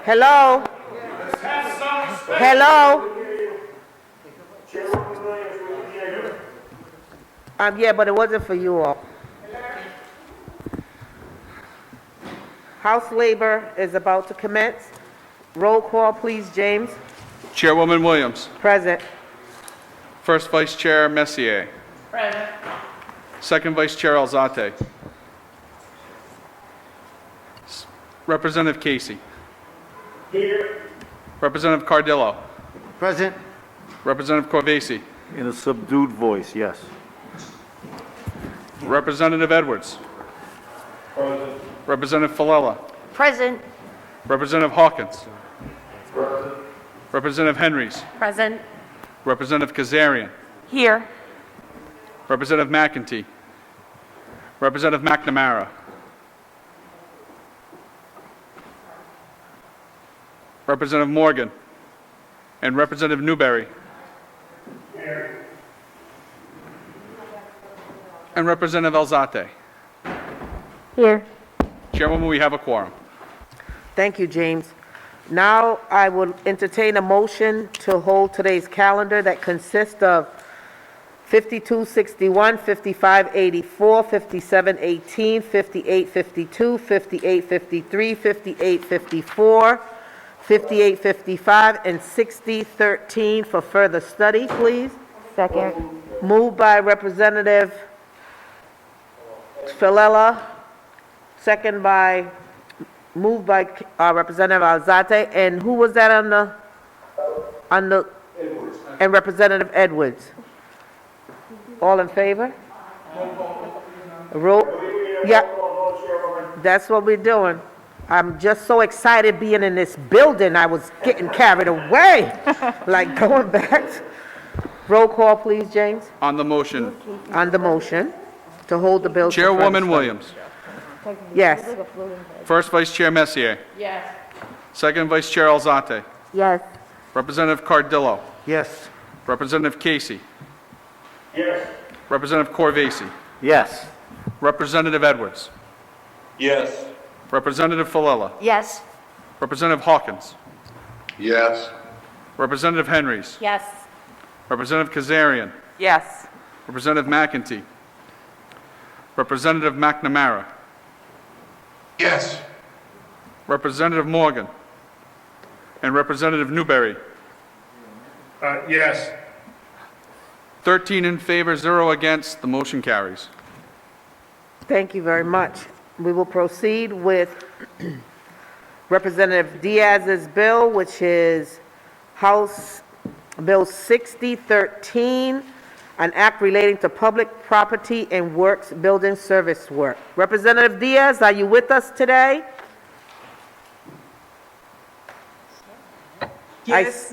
Hello? Hello? Yeah, but it wasn't for you all. House labor is about to commence. Roll call, please, James. Chairwoman Williams. Present. First Vice Chair Messier. Present. Second Vice Chair Alzate. Representative Casey. Here. Representative Cardillo. Present. Representative Corvesi. In a subdued voice, yes. Representative Edwards. Representative Falella. Present. Representative Hawkins. Representative Henrys. Present. Representative Kazarian. Here. Representative McEntee. Representative McNamara. Representative Morgan. And Representative Newberry. And Representative Alzate. Here. Chairwoman, we have a quorum. Thank you, James. Now I will entertain a motion to hold today's calendar that consists of 5261, 5584, 5718, 5852, 5853, 5854, 5855, and 6013 for further study, please. Second. Moved by Representative Falella, moved by Representative Alzate, and who was that on the, and Representative Edwards. All in favor? Roll, yeah, that's what we're doing. I'm just so excited being in this building, I was getting carried away, like going back. Roll call, please, James, On the motion, on the motion to hold the bill. to further Chairwoman study. Williams. Yes. First Vice Chair Messier. Yes. Second Vice Chair Alzate. Yes. Representative Cardillo. Yes. Representative Casey. Yes. Representative Corvesi. Yes. Representative Edwards. Yes. Representative Falella. Yes. Representative Hawkins. Yes. Representative Henrys. Yes. Representative Kazarian. Yes. Representative McEntee. Representative McNamara. Yes. Representative Morgan. And Representative Newberry. Yes. 13 in favor, 0 against. The motion carries. Thank you very much. We will proceed with Representative Diaz's bill, which is House Bill 6013, an act relating to public property and works building service work. Representative Diaz, are you with us today? Yes,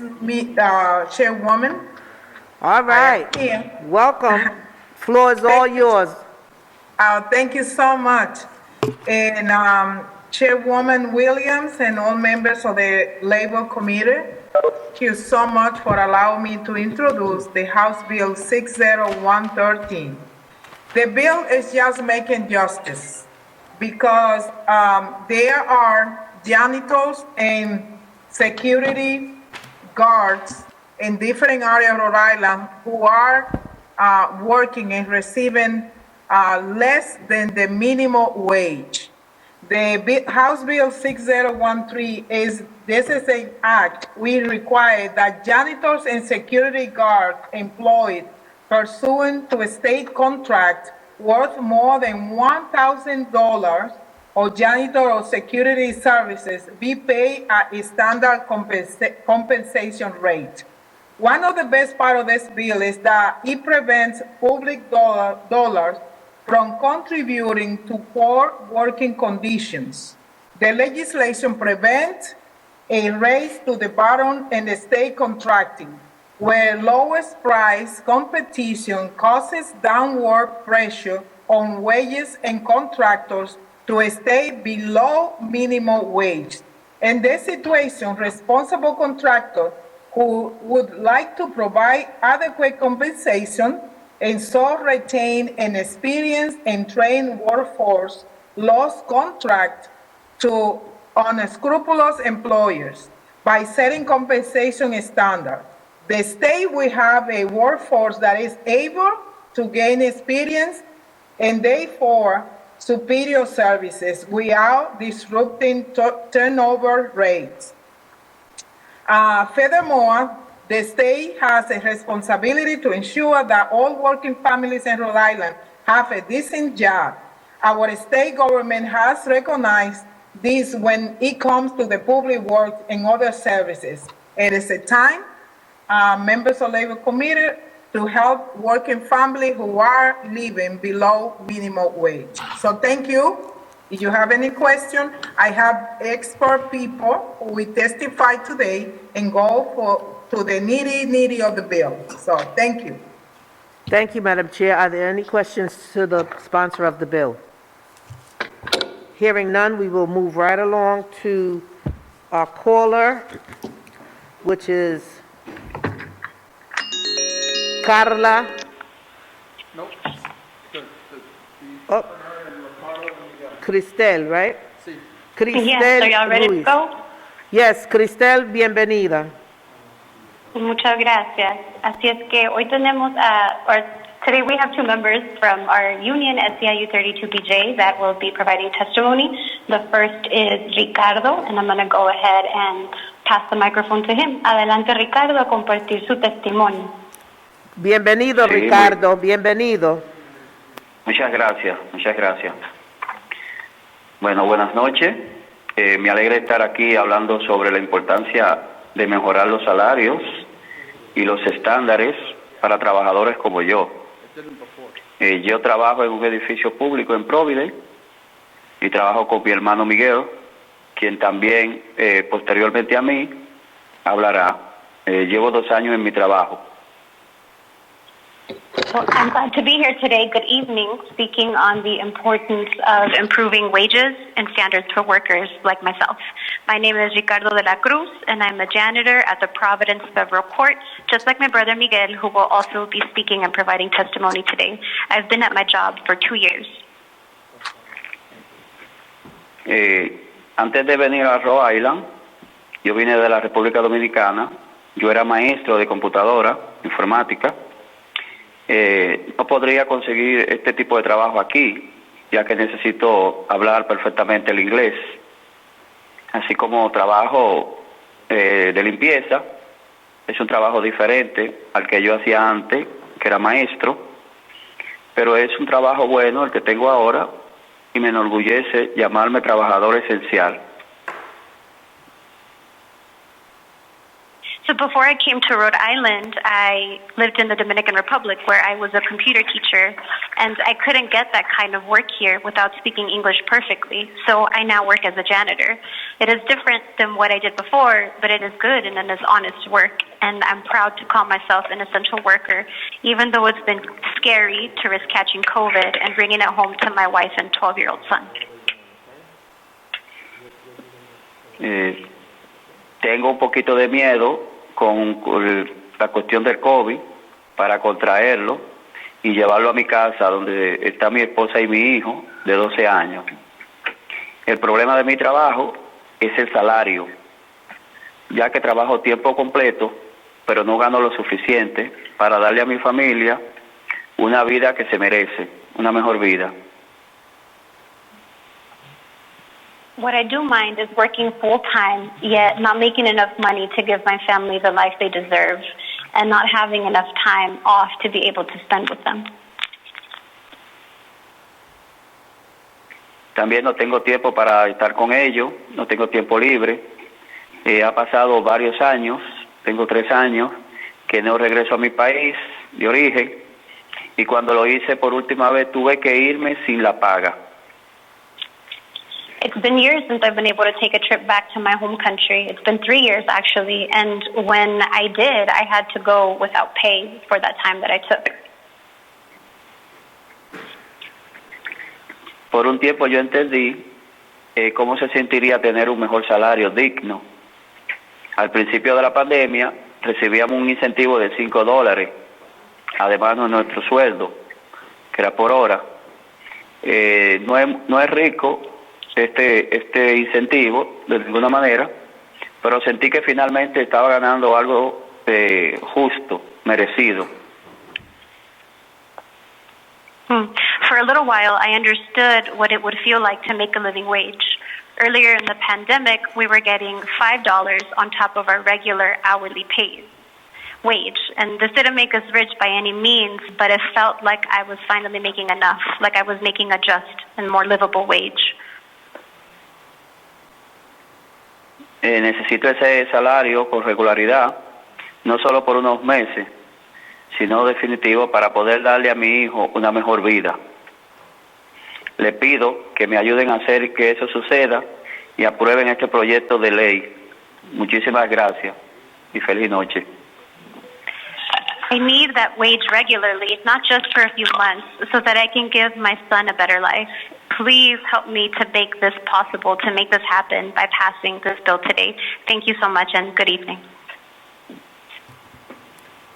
Chairwoman. All right. Here. Welcome. Floor is all yours. Thank you so much. And Chairwoman Williams and all members of the Labor Committee, thank you so much for allowing me to introduce the House Bill 60113. The bill is just making justice because there are janitors and security guards in different areas of Rhode Island who are working and receiving less than the minimum wage. The House Bill 6013 is an act we require that janitors and security guards employed pursuant to a state contract worth more than $1,000 or janitor or security services be paid at a standard compensation rate. One of the best part of this bill is that it prevents public dollars from contributing to poor working conditions. The legislation prevents a race to the bottom in the state contracting, where lowest price competition causes downward pressure on wages and contractors to stay below minimum wage. In this situation, responsible contractors who would like to provide adequate compensation and so retain an experienced and trained workforce lost contract to unscrupulous employers by setting compensation standards. The state will have a workforce that is able to gain experience and therefore superior services without disrupting turnover rates. Furthermore, the state has a responsibility to ensure that all working families in Rhode Island have a decent job. Our state government has recognized this when it comes to the public works and other services. It is a time, members of Labor Committee, to help working families who are living below minimum wage. So thank you. If you have any question, I have expert people who will testify today and go to the nitty-gritty of the bill. So thank you. Thank you, Madam Chair. Are there any questions to the sponsor of the bill? Hearing none, we will move right along to our caller, which is Carla. Oh, Cristel, right? Cristel Yes, are y'all ready to Ruiz. go? Yes, Cristel, bienvenida. Muchas gracias. Así es que hoy tenemos, today we have two members from our union, SEIU 32BJ, that will be providing testimony. The first is Ricardo, and I'm going to go ahead and pass the microphone to him. Adelante, Ricardo, a compartir su testimonio. Bienvenido, Sí, Ricardo, bienvenido. Muchas gracias, muchas gracias. Bueno, buenas noches. Me alegra estar aquí hablando sobre la importancia de mejorar los salarios y los estándares para trabajadores como yo. Yo trabajo en un edificio público en Providence y trabajo con mi hermano Miguel, quien también posteriormente a mí hablará. Llevo 2 años en mi trabajo. Well, I'm glad to be here today. Good evening, speaking on the importance of improving wages and standards for workers like myself. My name is Ricardo de la Cruz, and I'm a janitor at the Providence Federal Court, just like my brother Miguel, who will also be speaking and providing testimony today. I've been at my job for 2 years. Antes de venir a Rhode Island, yo vine de la República Dominicana. Yo era maestro de computadora, informática. No podría conseguir este tipo de trabajo aquí, ya que necesito hablar perfectamente el inglés. Así como trabajo de limpieza, es un trabajo diferente al que yo hacía antes, que era maestro, pero es un trabajo bueno el que tengo ahora y me enorgullece llamarme trabajador esencial. So before I came to Rhode Island, I lived in the Dominican Republic where I was a computer teacher, and I couldn't get that kind of work here without speaking English perfectly, so I now work as a janitor. It is different than what I did before, but it is good and it is honest work, and I'm proud to call myself an essential worker, even though it's been scary to risk catching COVID and bringing it home to my wife and 12-year-old son. Tengo un poquito de miedo con la cuestión del COVID para contraerlo y llevarlo a mi casa donde está mi esposa y mi hijo de 12 años. El problema de mi trabajo es el salario, ya que trabajo tiempo completo, pero no gano lo suficiente para darle a mi familia una vida que se merece, una mejor vida. What I do mind is working full-time, yet not making enough money to give my family the life they deserve, and not having enough time off to be able to spend with them. También no tengo tiempo para estar con ellos, no tengo tiempo libre. Ha pasado varios años, tengo 3 años, que no regreso a mi país de origen, y cuando lo hice por última vez tuve que irme sin la paga. It's been years since I've been able to take a trip back to my home country. It's been 3 years, actually, and when I did, I had to go without pay for that time that I took. Por un tiempo yo entendí cómo se sentiría tener un mejor salario digno. Al principio de la pandemia recibíamos un incentivo de $5, además de nuestro sueldo, que era por hora. No es rico, este incentivo de ninguna manera, pero sentí que finalmente estaba ganando algo justo, merecido. For a little while, I understood what it would feel like to make a living wage. Earlier in the pandemic, we were getting $5 on top of our regular hourly wage. And this didn't make us rich by any means, but it felt like I was finally making enough, like I was making a just and more livable wage. Necesito ese salario con regularidad, no solo por unos meses, sino definitivo para poder darle a mi hijo una mejor vida. Le pido que me ayuden a hacer que eso suceda y aprueben este proyecto de ley. Muchísimas gracias y feliz noche. I need that wage regularly, not just for a few months, so that I can give my son a better life. Please help me to make this possible, to make this happen by passing this bill today. Thank you so much and good evening.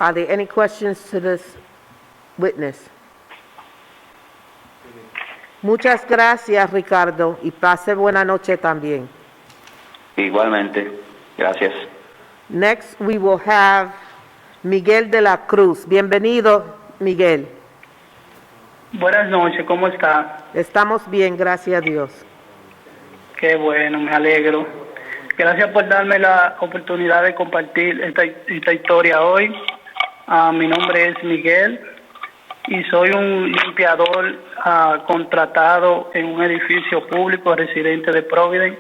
Are there any questions to this witness? Muchas gracias, Ricardo, y pase buena noche también. Igualmente, gracias. Next, we will have Miguel de la Cruz. Bienvenido, Miguel. Buenas noches, ¿cómo está? Estamos bien, gracias a Dios. Qué bueno, me alegro. Gracias por darme la oportunidad de compartir esta historia hoy. Mi nombre es Miguel y soy un limpiador contratado en un edificio público residente de Providence.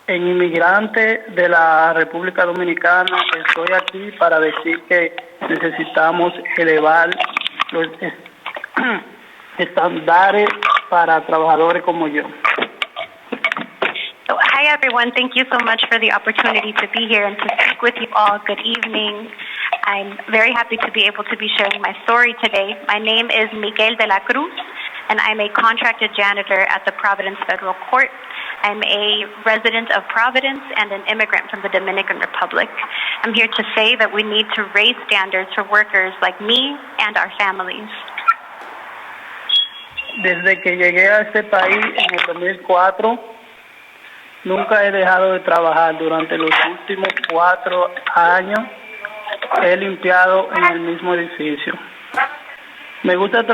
En inmigrante de la República Dominicana, estoy aquí para decir que necesitamos elevar los estándares para trabajadores como yo. So, hi everyone, thank you so much for the opportunity to be here and to speak with you all. Good evening. I'm very happy to be able to be sharing my story today. My name is Miguel de la Cruz, and I'm a contracted janitor at the Providence Federal Court. I'm a resident of Providence and an immigrant from the Dominican Republic. I'm here to say that we need to raise standards for workers like me and our families. Desde que llegué a este país en el 2004, nunca he dejado de trabajar. Durante los últimos 4 años he limpiado en el mismo edificio. Me gusta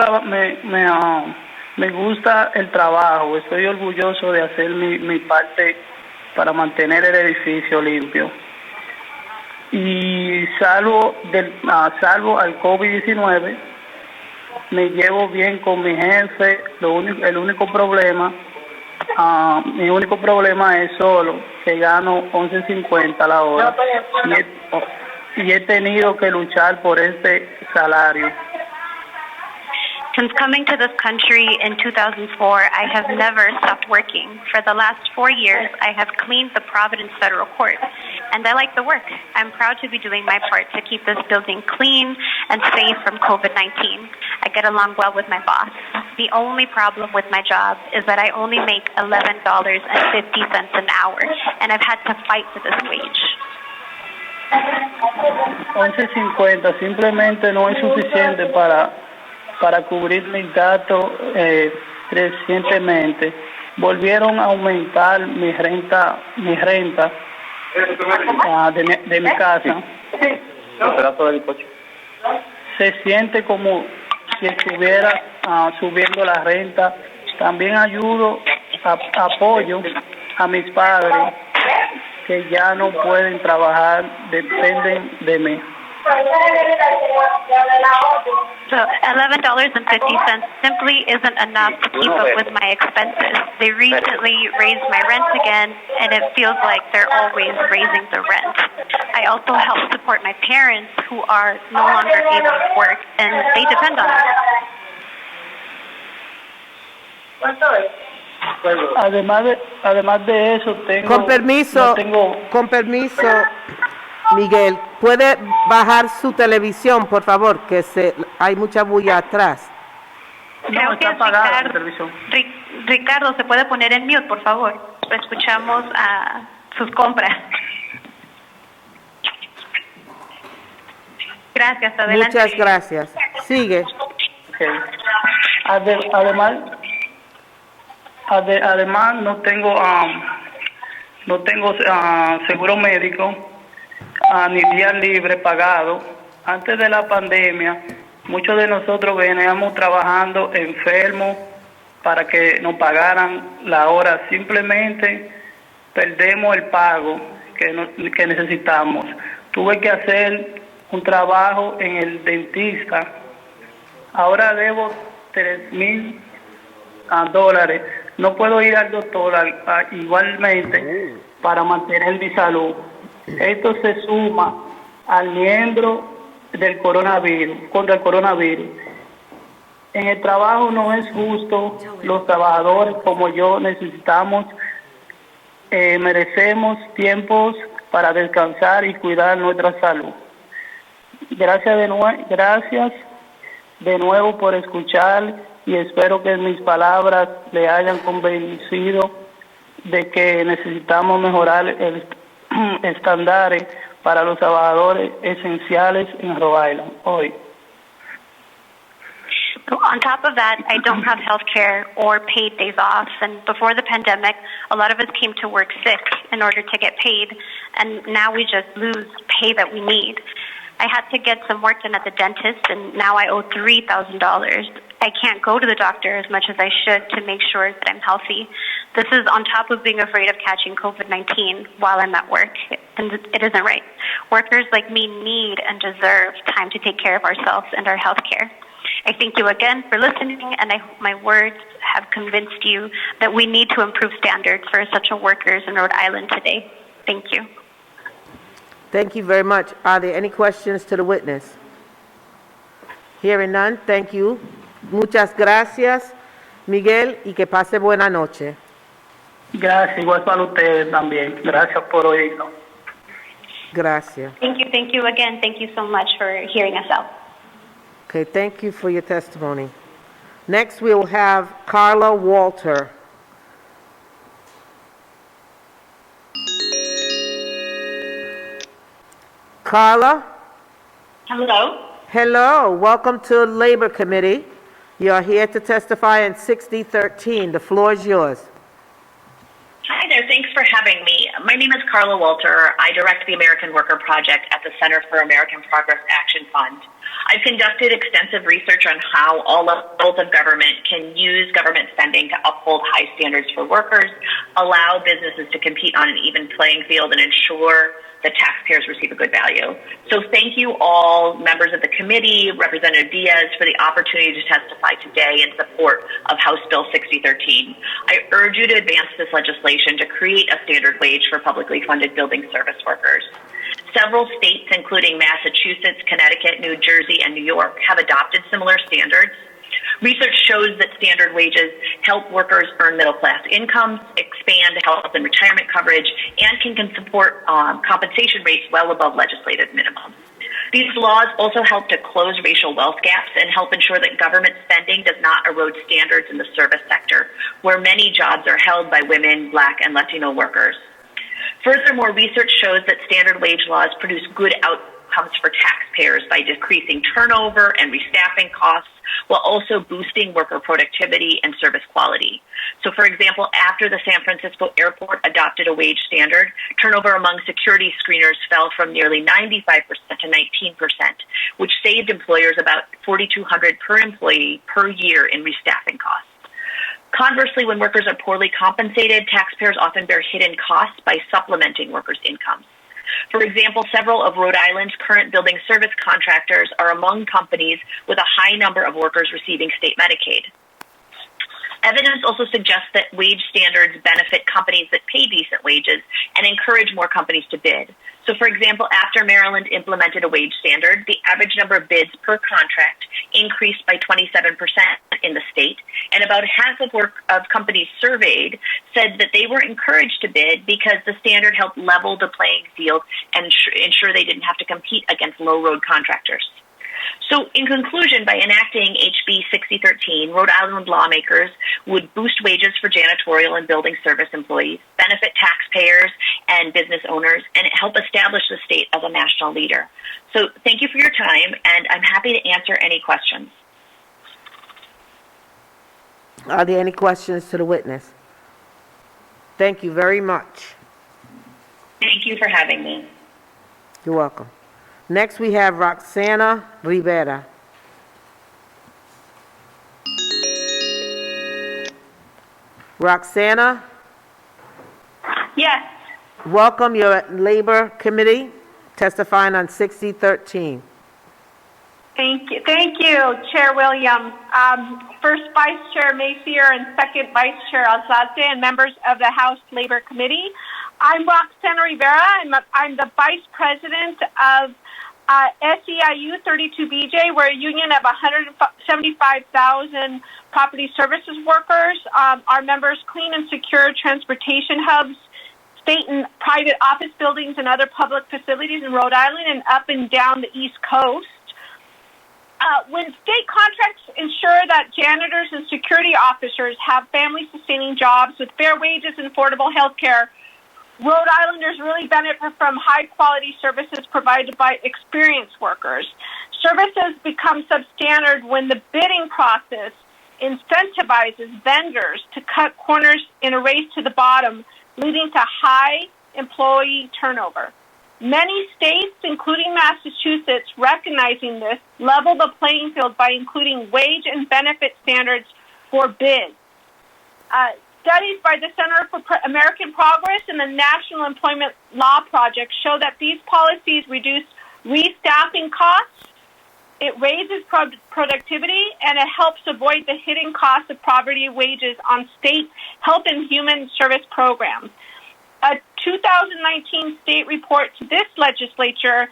el trabajo. Estoy orgulloso de hacer mi parte para mantener el edificio limpio. Y salvo al COVID-19, me llevo bien con mi jefe. Mi único problema es solo que gano $11.50 la hora y he tenido que luchar por este salario. Since coming to this country in 2004, I have never stopped working. For the last 4 years, I have cleaned the Providence Federal Court, and I like the work. I'm proud to be doing my part to keep this building clean and safe from COVID-19. I get along well with my boss. The only problem with my job is that I only make $11.50 an hour, and I've had to fight for this wage. $11.50 simplemente no es suficiente para cubrir mis gastos. Recientemente volvieron a aumentar mi renta de mi casa. Se siente como si estuviera subiendo la renta. También apoyo a mis padres que ya no pueden trabajar, dependen de mí. So $11.50 simply isn't enough to keep up with my expenses. They recently raised my rent again, and it feels like they're always raising the rent. I also help support my parents who are no longer able to work, and they depend on us. Además de eso, Con permiso, Miguel, ¿puede bajar su televisión, por favor? Que hay mucha bulla atrás. Creo que apagada la televisión. Ricardo, ¿se puede poner en mute, por favor? Escuchamos a sus compras. Gracias, adelante. Muchas gracias. Sigue. Okay. Además, no tengo seguro médico ni días libres pagados. Antes de la pandemia, muchos de nosotros veníamos trabajando enfermos para que nos pagaran la hora. Simplemente perdemos el pago que necesitamos. Tuve que hacer un trabajo en el dentista. Ahora debo $3,000. No puedo ir al doctor igualmente para mantener mi salud. Esto se suma al miembro del coronavirus, contra el coronavirus. En el trabajo no es justo. Los trabajadores como yo merecemos tiempos para descansar y cuidar nuestra salud. Gracias de nuevo por escuchar y espero que mis palabras le hayan convencido de que necesitamos mejorar el estándares para los trabajadores esenciales en Rhode Island hoy. So on top of that, I don't have health care or paid days off. And before the pandemic, a lot of us came to work sick in order to get paid. And now we just lose pay that we need. I had to get some work done at the dentist, and now I owe $3,000. I can't go to the doctor as much as I should to make sure that I'm healthy. This is on top of being afraid of catching COVID-19 while I'm at work, and it isn't right. Workers like me need and deserve time to take care of ourselves and our health care. I thank you again for listening, and I hope my words have convinced you that we need to improve standards for essential workers in Rhode Island today. Thank you. Thank you very much. Are there any questions to the witness? Hearing none, thank you. Muchas gracias, Miguel, y que pase buena noche. Gracias, igual para ustedes también. Gracias por oírnos. Gracias. Thank you again. Thank you so much for hearing us out. Okay, thank you for your testimony. Next, we will have Carla Walter. Carla? Hello. Hello, welcome to Labor Committee. You are here to testify in 6013. The floor is yours. Hi there. Thanks for having me. My name is Carla Walter. I direct the American Worker Project at the Center for American Progress Action Fund. I've conducted extensive research on how all levels of government can use government spending to uphold high standards for workers, allow businesses to compete on an even playing field, and ensure that taxpayers receive a good value. So thank you all, members of the committee, Representative Diaz, for the opportunity to testify today in support of House Bill 6013. I urge you to advance this legislation to create a standard wage for publicly funded building service workers. Several states, including Massachusetts, Connecticut, New Jersey, and New York, have adopted similar standards. Research shows that standard wages help workers earn middle-class incomes, expand health and retirement coverage, and can support compensation rates well above legislative minimums. These laws also help to close racial wealth gaps and help ensure that government spending does not erode standards in the service sector, where many jobs are held by women, Black, and Latino workers. Furthermore, research shows that standard wage laws produce good outcomes for taxpayers by decreasing turnover and restaffing costs, while also boosting worker productivity and service quality. So, for example, after the San Francisco airport adopted a wage standard, turnover among security screeners fell from nearly 95% to 19%, which saved employers about $4,200 per employee per year in restaffing costs. Conversely, when workers are poorly compensated, taxpayers often bear hidden costs by supplementing workers' incomes. For example, several of Rhode Island's current building service contractors are among companies with a high number of workers receiving state Medicaid. Evidence also suggests that wage standards benefit companies that pay decent wages and encourage more companies to bid. So, for example, after Maryland implemented a wage standard, the average number of bids per contract increased by 27% in the state, and about half of companies surveyed said that they were encouraged to bid because the standard helped level the playing field and ensure they didn't have to compete against low-road contractors. So, in conclusion, by enacting HB 6013, Rhode Island lawmakers would boost wages for janitorial and building service employees, benefit taxpayers and business owners, and help establish the state as a national leader. So, thank you for your time, and I'm happy to answer any questions. Are there any questions to the witness? Thank you very much. Thank you for having me. You're welcome. Next, we have Roxanna Rivera. Roxanna, Yes. welcome. You're at Labor Committee, testifying on 6013. Thank you. Thank you, Chair Williams. First Vice Chair Macier and Second Vice Chair Alzate and members of the House Labor Committee. I'm Roxanna Rivera. I'm the Vice President of SEIU 32BJ. We're a union of 175,000 property services workers. Our members clean and secure transportation hubs, state and private office buildings, and other public facilities in Rhode Island and up and down the East Coast. When state contracts ensure that janitors and security officers have family-sustaining jobs with fair wages and affordable health care, Rhode Islanders really benefit from high-quality services provided by experienced workers. Services become substandard when the bidding process incentivizes vendors to cut corners in a race to the bottom, leading to high employee turnover. Many states, including Massachusetts, recognizing this, level the playing field by including wage and benefit standards for bids. Studies by the Center for American Progress and the National Employment Law Project show that these policies reduce restaffing costs, it raises productivity, and it helps avoid the hidden costs of poverty wages on state health and human service programs. A 2019 state report to this legislature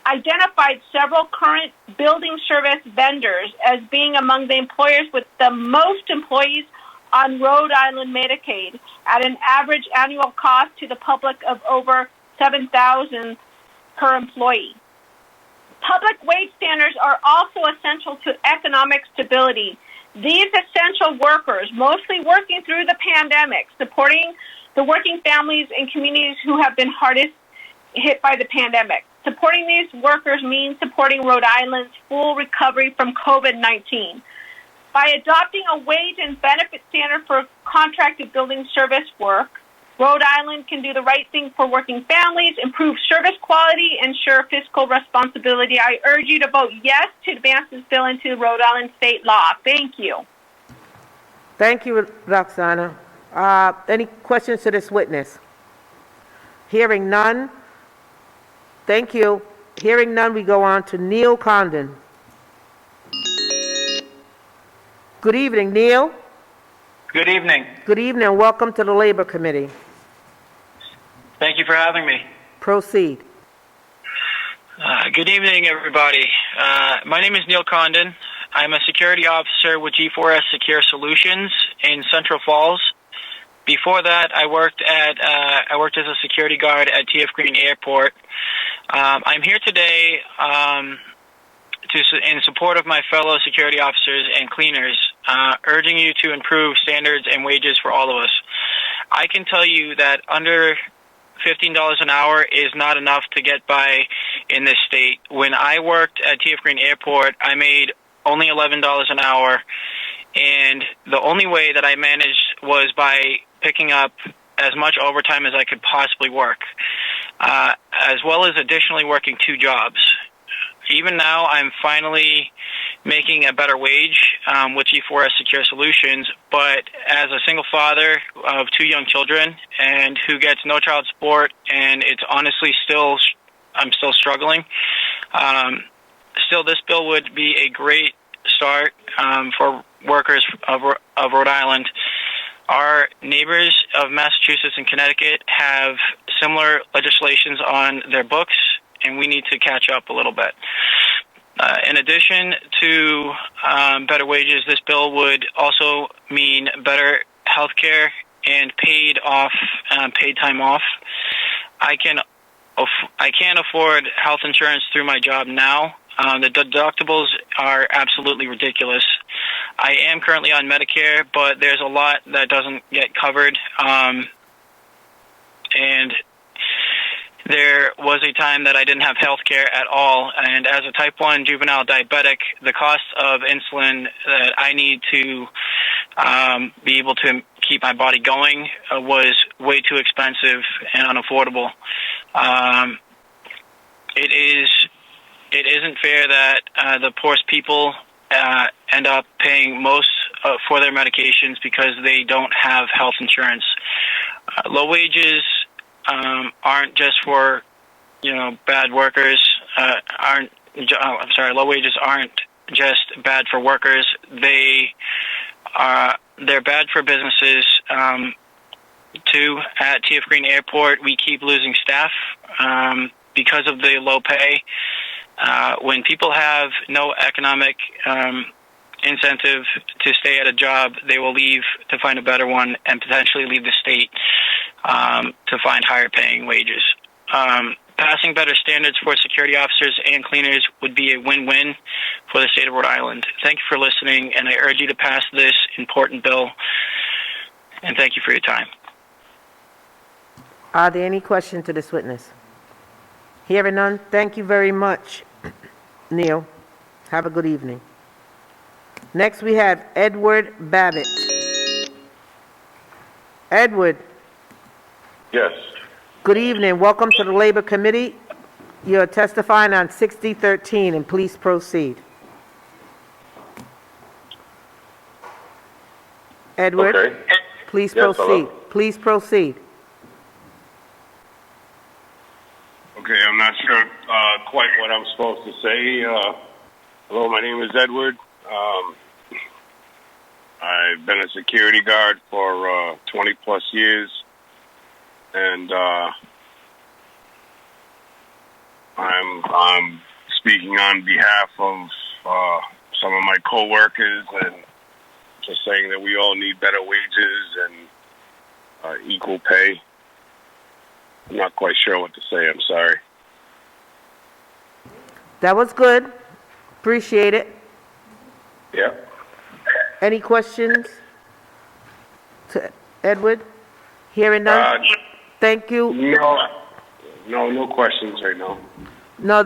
identified several current building service vendors as being among the employers with the most employees on Rhode Island Medicaid at an average annual cost to the public of over $7,000 per employee. Public wage standards are also essential to economic stability. These essential workers, mostly working through the pandemic, supporting the working families and communities who have been hardest hit by the pandemic. Supporting these workers means supporting Rhode Island's full recovery from COVID-19. By adopting a wage and benefit standard for contracted building service work, Rhode Island can do the right thing for working families, improve service quality, ensure fiscal responsibility. I urge you to vote yes to advance this bill into Rhode Island state law. Thank you. Thank you, Roxana. Any questions to this witness? Hearing none. Thank you. Hearing none, we go on to Neil Condon. Good evening, Neil. Good evening. Good evening. Welcome to the Labor Committee. Thank you for having me. Proceed. Good evening, everybody. My name is Neil Condon. I'm a security officer with G4S Secure Solutions in Central Falls. Before that, I worked as a security guard at TF Green Airport. I'm here today in support of my fellow security officers and cleaners, urging you to improve standards and wages for all of us. I can tell you that under $15 an hour is not enough to get by in this state. When I worked at TF Green Airport, I made only $11 an hour, and the only way that I managed was by picking up as much overtime as I could possibly work, as well as additionally working 2 jobs. Even now, I'm finally making a better wage with G4S Secure Solutions, but as a single father of 2 young children and who gets no child support, and it's honestly I'm still struggling. Still, this bill would be a great start for workers of Rhode Island. Our neighbors of Massachusetts and Connecticut have similar legislations on their books, and we need to catch up a little bit. In addition to better wages, this bill would also mean better health care and paid time off. I can't afford health insurance through my job now. The deductibles are absolutely ridiculous. I am currently on Medicare, but there's a lot that doesn't get covered. And there was a time that I didn't have health care at all. And as a type 1 juvenile diabetic, the cost of insulin that I need to be able to keep my body going was way too expensive and unaffordable. It isn't fair that the poorest people end up paying most for their medications because they don't have health insurance. Low wages aren't just for bad workers. Low wages aren't just bad for workers. They're bad for businesses too. At TF Green Airport, we keep losing staff because of the low pay. When people have no economic incentive to stay at a job, they will leave to find a better one and potentially leave the state to find higher paying wages. Passing better standards for security officers and cleaners would be a win-win for the state of Rhode Island. Thank you for listening, and I urge you to pass this important bill, and thank you for your time. Are there any questions to this witness? Hearing none, thank you very much, Neil. Have a good evening. Next, we have Edward Babbitt. Edward. Yes. Good evening. Welcome to the Labor Committee. You're testifying on 6013, and please proceed. Edward, Okay. please Yes, proceed. hello. Please proceed. Okay, I'm not sure quite what I'm supposed to say. Hello, my name is Edward. I've been a security guard for 20 plus years, and I'm speaking on behalf of some of my coworkers, and just saying that we all need better wages and equal pay. I'm not quite sure what to say. I'm sorry. That was good. Appreciate it. Yeah. Any questions to Edward? Hearing none? Thank you. No questions right now. No,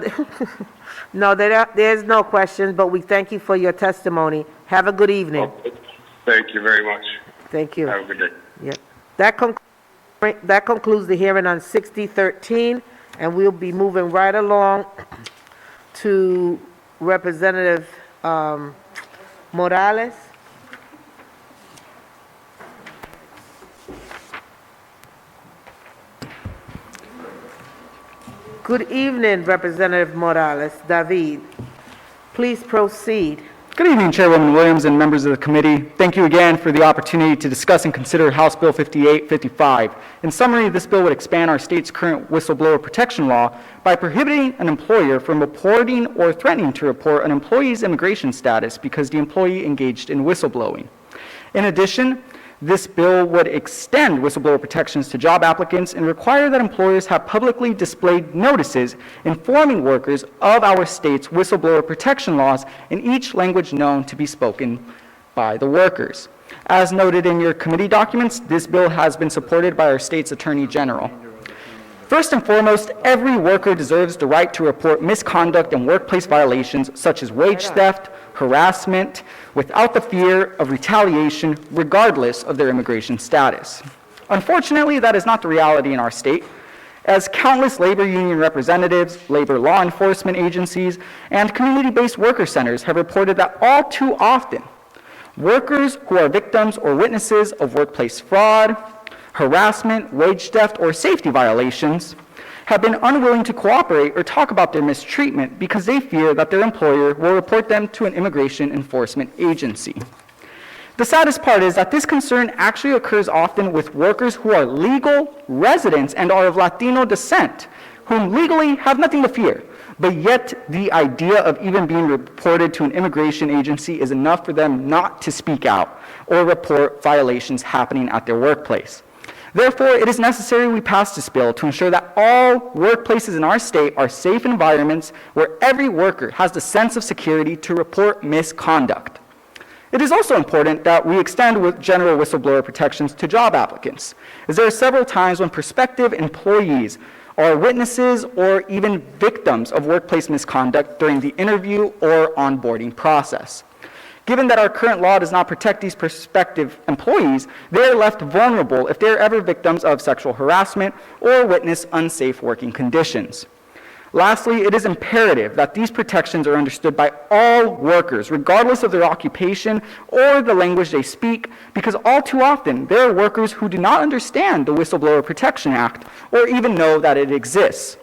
no, there's no questions, but we thank you for your testimony. Have a good evening. Okay. Thank you very much. Thank you. Have a good day. Yep. That concludes the hearing on 6013, and we'll be moving right along to Representative Morales. Good evening, Representative Morales. David, please proceed. Good evening, Chairwoman Williams and members of the committee. Thank you again for the opportunity to discuss and consider House Bill 5855. In summary, this bill would expand our state's current whistleblower protection law by prohibiting an employer from reporting or threatening to report an employee's immigration status because the employee engaged in whistleblowing. In addition, this bill would extend whistleblower protections to job applicants and require that employers have publicly displayed notices informing workers of our state's whistleblower protection laws in each language known to be spoken by the workers. As noted in your committee documents, this bill has been supported by our state's Attorney General. First and foremost, every worker deserves the right to report misconduct and workplace violations such as wage theft, harassment, without the fear of retaliation, regardless of their immigration status. Unfortunately, that is not the reality in our state, as countless labor union representatives, labor law enforcement agencies, and community-based worker centers have reported that all too often, workers who are victims or witnesses of workplace fraud, harassment, wage theft, or safety violations have been unwilling to cooperate or talk about their mistreatment because they fear that their employer will report them to an immigration enforcement agency. The saddest part is that this concern actually occurs often with workers who are legal residents and are of Latino descent, whom legally have nothing to fear, but yet the idea of even being reported to an immigration agency is enough for them not to speak out or report violations happening at their workplace. Therefore, it is necessary we pass this bill to ensure that all workplaces in our state are safe environments where every worker has the sense of security to report misconduct. It is also important that we extend general whistleblower protections to job applicants, as there are several times when prospective employees are witnesses or even victims of workplace misconduct during the interview or onboarding process. Given that our current law does not protect these prospective employees, they are left vulnerable if they are ever victims of sexual harassment or witness unsafe working conditions. Lastly, it is imperative that these protections are understood by all workers, regardless of their occupation or the language they speak, because all too often there are workers who do not understand the Whistleblower Protection Act or even know that it exists.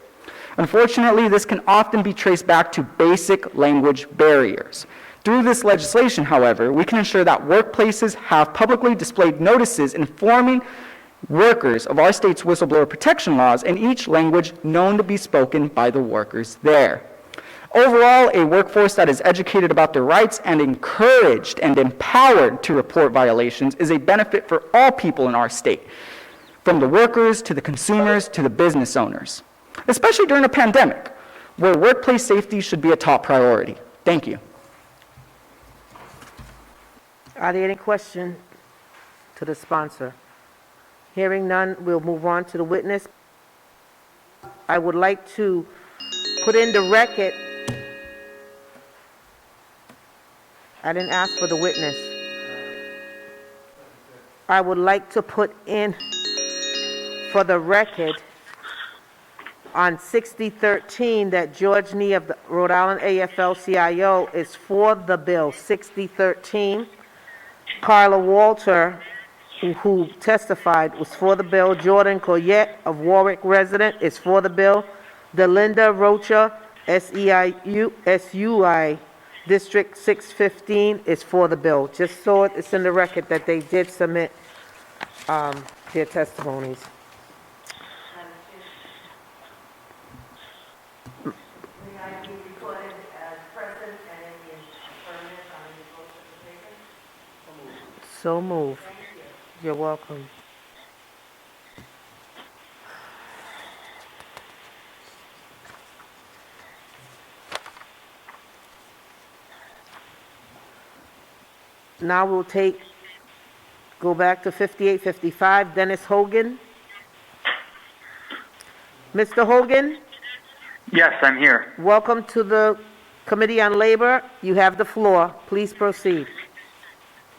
Unfortunately, this can often be traced back to basic language barriers. Through this legislation, however, we can ensure that workplaces have publicly displayed notices informing workers of our state's whistleblower protection laws in each language known to be spoken by the workers there. Overall, a workforce that is educated about their rights and encouraged and empowered to report violations is a benefit for all people in our state, from the workers to the consumers to the business owners, especially during a pandemic, where workplace safety should be a top priority. Thank you. Are there any questions to the sponsor? Hearing none, we'll move on to the witness. I would like to put in the record, I didn't ask for the witness. I would like to put in for the record on 6013 that George Nee of the Rhode Island AFL-CIO is for the bill 6013. Carla Walter, who testified, was for the bill. Jordan Coyette of Warwick resident is for the bill. Delinda Rocha, SEIU, SUI, District 615 is for the bill. Just so it's in the record that they did submit their testimonies. So moved. You're welcome. Now we'll go back to 5855, Dennis Hogan. Mr. Hogan, Yes, I'm here. welcome to the Committee on Labor. You have the floor. Please proceed.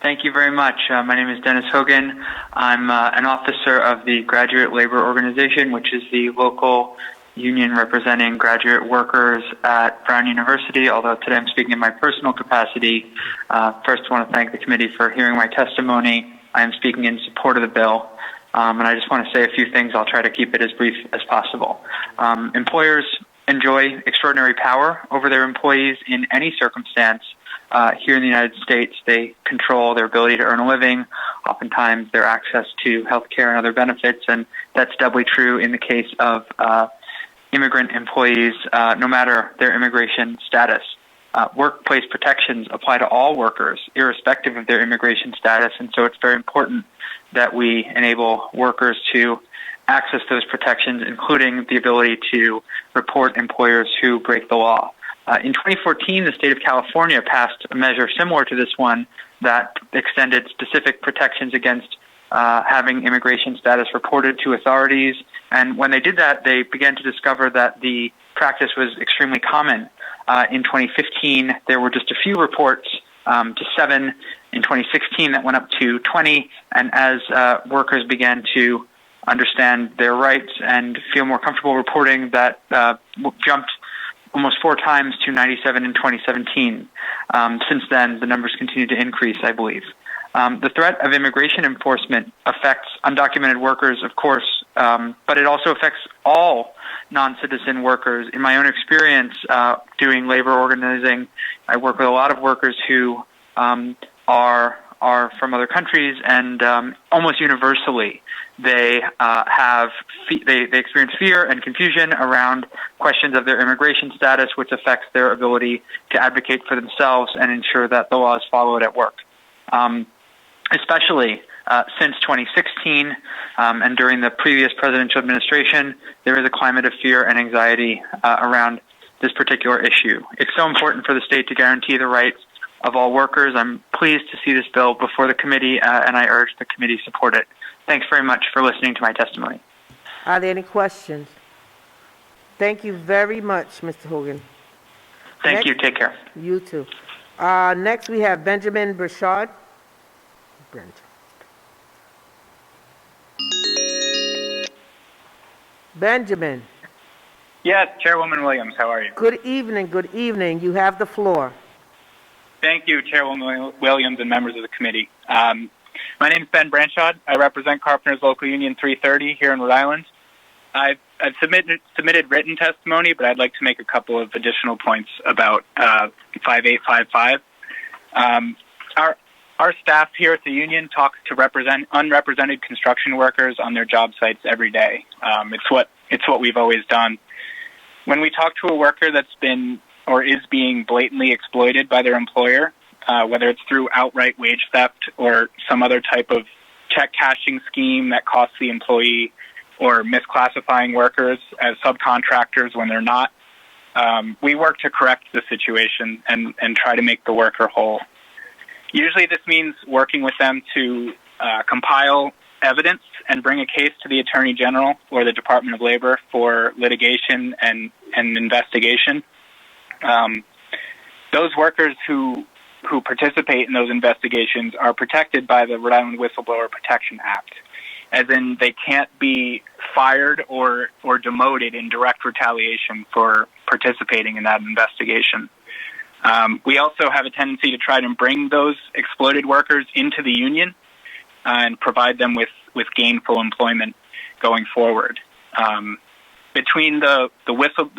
Thank you very much. My name is Dennis Hogan. I'm an officer of the Graduate Labor Organization, which is the local union representing graduate workers at Brown University, although today I'm speaking in my personal capacity. First, I want to thank the committee for hearing my testimony. I am speaking in support of the bill, and I just want to say a few things. I'll try to keep it as brief as possible. Employers enjoy extraordinary power over their employees in any circumstance. Here in the United States, they control their ability to earn a living, oftentimes their access to health care and other benefits, and that's doubly true in the case of immigrant employees, no matter their immigration status. Workplace protections apply to all workers, irrespective of their immigration status, and so it's very important that we enable workers to access those protections, including the ability to report employers who break the law. In 2014, the state of California passed a measure similar to this one that extended specific protections against having immigration status reported to authorities. And when they did that, they began to discover that the practice was extremely common. In 2015, there were just a few reports to 7. In 2016, that went up to 20. And as workers began to understand their rights and feel more comfortable reporting, that jumped almost 4 times to 97 in 2017. Since then, the numbers continue to increase, I believe. The threat of immigration enforcement affects undocumented workers, of course, but it also affects all non-citizen workers. In my own experience doing labor organizing, I work with a lot of workers who are from other countries, and almost universally they experience fear and confusion around questions of their immigration status, which affects their ability to advocate for themselves and ensure that the law is followed at work. Especially since 2016 and during the previous presidential administration, there is a climate of fear and anxiety around this particular issue. It's so important for the state to guarantee the rights of all workers. I'm pleased to see this bill before the committee, and I urge the committee support it. Thanks very much for listening to my testimony. Are there any questions? Thank you very much, Mr. Hogan. Thank you. Take care. You too. Next, we have Benjamin Burchard. Benjamin. Yes, Chairwoman Williams, how are you? Good evening, good evening. You have the floor. Thank you, Chairwoman Williams and members of the committee. My name is Ben Branchard. I represent Carpenters Local Union 330 here in Rhode Island. I've submitted written testimony, but I'd like to make a couple of additional points about 5855. Our staff here at the union talks to unrepresented construction workers on their job sites every day. It's what we've always done. When we talk to a worker that's been or is being blatantly exploited by their employer, whether it's through outright wage theft or some other type of check cashing scheme that costs the employee, or misclassifying workers as subcontractors when they're not, we work to correct the situation and try to make the worker whole. Usually this means working with them to compile evidence and bring a case to the Attorney General or the Department of Labor for litigation and investigation. Those workers who participate in those investigations are protected by the Rhode Island Whistleblower Protection Act, as in they can't be fired or demoted in direct retaliation for participating in that investigation. We also have a tendency to try to bring those exploited workers into the union and provide them with gainful employment going forward. Between the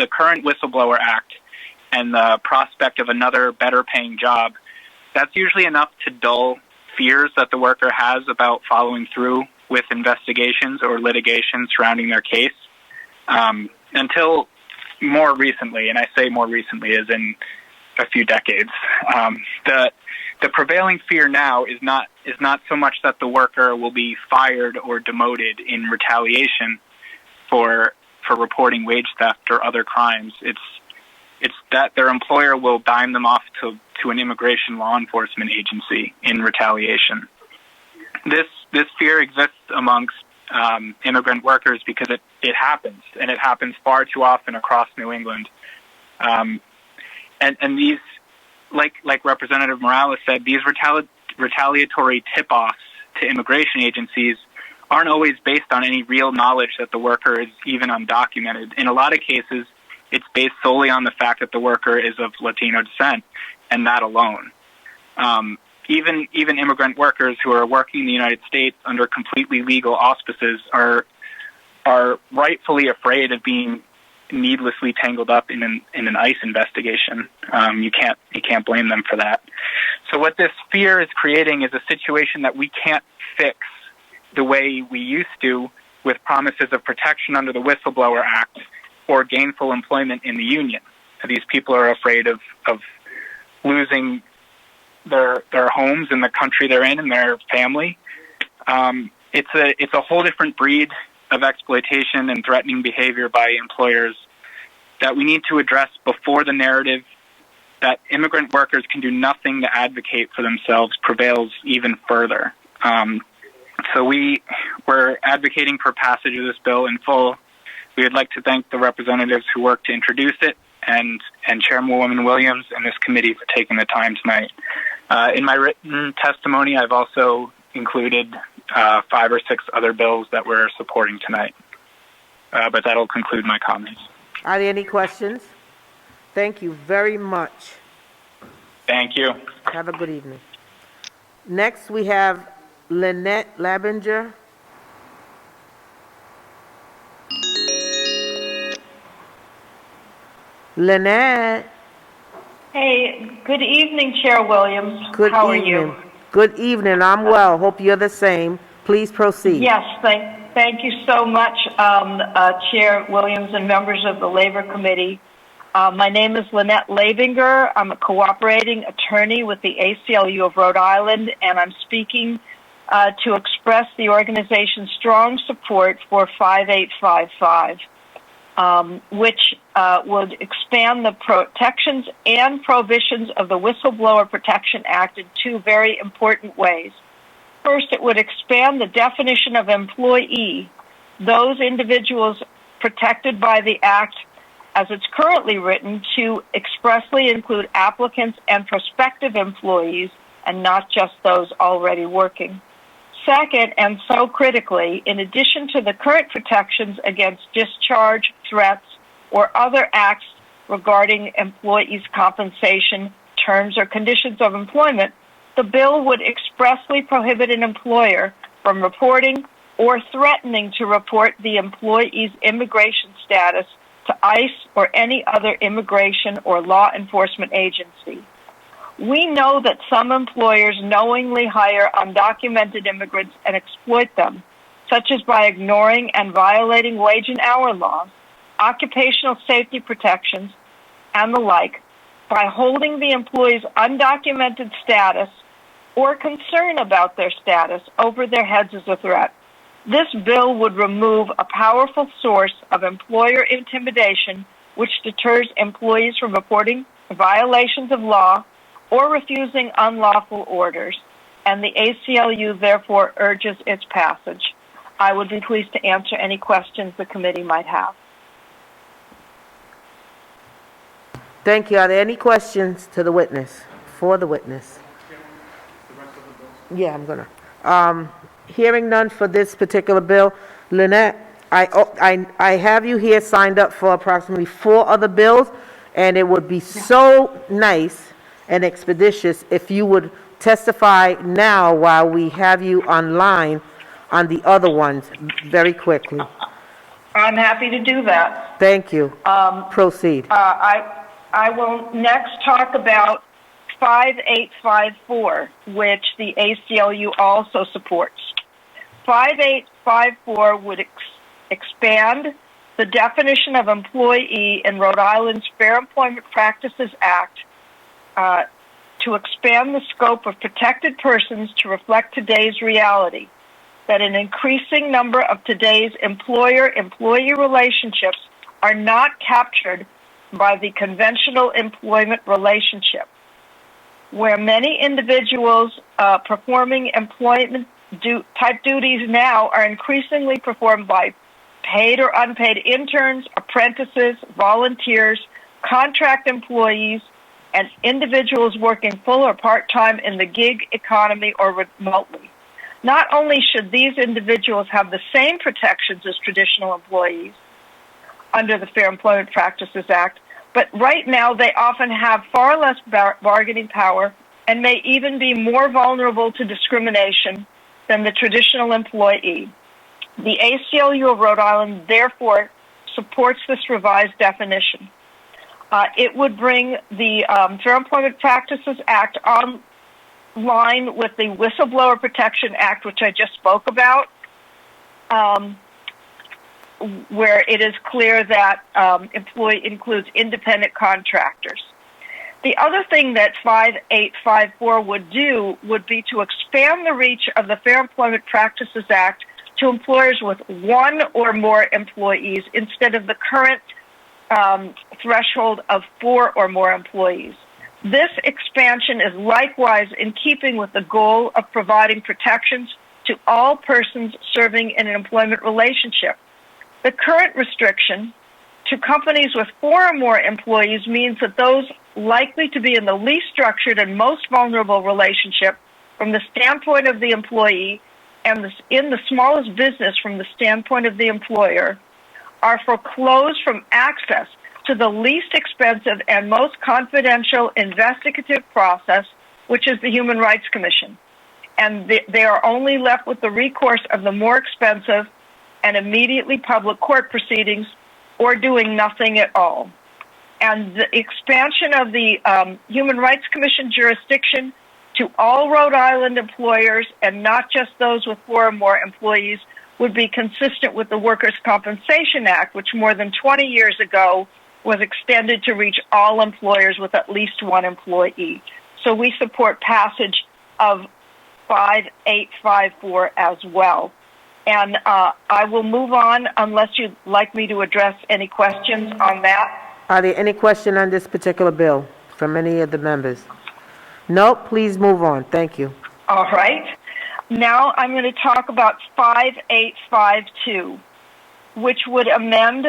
current Whistleblower Act and the prospect of another better paying job, that's usually enough to dull fears that the worker has about following through with investigations or litigation surrounding their case. Until more recently, and I say more recently as in a few decades, the prevailing fear now is not so much that the worker will be fired or demoted in retaliation for reporting wage theft or other crimes. It's that their employer will dime them off to an immigration law enforcement agency in retaliation. This fear exists amongst immigrant workers because it happens, and it happens far too often across New England. And these, like Representative Morales said, these retaliatory tip-offs to immigration agencies aren't always based on any real knowledge that the worker is even undocumented. In a lot of cases, it's based solely on the fact that the worker is of Latino descent, and that alone. Even immigrant workers who are working in the United States under completely legal auspices are rightfully afraid of being needlessly tangled up in an ICE investigation. You can't blame them for that. So what this fear is creating is a situation that we can't fix the way we used to, with promises of protection under the Whistleblower Act or gainful employment in the union. These people are afraid of losing their homes and the country they're in and their family. It's a whole different breed of exploitation and threatening behavior by employers that we need to address before the narrative that immigrant workers can do nothing to advocate for themselves prevails even further. So we're advocating for passage of this bill in full. We would like to thank the representatives who worked to introduce it and Chairwoman Williams and this committee for taking the time tonight. In my written testimony, I've also included 5 or 6 other bills that we're supporting tonight. But that'll conclude my comments. Are there any questions? Thank you very much. Thank you. Have a good evening. Next, we have Lynette Labinger. Lynette. Hey, good evening, Chair Williams. Good How evening. are you? Good evening. I'm well. Hope you're the same. Please proceed. Yes, thank you so much, Chair Williams and members of the Labor Committee. My name is Lynette Labinger. I'm a cooperating attorney with the ACLU of Rhode Island, and I'm speaking to express the organization's strong support for 5855. Which would expand the protections and prohibitions of the Whistleblower Protection Act in 2 very important ways. First, it would expand the definition of employee, those individuals protected by the Act as it's currently written, to expressly include applicants and prospective employees and not just those already working. Second, and so critically, in addition to the current protections against discharge, threats, or other acts regarding employees' compensation, terms, or conditions of employment, the bill would expressly prohibit an employer from reporting or threatening to report the employee's immigration status to ICE or any other immigration or law enforcement agency. We know that some employers knowingly hire undocumented immigrants and exploit them, such as by ignoring and violating wage and hour laws, occupational safety protections, and the like, by holding the employee's undocumented status or concern about their status over their heads as a threat. This bill would remove a powerful source of employer intimidation which deters employees from reporting violations of law or refusing unlawful orders, and the ACLU therefore urges its passage. I would be pleased to answer any questions the committee might have. Thank you. Are there any questions to the witness, for the witness? Yeah, I'm gonna. Hearing none for this particular bill, Lynette, I have you here signed up for approximately 4 other bills, and it would be so nice and expeditious if you would testify now while we have you online on the other ones very quickly. I'm happy to do that. Thank you. Proceed. I will next talk about 5854, which the ACLU also supports. 5854 would expand the definition of employee in Rhode Island's Fair Employment Practices Act to expand the scope of protected persons to reflect today's reality, that an increasing number of today's employer-employee relationships are not captured by the conventional employment relationship, where many individuals performing employment type duties now are increasingly performed by paid or unpaid interns, apprentices, volunteers, contract employees, and individuals working full or part-time in the gig economy or remotely. Not only should these individuals have the same protections as traditional employees under the Fair Employment Practices Act, but right now they often have far less bargaining power and may even be more vulnerable to discrimination than the traditional employee. The ACLU of Rhode Island therefore supports this revised definition. It would bring the Fair Employment Practices Act on line with the Whistleblower Protection Act, which I just spoke about, where it is clear that employee includes independent contractors. The other thing that 5854 would do would be to expand the reach of the Fair Employment Practices Act to employers with 1 or more employees instead of the current threshold of 4 or more employees. This expansion is likewise in keeping with the goal of providing protections to all persons serving in an employment relationship. The current restriction to companies with 4 or more employees means that those likely to be in the least structured and most vulnerable relationship from the standpoint of the employee and in the smallest business from the standpoint of the employer are foreclosed from access to the least expensive and most confidential investigative process, which is the Human Rights Commission. And they are only left with the recourse of the more expensive and immediately public court proceedings or doing nothing at all. And the expansion of the Human Rights Commission jurisdiction to all Rhode Island employers and not just those with 4 or more employees would be consistent with the Workers' Compensation Act, which more than 20 years ago was extended to reach all employers with at least 1 employee. So we support passage of 5854 as well. And I will move on unless you'd like me to address any questions on that. Are there any questions on this particular bill from any of the members? No, please move on. Thank you. All right. Now I'm going to talk about 5852, which would amend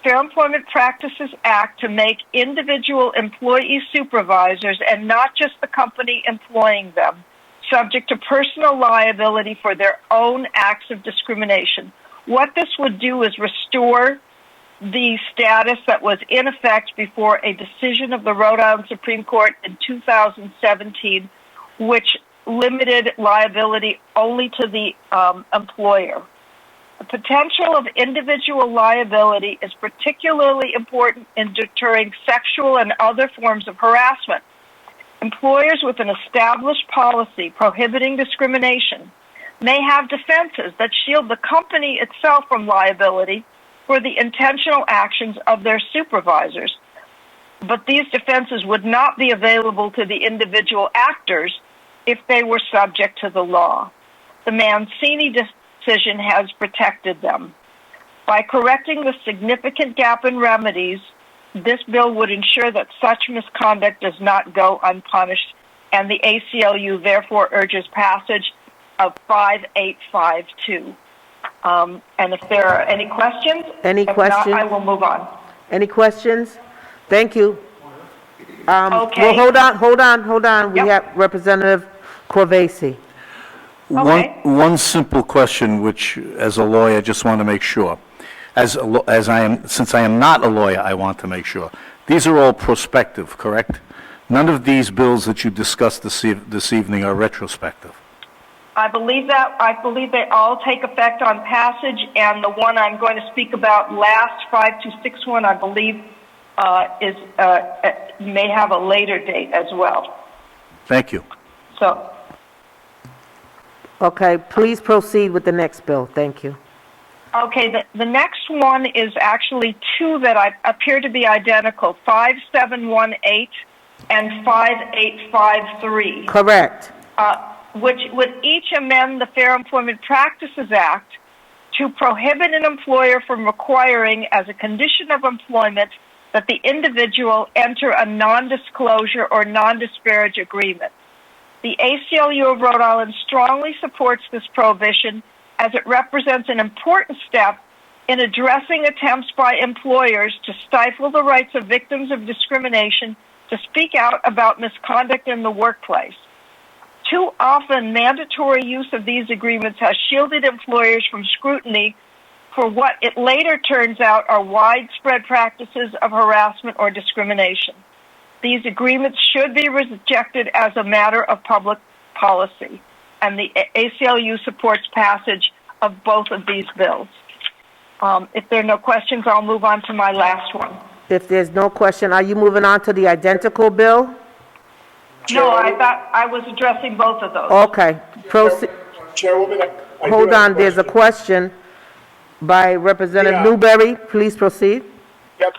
Fair Employment Practices Act to make individual employee supervisors, and not just the company employing them, subject to personal liability for their own acts of discrimination. What this would do is restore the status that was in effect before a decision of the Rhode Island Supreme Court in 2017, which limited liability only to the employer. The potential of individual liability is particularly important in deterring sexual and other forms of harassment. Employers with an established policy prohibiting discrimination may have defenses that shield the company itself from liability for the intentional actions of their supervisors. But these defenses would not be available to the individual actors if they were subject to the law. The Mancini decision has protected them. By correcting the significant gap in remedies, this bill would ensure that such misconduct does not go unpunished, and the ACLU therefore urges passage of 5852. And if there are any questions, Any if questions? not, I will move on. Any questions? Thank you. Okay. Well, hold on. We have Representative Corvese. One simple question, which as a lawyer, I just want to make sure. Since I am not a lawyer, I want to make sure. These are all prospective, correct? None of these bills that you discussed this evening are retrospective. I believe they all take effect on passage, and the one I'm going to speak about last, 5261, I believe, may have a later date as well. Thank you. So, Okay, please proceed with the next bill. Thank you. okay, the next one is actually two that appear to be identical, 5718 and 5853. Correct. Which would each amend the Fair Employment Practices Act to prohibit an employer from requiring, as a condition of employment, that the individual enter a non-disclosure or non-disparage agreement. The ACLU of Rhode Island strongly supports this prohibition, as it represents an important step in addressing attempts by employers to stifle the rights of victims of discrimination to speak out about misconduct in the workplace. Too often, mandatory use of these agreements has shielded employers from scrutiny for what it later turns out are widespread practices of harassment or discrimination. These agreements should be rejected as a matter of public policy, and the ACLU supports passage of both of these bills. If there are no questions, I'll move on to my last one. If there's no question, are you moving on to the identical bill? No, I thought I was addressing both of those. Okay, proceed. Chairwoman, I do Hold have on, there's a question by Representative Yeah. Newberry. Please proceed. Yep.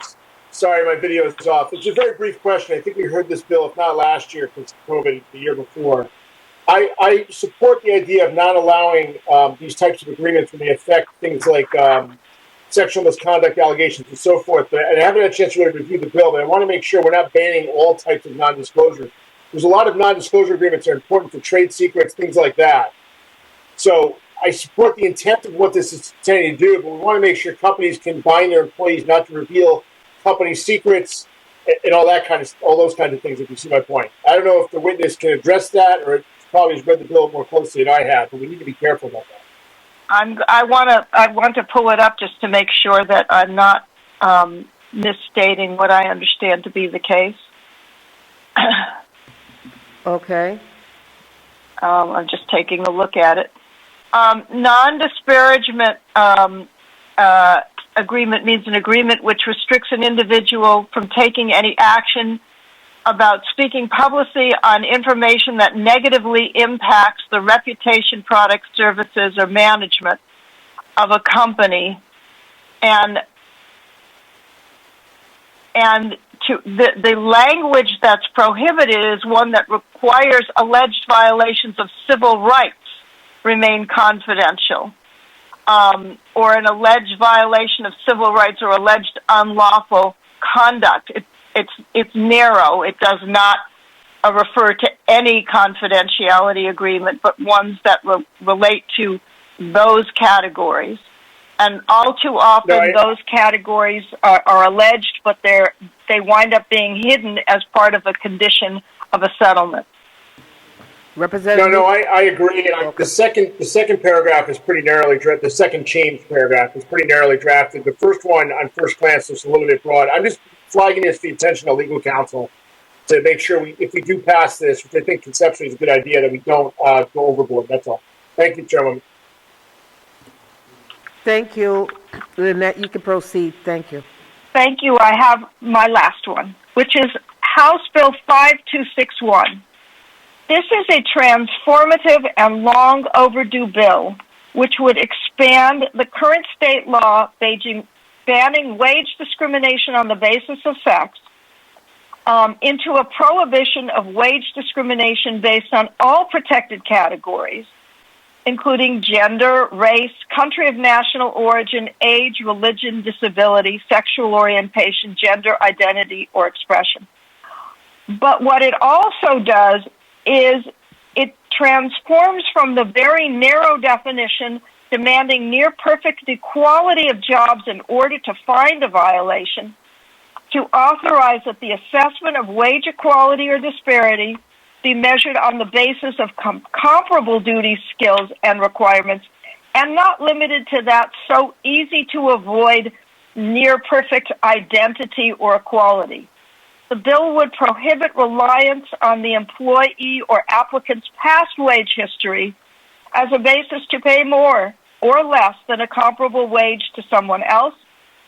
Sorry, my video is off. It's a very brief question. I think we heard this bill, if not last year, because COVID, the year before. I support the idea of not allowing these types of agreements when they affect things like sexual misconduct allegations and so forth. And I haven't had a chance to really review the bill, but I want to make sure we're not banning all types of non-disclosure. There's a lot of non-disclosure agreements that are important for trade secrets, things like that. So I support the intent of what this is intending to do, but we want to make sure companies can bind their employees not to reveal company secrets and all those kinds of things, if you see my point. I don't know if the witness can address that, or probably has read the bill more closely than I have, but we need to be careful about that. I want to pull it up just to make sure that I'm not misstating what I understand to be the case. Okay. I'm just taking a look at it. Non-disparagement agreement means an agreement which restricts an individual from taking any action about speaking publicly on information that negatively impacts the reputation, products, services, or management of a company. And the language that's prohibited is one that requires alleged violations of civil rights remain confidential, or an alleged violation of civil rights or alleged unlawful conduct. It's narrow. It does not refer to any confidentiality agreement, but ones that relate to those categories. And all too often, those categories are alleged, but they wind up being hidden as part of a condition of a settlement. Representative. No, I agree. And the second paragraph is pretty narrowly drafted. The second change paragraph is pretty narrowly drafted. The first one, on first glance, is a little bit broad. I'm just flagging this to the attention of legal counsel to make sure if we do pass this, which I think conceptually is a good idea, that we don't go overboard. That's all. Thank you, Chairwoman. Thank you. Lynette, you can proceed. Thank you. Thank you. I have my last one, which is House Bill 5261. This is a transformative and long overdue bill which would expand the current state law banning wage discrimination on the basis of sex into a prohibition of wage discrimination based on all protected categories, including gender, race, country of national origin, age, religion, disability, sexual orientation, gender identity, or expression. But what it also does is it transforms from the very narrow definition demanding near perfect equality of jobs in order to find a violation to authorize that the assessment of wage equality or disparity be measured on the basis of comparable duties, skills, and requirements, and not limited to that so easy to avoid near perfect identity or equality. The bill would prohibit reliance on the employee or applicant's past wage history as a basis to pay more or less than a comparable wage to someone else,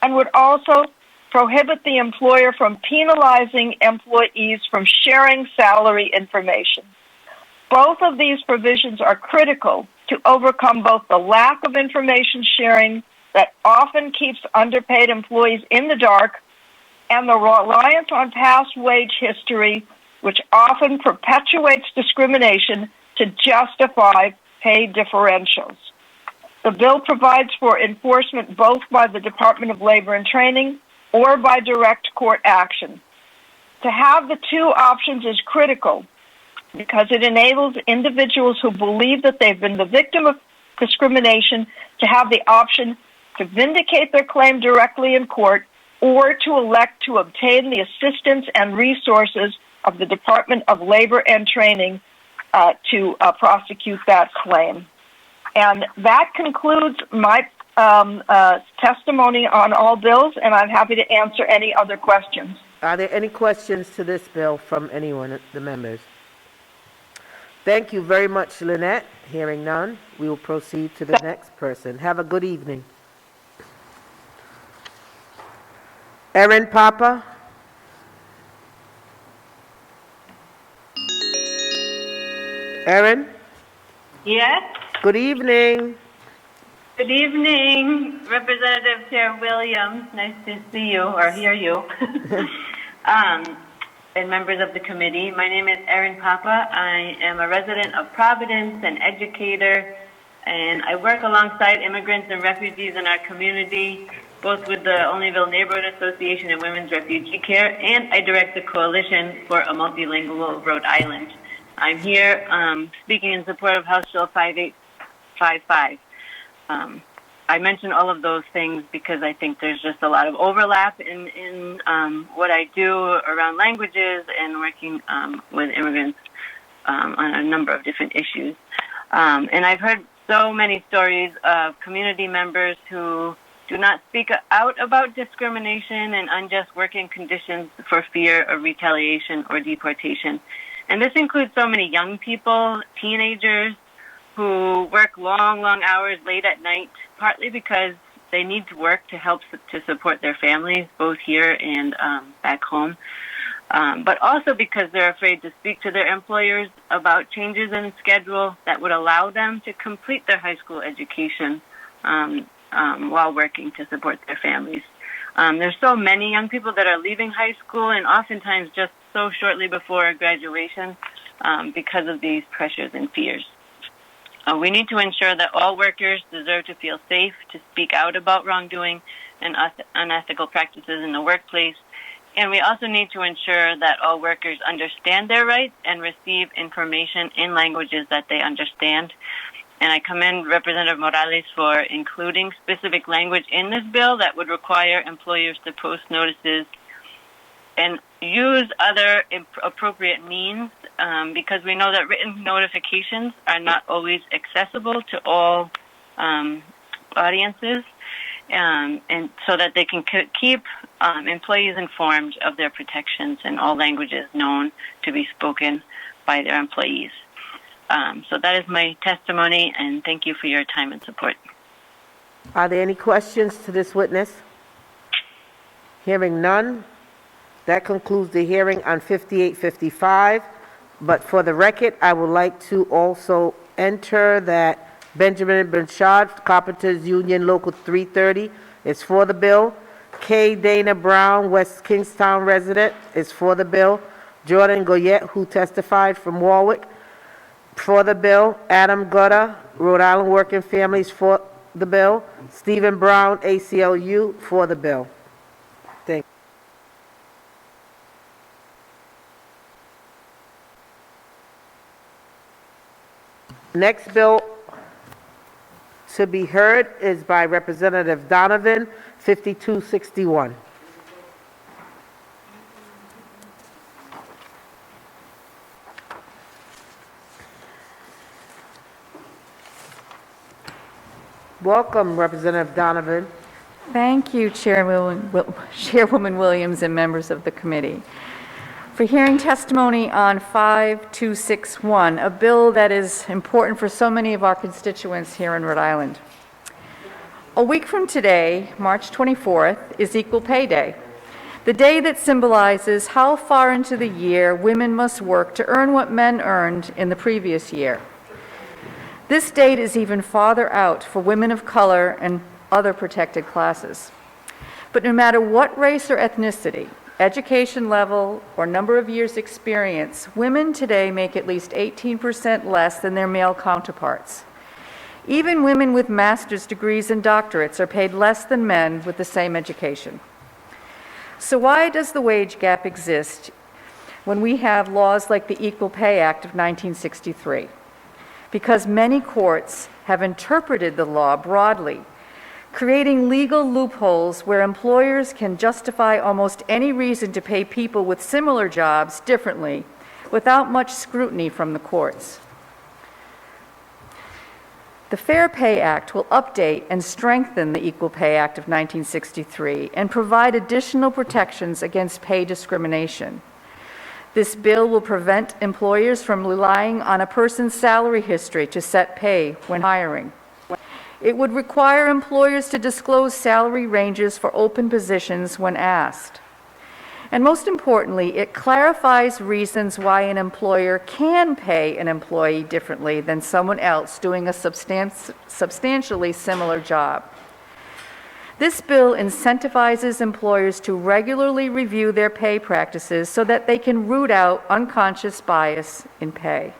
and would also prohibit the employer from penalizing employees from sharing salary information. Both of these provisions are critical to overcome both the lack of information sharing that often keeps underpaid employees in the dark and the reliance on past wage history, which often perpetuates discrimination to justify pay differentials. The bill provides for enforcement both by the Department of Labor and Training or by direct court action. To have the two options is critical because it enables individuals who believe that they've been the victim of discrimination to have the option to vindicate their claim directly in court or to elect to obtain the assistance and resources of the Department of Labor and Training to prosecute that claim. And that concludes my testimony on all bills, and I'm happy to answer any other questions. Are there any questions to this bill from anyone of the members? Thank you very much, Lynette. Hearing none, we will proceed to the next person. Have a good evening. Erin Papa? Erin? Yes? Good evening. Good evening, Representative Chair Williams. Nice to see you or hear you. And members of the committee. My name is Erin Papa. I am a resident of Providence, an educator, and I work alongside immigrants and refugees in our community, both with the Olneyville Neighborhood Association and Women's Refugee Care, and I direct the Coalition for a Multilingual Rhode Island. I'm here speaking in support of House Bill 5855. I mention all of those things because I think there's just a lot of overlap in what I do around languages and working with immigrants on a number of different issues. And I've heard so many stories of community members who do not speak out about discrimination and unjust working conditions for fear of retaliation or deportation. And this includes so many young people, teenagers, who work long, long hours late at night, partly because they need to work to help to support their families, both here and back home, but also because they're afraid to speak to their employers about changes in schedule that would allow them to complete their high school education while working to support their families. There's so many young people that are leaving high school, and oftentimes just so shortly before graduation because of these pressures and fears. We need to ensure that all workers deserve to feel safe to speak out about wrongdoing and unethical practices in the workplace. And we also need to ensure that all workers understand their rights and receive information in languages that they understand. And I commend Representative Morales for including specific language in this bill that would require employers to post notices and use other appropriate means, because we know that written notifications are not always accessible to all audiences, and so that they can keep employees informed of their protections in all languages known to be spoken by their employees. So that is my testimony, and thank you for your time and support. Are there any questions to this witness? Hearing none, that concludes the hearing on 5855. But for the record, I would like to also enter that Benjamin Blanchard, Carpenters Union Local 330, is for the bill. K. Dana Brown, West Kingstown resident, is for the bill. Jordan Goyette, who testified from Warwick, for the bill. Adam Gutta, Rhode Island Working Families, for the bill. Stephen Brown, ACLU, for the bill. Thank you. Next bill to be heard is by Representative Donovan, 5261. Welcome, Representative Donovan. Thank you, Chairwoman Williams and members of the committee, for hearing testimony on 5261, a bill that is important for so many of our constituents here in Rhode Island. A week from today, March 24th, is Equal Pay Day, the day that symbolizes how far into the year women must work to earn what men earned in the previous year. This date is even farther out for women of color and other protected classes. But no matter what race or ethnicity, education level, or number of years experience, women today make at least 18% less than their male counterparts. Even women with master's degrees and doctorates are paid less than men with the same education. So why does the wage gap exist when we have laws like the Equal Pay Act of 1963? Because many courts have interpreted the law broadly, creating legal loopholes where employers can justify almost any reason to pay people with similar jobs differently without much scrutiny from the courts. The Fair Pay Act will update and strengthen the Equal Pay Act of 1963 and provide additional protections against pay discrimination. This bill will prevent employers from relying on a person's salary history to set pay when hiring. It would require employers to disclose salary ranges for open positions when asked. And most importantly, it clarifies reasons why an employer can pay an employee differently than someone else doing a substantially similar job. This bill incentivizes employers to regularly review their pay practices so that they can root out unconscious bias in pay.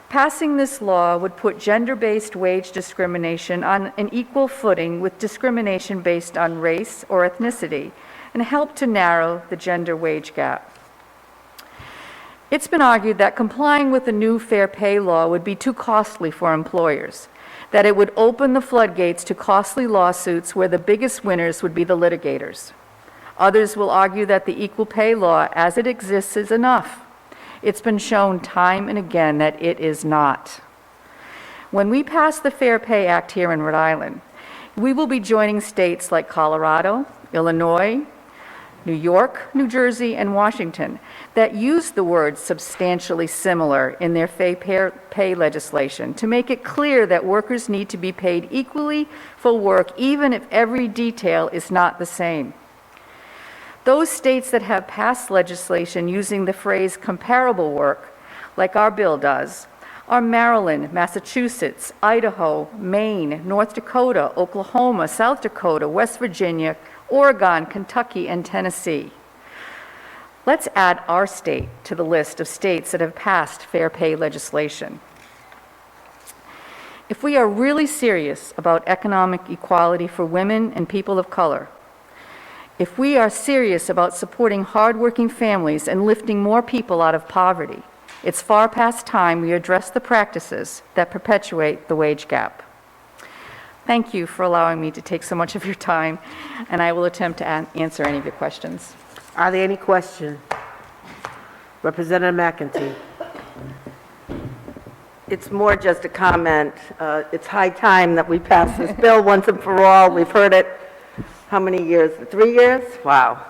Passing this law would put gender-based wage discrimination on an equal footing with discrimination based on race or ethnicity and help to narrow the gender wage gap. It's been argued that complying with the new fair pay law would be too costly for employers, that it would open the floodgates to costly lawsuits where the biggest winners would be the litigators. Others will argue that the equal pay law as it exists is enough. It's been shown time and again that it is not. When we pass the Fair Pay Act here in Rhode Island, we will be joining states like Colorado, Illinois, New York, New Jersey, and Washington that use the word substantially similar in their fair pay legislation to make it clear that workers need to be paid equally for work even if every detail is not the same. Those states that have passed legislation using the phrase comparable work, like our bill does, are Maryland, Massachusetts, Idaho, Maine, North Dakota, Oklahoma, South Dakota, West Virginia, Oregon, Kentucky, and Tennessee. Let's add our state to the list of states that have passed fair pay legislation. If we are really serious about economic equality for women and people of color, if we are serious about supporting hardworking families and lifting more people out of poverty, It's far past time we address the practices that perpetuate the wage gap. Thank you for allowing me to take so much of your time, and I will attempt to answer any of your questions. Are there any questions? Representative McEntee. It's more just a comment. It's high time that we pass this bill once and for all. We've heard it, how many years? 3 years? Wow.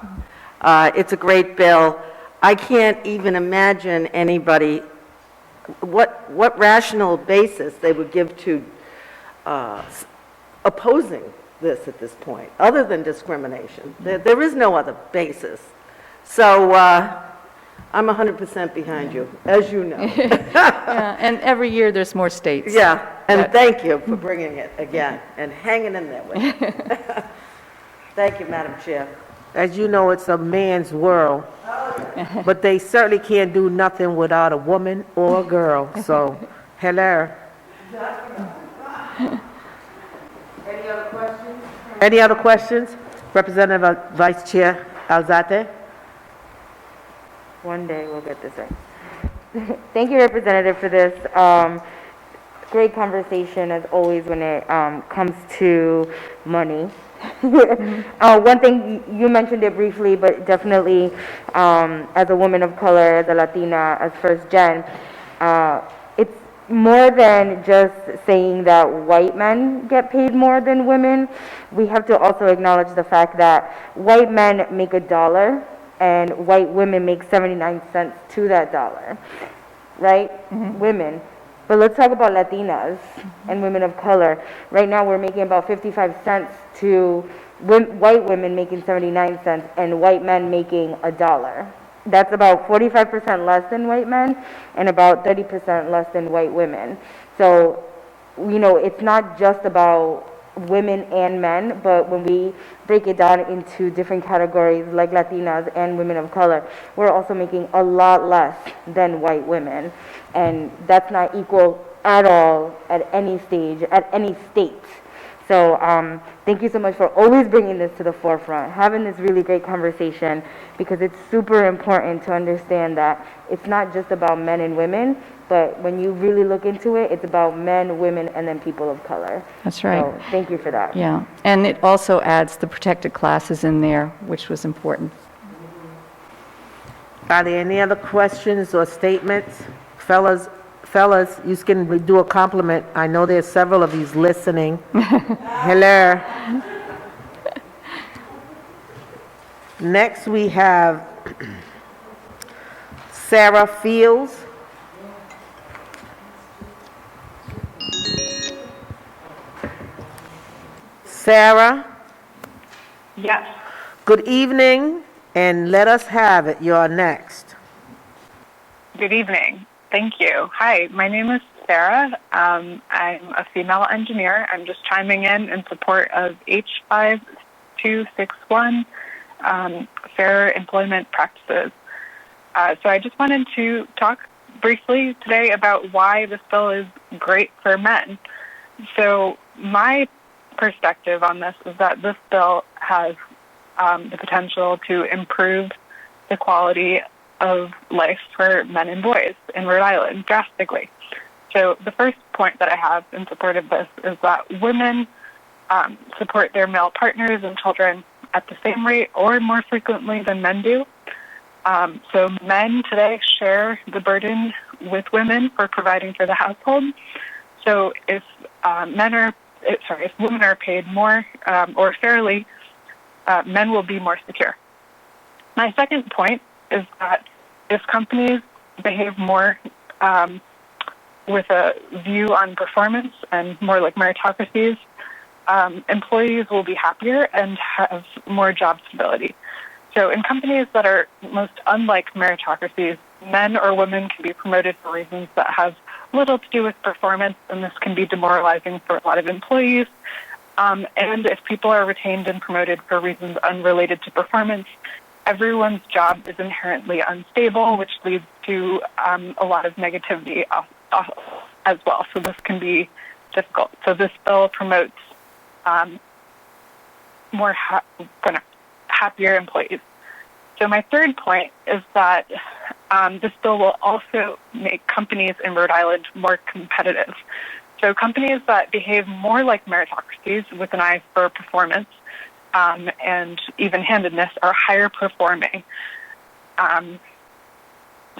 It's a great bill. I can't even imagine anybody, what rational basis they would give to opposing this at this point, other than discrimination. There is no other basis. So I'm 100% behind you, as you know. Yeah, and every year there's more states. Yeah, and thank you for bringing it again and hanging in there with it. Thank you, Madam Chair. As you know, it's a man's world, but they certainly can't do nothing without a woman or a girl, so, hello. Any other questions? Any other questions? Representative Vice Chair Alzate? One day we'll get this right. Thank you, Representative, for this. Great conversation, as always, when it comes to money. One thing, you mentioned it briefly, but definitely as a woman of color, as a Latina, as first gen, it's more than just saying that white men get paid more than women. We have to also acknowledge the fact that white men make $1 and white women make 79 cents to that dollar, right? Women. But let's talk about Latinas and women of color. Right now we're making about 55 cents to white women making 79 cents and white men making $1. That's about 45% less than white men and about 30% less than white women. So, you know, it's not just about women and men, but when we break it down into different categories like Latinas and women of color, we're also making a lot less than white women. And that's not equal at all at any stage, at any state. So thank you so much for always bringing this to the forefront, having this really great conversation, because it's super important to understand that it's not just about men and women, but when you really look into it, it's about men, women, and then people of color. That's right. So thank you for that. Yeah, and it also adds the protected classes in there, which was important. Are there any other questions or statements? Fellas, you can do a compliment. I know there's several of these listening. Hello. Next, we have Sarah Fields. Sarah? Yes. Good evening, and let us have it. You're next. Good evening. Thank you. Hi, my name is Sarah. I'm a female engineer. I'm just chiming in support of H5261, fair employment practices. So I just wanted to talk briefly today about why this bill is great for men. So my perspective on this is that this bill has the potential to improve the quality of life for men and boys in Rhode Island drastically. So the first point that I have in support of this is that women support their male partners and children at the same rate or more frequently than men do. So men today share the burden with women for providing for the household. So if women are paid more or fairly, men will be more secure. My second point is that if companies behave more with a view on performance and more like meritocracies, employees will be happier and have more job stability. So in companies that are most unlike meritocracies, men or women can be promoted for reasons that have little to do with performance, and this can be demoralizing for a lot of employees. And if people are retained and promoted for reasons unrelated to performance, everyone's job is inherently unstable, which leads to a lot of negativity as well. So this can be difficult. So this bill promotes more happier employees. So my third point is that this bill will also make companies in Rhode Island more competitive. So companies that behave more like meritocracies with an eye for performance and even-handedness are higher performing.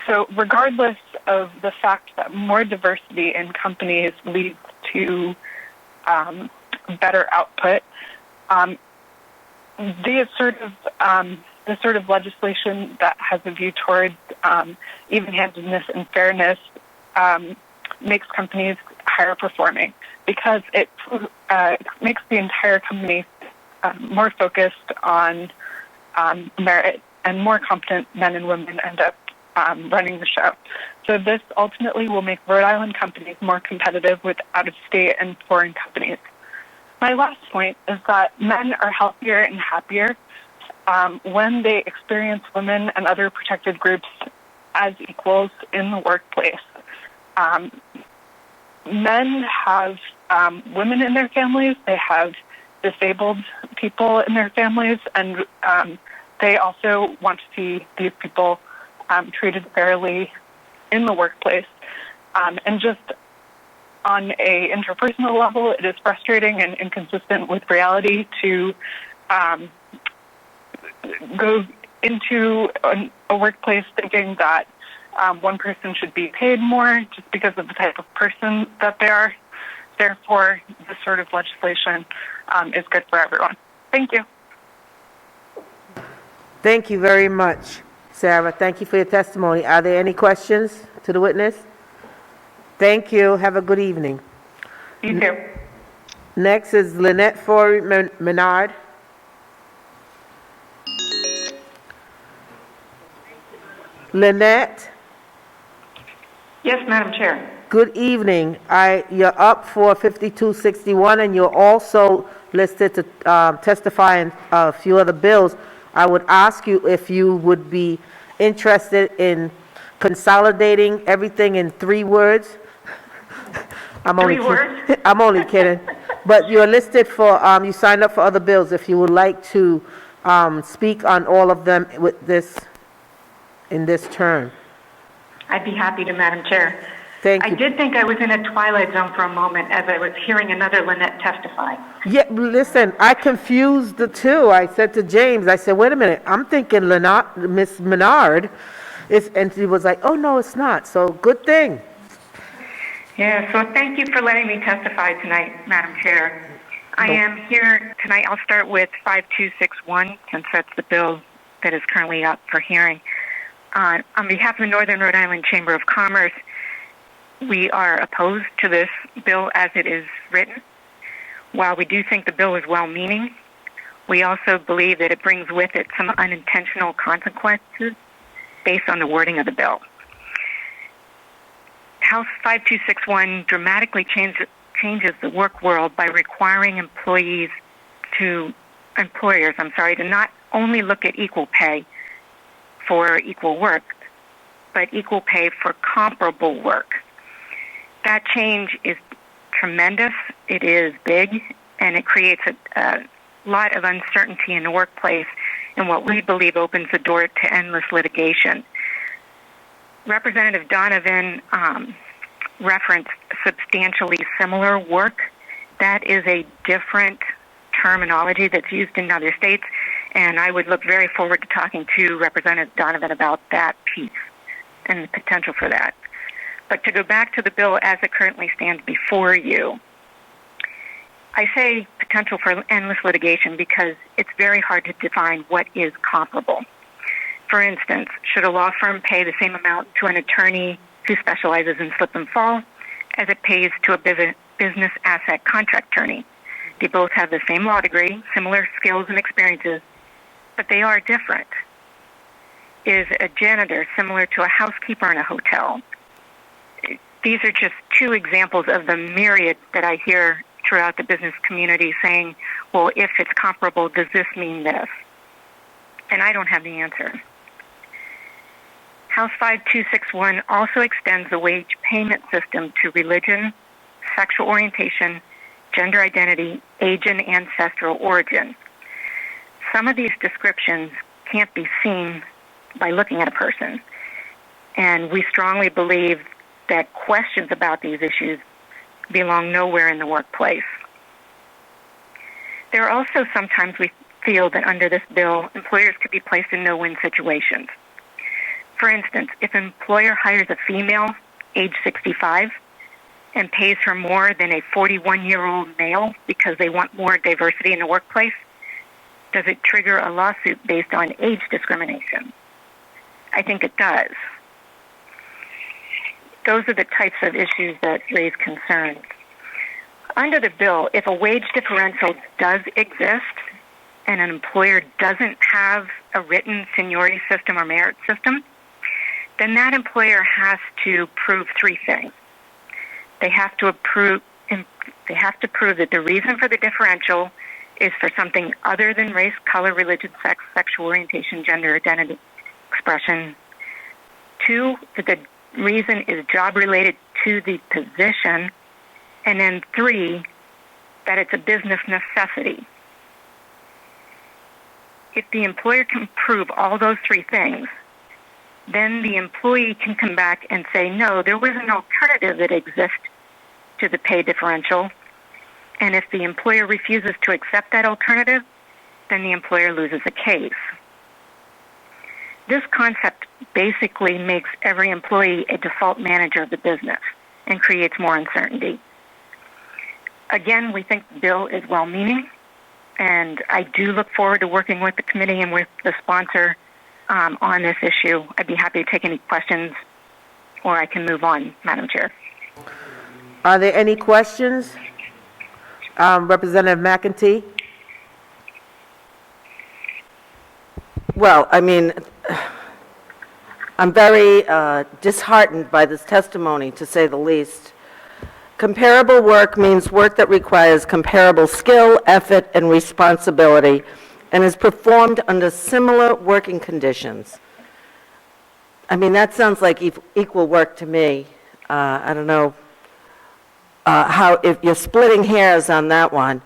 So regardless of the fact that more diversity in companies leads to better output, this sort of legislation that has a view towards even-handedness and fairness makes companies higher performing because it makes the entire company more focused on merit, and more competent men and women end up running the show. So this ultimately will make Rhode Island companies more competitive with out-of-state and foreign companies. My last point is that men are healthier and happier when they experience women and other protected groups as equals in the workplace. Men have women in their families, they have disabled people in their families, and they also want to see these people treated fairly in the workplace. And just on a interpersonal level, it is frustrating and inconsistent with reality to go into a workplace thinking that one person should be paid more just because of the type of person that they are. Therefore, this sort of legislation is good for everyone. Thank you. Thank you very much, Sarah. Thank you for your testimony. Are there any questions to the witness? Thank you. Have a good evening. You too. Next is Lynette Forey Menard. Lynette? Yes, Madam Chair. Good evening. You're up for 5261, and you're also listed to testify in a few other bills. I would ask you if you would be interested in consolidating everything in 3 words. I'm only 3 words? I'm only kidding. But you're listed for, you signed up for other bills. If you would like to speak on all of them with this, in this turn. I'd be happy to, Madam Chair. Thank you. I did think I was in a twilight zone for a moment as I was hearing another Lynette testify. Yeah, listen, I confused the two. I said to James, I said, wait a minute, I'm thinking Miss Menard. And he was like, oh, no, it's not. So good thing. Yeah, so thank you for letting me testify tonight, Madam Chair. I am here tonight. I'll start with 5261, since that's the bill that is currently up for hearing. On behalf of the Northern Rhode Island Chamber of Commerce, we are opposed to this bill as it is written. While we do think the bill is well-meaning, we also believe that it brings with it some unintentional consequences based on the wording of the bill. House 5261 dramatically changes the work world by requiring employers to not only look at equal pay for equal work, but equal pay for comparable work. That change is tremendous, it is big, and it creates a lot of uncertainty in the workplace, and what we believe opens the door to endless litigation. Representative Donovan referenced substantially similar work. That is a different terminology that's used in other states, and I would look very forward to talking to Representative Donovan about that piece and the potential for that. But to go back to the bill as it currently stands before you, I say potential for endless litigation because it's very hard to define what is comparable. For instance, should a law firm pay the same amount to an attorney who specializes in slip and fall as it pays to a business asset contract attorney? They both have the same law degree, similar skills and experiences, but they are different. Is a janitor similar to a housekeeper in a hotel? These are just 2 examples of the myriad that I hear throughout the business community saying, well, if it's comparable, does this mean this? And I don't have the answer. House 5261 also extends the wage payment system to religion, sexual orientation, gender identity, age, and ancestral origin. Some of these descriptions can't be seen by looking at a person. And we strongly believe that questions about these issues belong nowhere in the workplace. There are also sometimes we feel that under this bill, employers could be placed in no-win situations. For instance, if an employer hires a female, age 65, and pays her more than a 41-year-old male because they want more diversity in the workplace, does it trigger a lawsuit based on age discrimination? I think it does. Those are the types of issues that raise concerns. Under the bill, if a wage differential does exist and an employer doesn't have a written seniority system or merit system, then that employer has to prove three things. They have to prove that the reason for the differential is for something other than race, color, religion, sex, sexual orientation, gender identity, expression. 2, that the reason is job related to the position. And then 3, that it's a business necessity. If the employer can prove all those 3 things, then the employee can come back and say, no, there was an alternative that exists to the pay differential. And if the employer refuses to accept that alternative, then the employer loses a case. This concept basically makes every employee a default manager of the business and creates more uncertainty. Again, we think the bill is well-meaning, and I do look forward to working with the committee and with the sponsor on this issue. I'd be happy to take any questions, or I can move on, Madam Chair. Are there any questions? Representative McEntee? Well, I mean, I'm very disheartened by this testimony, to say the least. Comparable work means work that requires comparable skill, effort, and responsibility, and is performed under similar working conditions. I mean, that sounds like equal work to me. I don't know how, if you're splitting hairs on that one.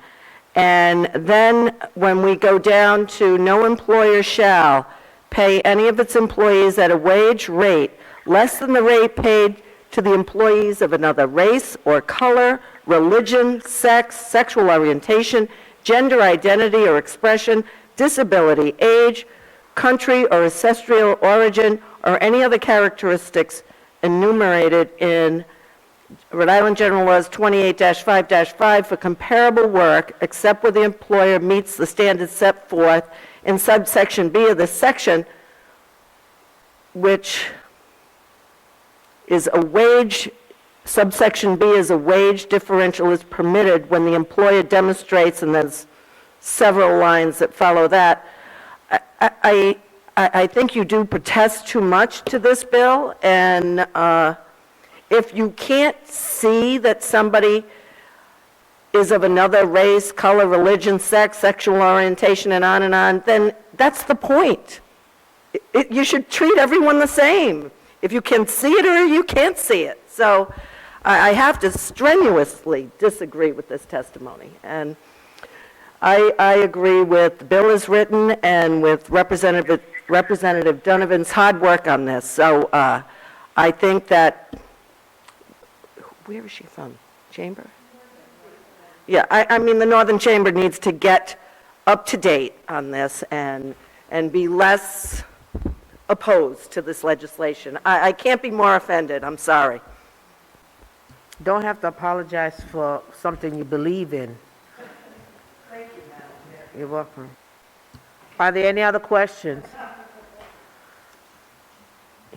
And then when we go down to no employer shall pay any of its employees at a wage rate less than the rate paid to the employees of another race or color, religion, sex, sexual orientation, gender identity or expression, disability, age, country or ancestral origin, or any other characteristics enumerated in Rhode Island General Laws 28-5-5 for comparable work, except where the employer meets the standards set forth in subsection B of this section, which is a wage, subsection B is a wage differential is permitted when the employer demonstrates, and there's several lines that follow that. I think you do protest too much to this bill, and if you can't see that somebody is of another race, color, religion, sex, sexual orientation, and on, then that's the point. You should treat everyone the same. If you can see it or you can't see it. So I have to strenuously disagree with this testimony. And I agree with the bill as written and with Representative Donovan's hard work on this. So I think that, where is she from? Chamber? Yeah, I mean, the Northern Chamber needs to get up to date on this and be less opposed to this legislation. I can't be more offended. I'm sorry. Don't have to apologize for something you believe in. Thank you, Madam Chair. You're welcome. Are there any other questions?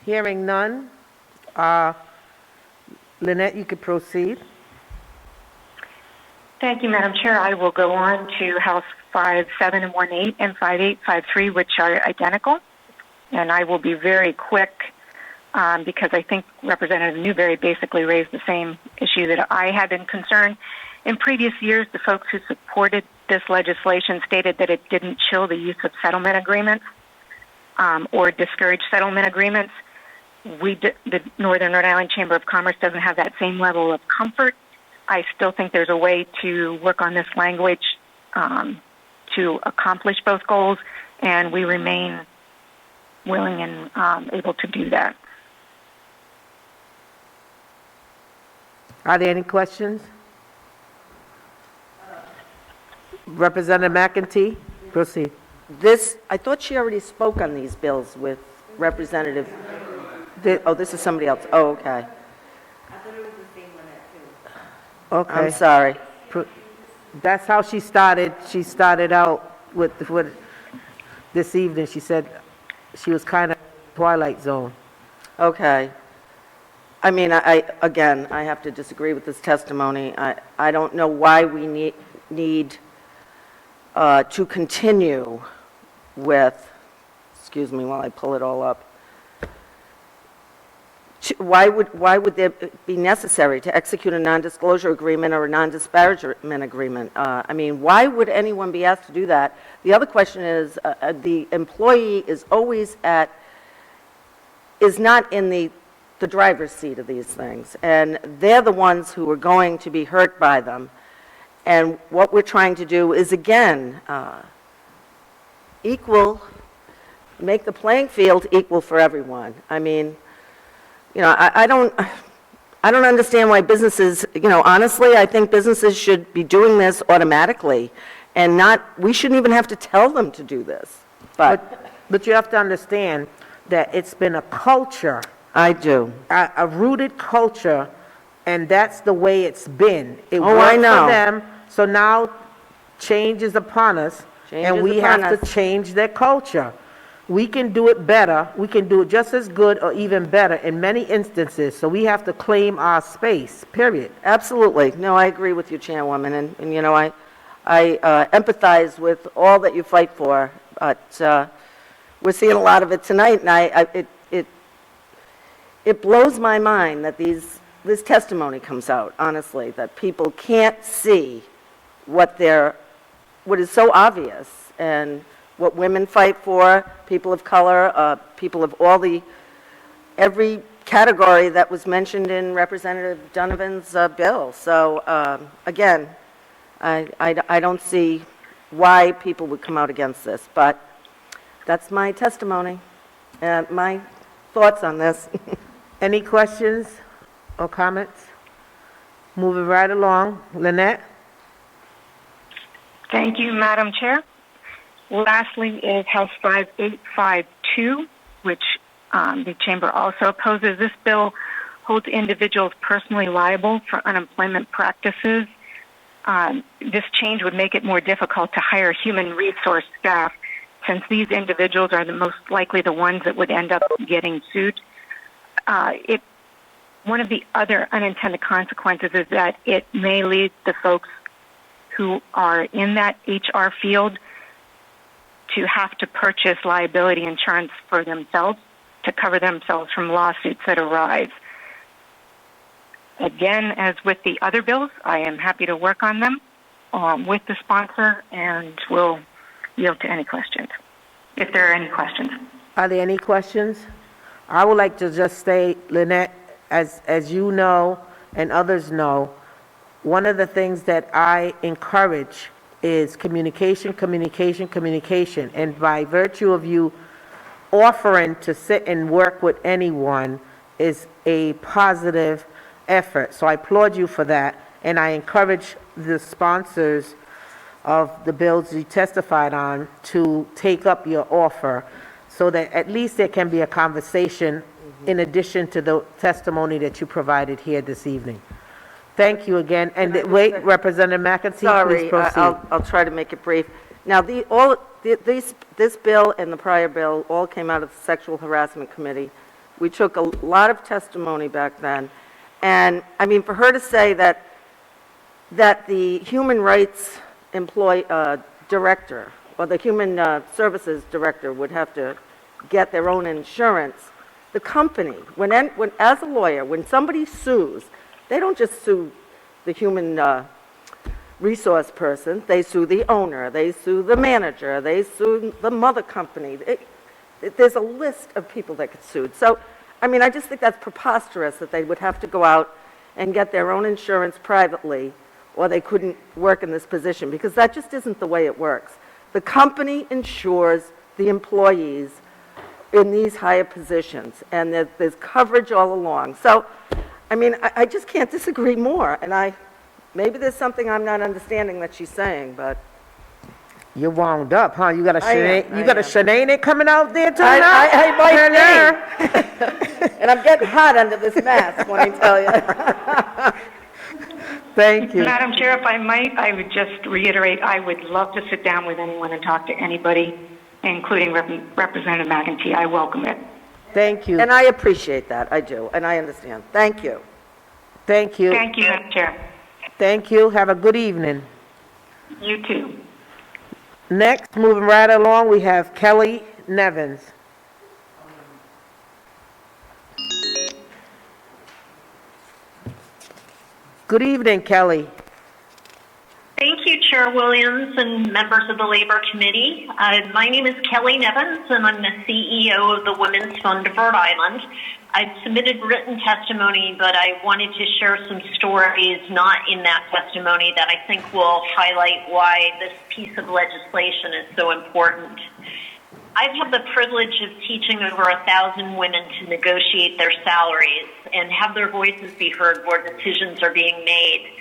Hearing none. Lynette, you could proceed. Thank you, Madam Chair. I will go on to House 5718 and 5853, which are identical. And I will be very quick because I think Representative Newberry basically raised the same issue that I had been concerned. In previous years, the folks who supported this legislation stated that it didn't chill the use of settlement agreements or discourage settlement agreements. The Northern Rhode Island Chamber of Commerce doesn't have that same level of comfort. I still think there's a way to work on this language to accomplish both goals, and we remain willing and able to do that. Are there any questions? Representative McEntee, proceed. I thought she already spoke on these bills with Representative, oh, this is somebody else. Oh, okay. Okay. I'm sorry. That's how she started. She started out with this evening. She said she was kind of Twilight Zone. Okay. I mean, again, I have to disagree with this testimony. I don't know why we need to continue with, excuse me while I pull it all up. Why would there be necessary to execute a non-disclosure agreement or a non-disparagement agreement? I mean, why would anyone be asked to do that? The other question is, the employee is not in the driver's seat of these things, and they're the ones who are going to be hurt by them. And what we're trying to do is, again, make the playing field equal for everyone. I mean, you know, I don't understand why businesses, you know, honestly, I think businesses should be doing this automatically, and we shouldn't even have to tell them to do this. But you have to understand that it's been a culture. I do. A rooted culture, and that's the way it's been. It Oh, worked I know. for them, so now change is upon us, and we have to change their culture. We can do it better. We can do it just as good or even better in many instances, so we have to claim our space, period. Absolutely. No, I agree with you, Chairwoman, and you know, I empathize with all that you fight for, but we're seeing a lot of it tonight, and it blows my mind that this testimony comes out, honestly, that people can't see what is so obvious, and what women fight for, people of color, people of every category that was mentioned in Representative Donovan's bill. So, again, I don't see why people would come out against this, but that's my testimony and my thoughts on this. Any questions or comments? Moving right along. Lynette? Thank you, Madam Chair. Lastly is House 5852, which the Chamber also opposes. This bill holds individuals personally liable for unemployment practices. This change would make it more difficult to hire human resource staff, since these individuals are the most likely the ones that would end up getting sued. One of the other unintended consequences is that it may lead the folks who are in that HR field to have to purchase liability insurance for themselves to cover themselves from lawsuits that arise. Again, as with the other bills, I am happy to work on them with the sponsor, and will yield to any questions, if there are any questions. Are there any questions? I would like to just say, Lynette, as you know and others know, one of the things that I encourage is communication, communication, communication. And by virtue of you offering to sit and work with anyone is a positive effort. So I applaud you for that. And I encourage the sponsors of the bills you testified on to take up your offer so that at least there can be a conversation in addition to the testimony that you provided here this evening. Thank you again. And wait, Representative McEntee, Sorry, please proceed. I'll try to make it brief. Now, this bill and the prior bill all came out of the Sexual Harassment Committee. We took a lot of testimony back then. And, I mean, for her to say that the Human Rights Director, or the Human Services Director would have to get their own insurance, the company, as a lawyer, when somebody sues, they don't just sue the human resource person, they sue the owner, they sue the manager, they sue the mother company. There's a list of people that get sued. So, I mean, I just think that's preposterous that they would have to go out and get their own insurance privately, or they couldn't work in this position, because that just isn't the way it works. The company insures the employees in these higher positions, and there's coverage all along. So, I mean, I just can't disagree more, and maybe there's something I'm not understanding that she's saying, but... You're wound up, huh? You got a I am, Sinead, you got a Sinead coming out there tonight? I might be. And I'm getting hot under this mask, let me tell you. Thank you. Madam Chair, if I might, I would just reiterate, I would love to sit down with anyone and talk to anybody, including Representative McEntee. I welcome it. Thank you. And I appreciate that, I do, and I understand. Thank you. Thank you. Thank you, Madam Chair. Thank you. Have a good evening. You too. Next, moving right along, we have Kelly Nevins. Good evening, Kelly. Thank you, Chair Williams and members of the Labor Committee. My name is Kelly Nevins, and I'm the CEO of the Women's Fund of Rhode Island. I've submitted written testimony, but I wanted to share some stories not in that testimony that I think will highlight why this piece of legislation is so important. I've had the privilege of teaching over 1,000 women to negotiate their salaries and have their voices be heard where decisions are being made.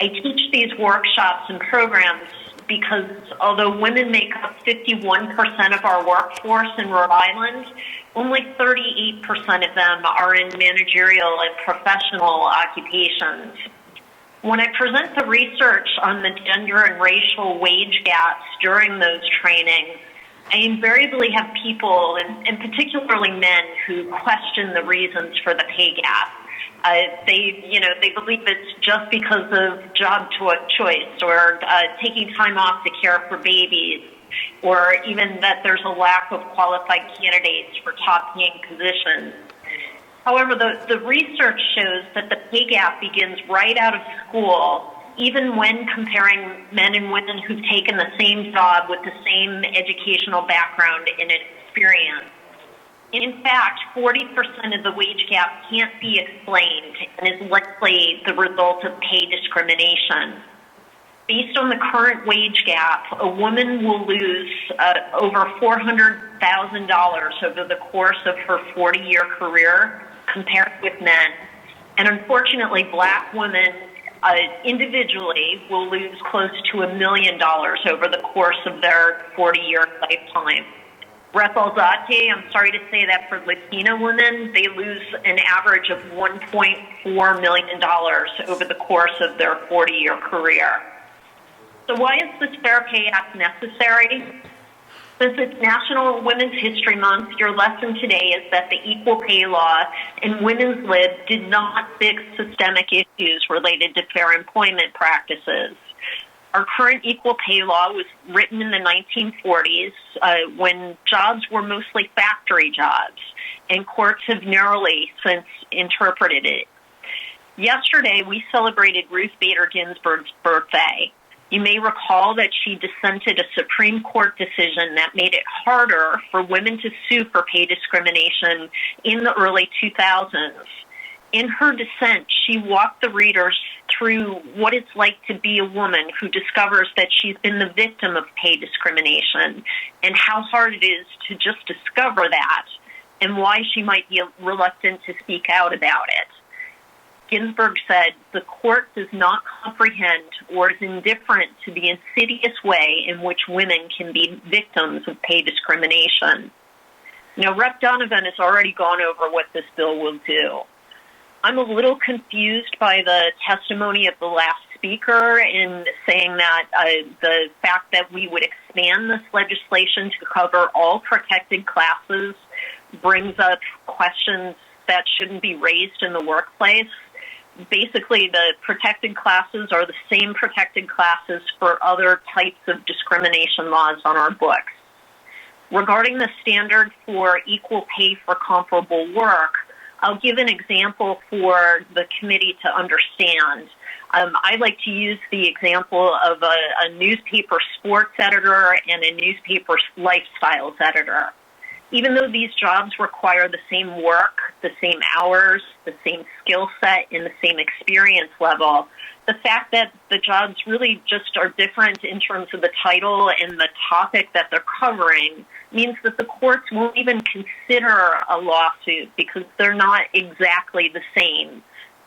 I teach these workshops and programs because although women make up 51% of our workforce in Rhode Island, only 38% of them are in managerial and professional occupations. When I present the research on the gender and racial wage gaps during those trainings, I invariably have people, and particularly men, who question the reasons for the pay gap. They believe it's just because of job choice or taking time off to care for babies, or even that there's a lack of qualified candidates for top-paying positions. However, the research shows that the pay gap begins right out of school, even when comparing men and women who've taken the same job with the same educational background and experience. In fact, 40% of the wage gap can't be explained and is likely the result of pay discrimination. Based on the current wage gap, a woman will lose over $400,000 over the course of her 40-year career compared with men. And unfortunately, black women individually will lose close to $1 million over the course of their 40-year lifetime. Represaliate, I'm sorry to say that for Latina women, they lose an average of $1.4 million over the course of their 40-year career. So why is this Fair Pay Act necessary? Since it's National Women's History Month, your lesson today is that the Equal Pay Law and Women's Lib did not fix systemic issues related to fair employment practices. Our current equal pay law was written in the 1940s when jobs were mostly factory jobs, and courts have narrowly since interpreted it. Yesterday, we celebrated Ruth Bader Ginsburg's birthday. You may recall that she dissented a Supreme Court decision that made it harder for women to sue for pay discrimination in the early 2000s. In her dissent, she walked the readers through what it's like to be a woman who discovers that she's been the victim of pay discrimination and how hard it is to just discover that and why she might be reluctant to speak out about it. Ginsburg said, "The court does not comprehend or is indifferent to the insidious way in which women can be victims of pay discrimination." Now, Rep. Donovan has already gone over what this bill will do. I'm a little confused by the testimony of the last speaker in saying that the fact that we would expand this legislation to cover all protected classes brings up questions that shouldn't be raised in the workplace. Basically, the protected classes are the same protected classes for other types of discrimination laws on our books. Regarding the standard for equal pay for comparable work, I'll give an example for the committee to understand. I like to use the example of a newspaper sports editor and a newspaper lifestyles editor. Even though these jobs require the same work, the same hours, the same skill set, and the same experience level, the fact that the jobs really just are different in terms of the title and the topic that they're covering means that the courts won't even consider a lawsuit because they're not exactly the same.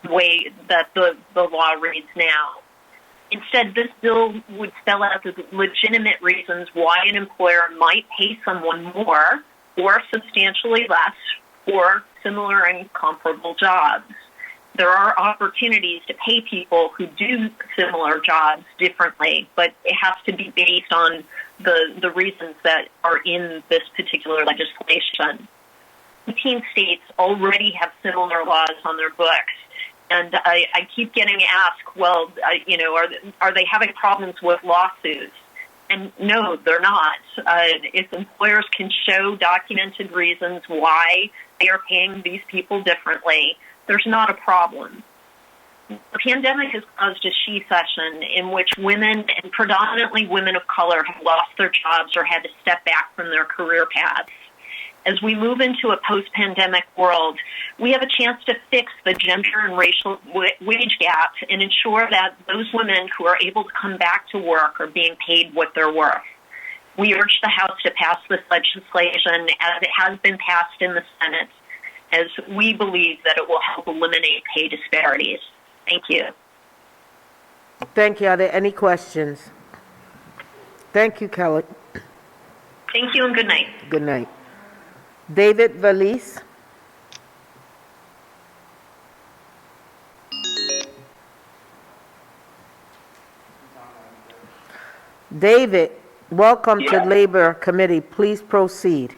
way that the law reads now. Instead, this bill would spell out the legitimate reasons why an employer might pay someone more or substantially less for similar and comparable jobs. There are opportunities to pay people who do similar jobs differently, but it has to be based on the reasons that are in this particular legislation. 18 states already have similar laws on their books. And I keep getting asked, well, are they having problems with lawsuits? And no, they're not. If employers can show documented reasons why they are paying these people differently, there's not a problem. The pandemic has caused a she-cession in which women, and predominantly women of color, have lost their jobs or had to step back from their career paths. As we move into a post-pandemic world, we have a chance to fix the gender and racial wage gap and ensure that those women who are able to come back to work are being paid what they're worth. We urge the House to pass this legislation as it has been passed in the Senate, as we believe that it will help eliminate pay disparities. Thank you. Thank you. Are there any questions? Thank you, Kelly. Thank you and good night. Good night. David Valise. David, welcome to Labor Committee. Please proceed.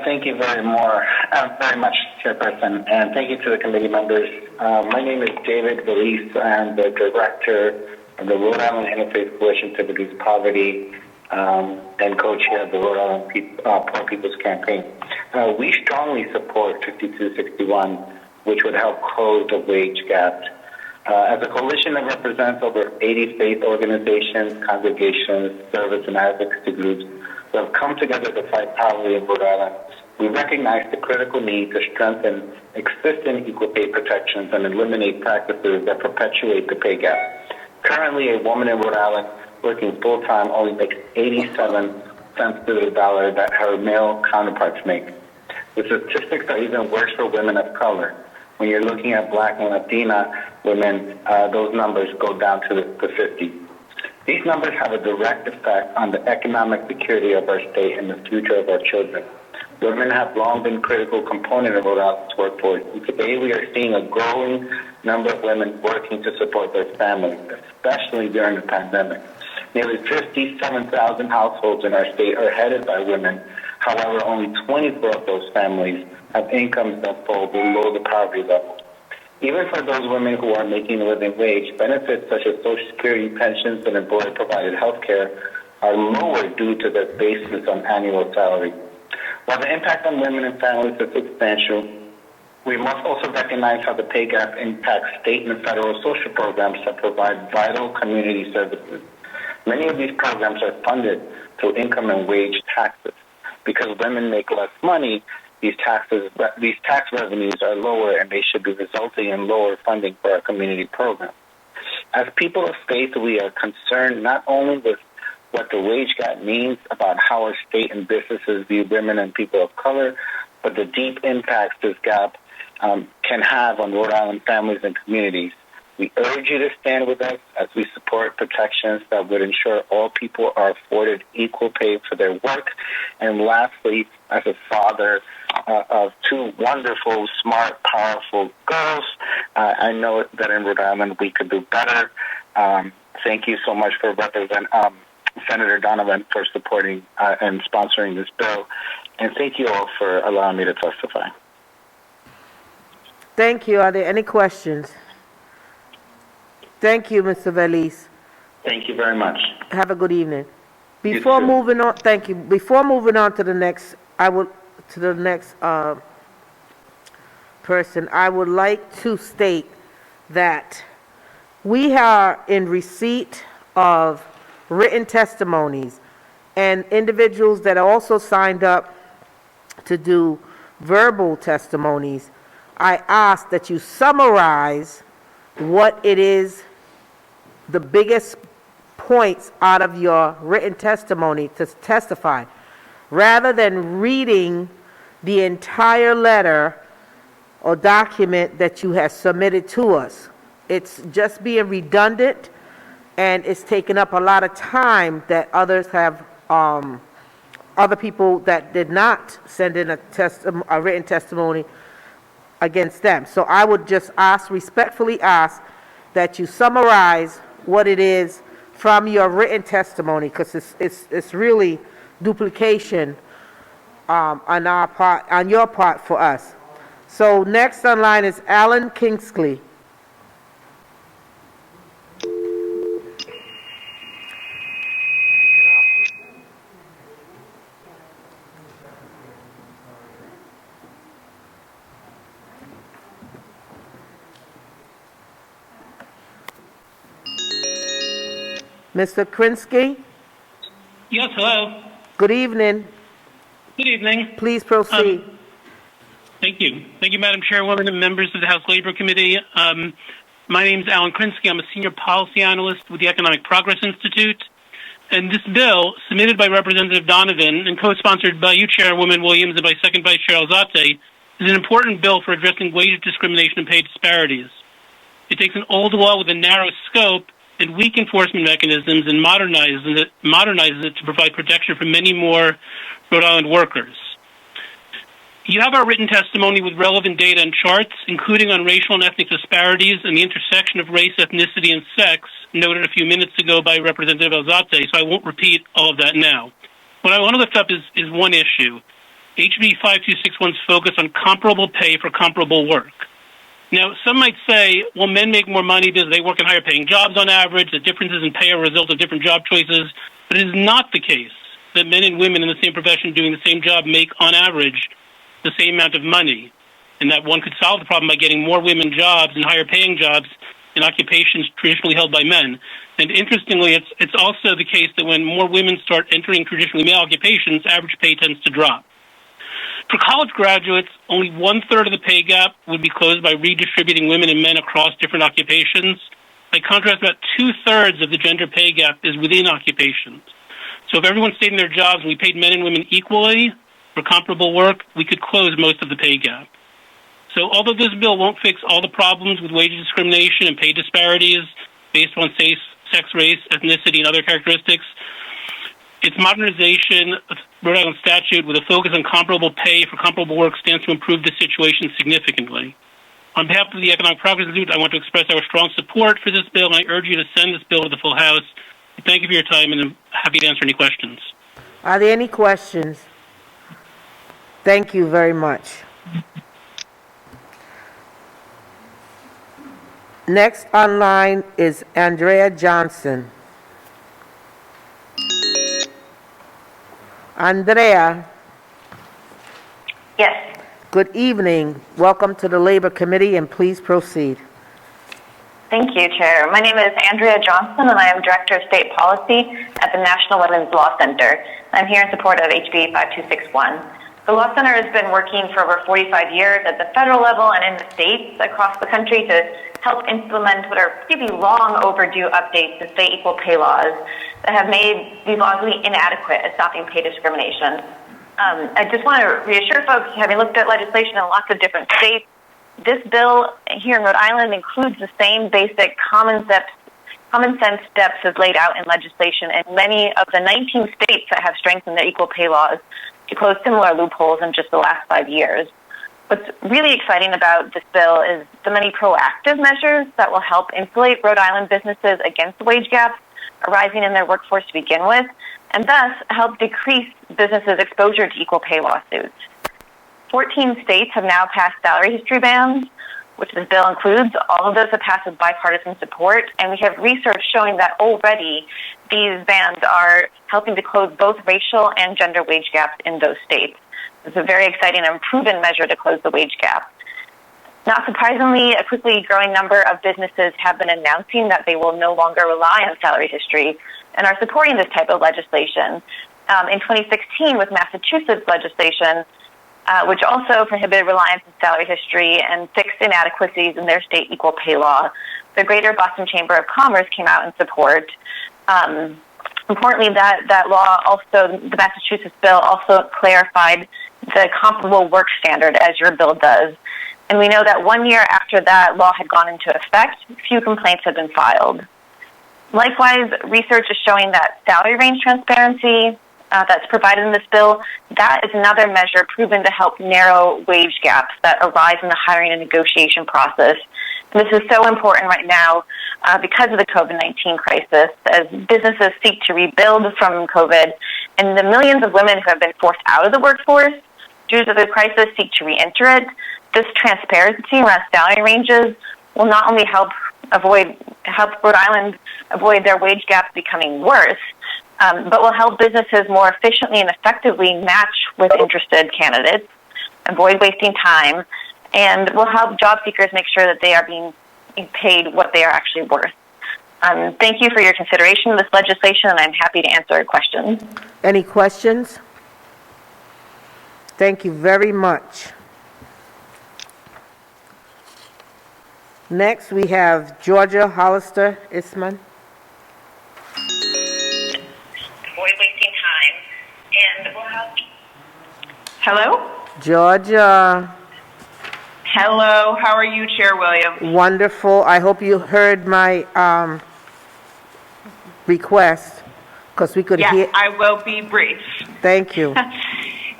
Thank you very much, Chairperson, and thank you to the committee members. My name is David Valise. I'm the director of the Rhode Island Interfaith Coalition to Reduce Poverty and co-chair of the Rhode Island Poor People's Campaign. We strongly support 5261, which would help close the wage gap. As a coalition that represents over 80 faith organizations, congregations, service and advocacy groups who have come together to fight poverty in Rhode Island, we recognize the critical need to strengthen existing equal pay protections and eliminate practices that perpetuate the pay gap. Currently, a woman in Rhode Island working full-time only makes 87 cents to the dollar that her male counterparts make. The statistics are even worse for women of color. When you're looking at Black and Latina women, those numbers go down to the 50. These numbers have a direct effect on the economic security of our state and the future of our children. Women have long been a critical component of Rhode Island's workforce, and today we are seeing a growing number of women working to support their families, especially during the pandemic. Nearly 57,000 households in our state are headed by women. However, only 24 of those families have incomes that fall below the poverty level. Even for those women who are making a living wage, benefits such as Social Security, pensions, and employer-provided health care are lower due to their basis on annual salary. While the impact on women and families is substantial, we must also recognize how the pay gap impacts state and federal social programs that provide vital community services. Many of these programs are funded through income and wage taxes. Because women make less money, these tax revenues are lower, and they should be resulting in lower funding for our community programs. As people of faith, we are concerned not only with what the wage gap means about how our state and businesses view women and people of color, but the deep impacts this gap can have on Rhode Island families and communities. We urge you to stand with us as we support protections that would ensure all people are afforded equal pay for their work. And lastly, as a father of two wonderful, smart, powerful girls, I know that in Rhode Island we could do better. Thank you so much for Senator Donovan for supporting and sponsoring this bill. And thank you all for allowing me to testify. Thank you. Are there any questions? Thank you, Mr. Valise. Thank you very much. Have a good evening. Before moving on, thank you. Before moving on to the next, person, I would like to state that we are in receipt of written testimonies and individuals that are also signed up to do verbal testimonies. I ask that you summarize what it is, the biggest points out of your written testimony to testify, rather than reading the entire letter or document that you have submitted to us. It's just being redundant, and it's taken up a lot of time that others have, other people that did not send in a written testimony against them. So I would just respectfully ask that you summarize what it is from your written testimony, because it's really duplication on your part for us. So next on line is Alan Kingsley. Mr. Krinsky? Yes, hello. Good evening. Good evening. Please proceed. Thank you. Thank you, Madam Chairwoman and members of the House Labor Committee. My name is Alan Krinsky. I'm a senior policy analyst with the Economic Progress Institute. And this bill, submitted by Representative Donovan and co-sponsored by you, Chairwoman Williams, and by Second Vice Chair Alzate, is an important bill for addressing wage discrimination and pay disparities. It takes an old law with a narrow scope and weak enforcement mechanisms and modernizes it to provide protection for many more Rhode Island workers. You have our written testimony with relevant data and charts, including on racial and ethnic disparities and the intersection of race, ethnicity, and sex, noted a few minutes ago by Representative Alzate, so I won't repeat all of that now. What I want to lift up is one issue. HB 5261's focus on comparable pay for comparable work. Now, some might say, well, men make more money because they work in higher paying jobs on average, the differences in pay are a result of different job choices, but it is not the case that men and women in the same profession doing the same job make, on average, the same amount of money, and that one could solve the problem by getting more women jobs and higher paying jobs in occupations traditionally held by men. And interestingly, it's also the case that when more women start entering traditionally male occupations, average pay tends to drop. For college graduates, only 1/3 of the pay gap would be closed by redistributing women and men across different occupations. By contrast, about 2/3 of the gender pay gap is within occupations. So if everyone stayed in their jobs and we paid men and women equally for comparable work, we could close most of the pay gap. So although this bill won't fix all the problems with wage discrimination and pay disparities based on sex, race, ethnicity, and other characteristics, its modernization of Rhode Island statute with a focus on comparable pay for comparable work stands to improve the situation significantly. On behalf of the Economic Progress Institute, I want to express our strong support for this bill, and I urge you to send this bill to the full House. Thank you for your time, and I'm happy to answer any questions. Are there any questions? Thank you very much. Next online is Andrea Johnson. Andrea. Yes. Good evening. Welcome to the Labor Committee, and please proceed. Thank you, Chair. My name is Andrea Johnson, and I am Director of State Policy at the National Women's Law Center. I'm here in support of HB 5261. The Law Center has been working for over 45 years at the federal level and in the states across the country to help implement what are pretty long overdue updates to state equal pay laws that have made these laws really inadequate at stopping pay discrimination. I just want to reassure folks, having looked at legislation in lots of different states, this bill here in Rhode Island includes the same basic common sense steps as laid out in legislation in many of the 19 states that have strengthened their equal pay laws to close similar loopholes in just the last 5 years. What's really exciting about this bill is the many proactive measures that will help insulate Rhode Island businesses against wage gaps arising in their workforce to begin with, and thus help decrease businesses' exposure to equal pay lawsuits. 14 states have now passed salary history bans, which this bill includes. All of those have passed with bipartisan support, and we have research showing that already these bans are helping to close both racial and gender wage gaps in those states. It's a very exciting and proven measure to close the wage gap. Not surprisingly, a quickly growing number of businesses have been announcing that they will no longer rely on salary history and are supporting this type of legislation. In 2016, with Massachusetts legislation, which also prohibited reliance on salary history and fixed inadequacies in their state equal pay law, the Greater Boston Chamber of Commerce came out in support. Importantly, that law also, the Massachusetts bill also clarified the comparable work standard, as your bill does. And we know that 1 year after that law had gone into effect, few complaints had been filed. Likewise, research is showing that salary range transparency that's provided in this bill, that is another measure proven to help narrow wage gaps that arise in the hiring and negotiation process. And this is so important right now because of the COVID-19 crisis, as businesses seek to rebuild from COVID, and the millions of women who have been forced out of the workforce due to the crisis seek to re-enter it. This transparency around salary ranges will not only help Rhode Island avoid their wage gaps becoming worse, but will help businesses more efficiently and effectively match with interested candidates, avoid wasting time, and will help job seekers make sure that they are being paid what they are actually worth. Thank you for your consideration of this legislation, and I'm happy to answer questions. Any questions? Thank you very much. Next, we have Georgia Hollister Eastman. Avoid wasting time, and we'll help. Hello? Georgia. Hello, how are you, Chair Williams? Wonderful. I hope you heard my request, because we could hear. Yes, I will be brief. Thank you.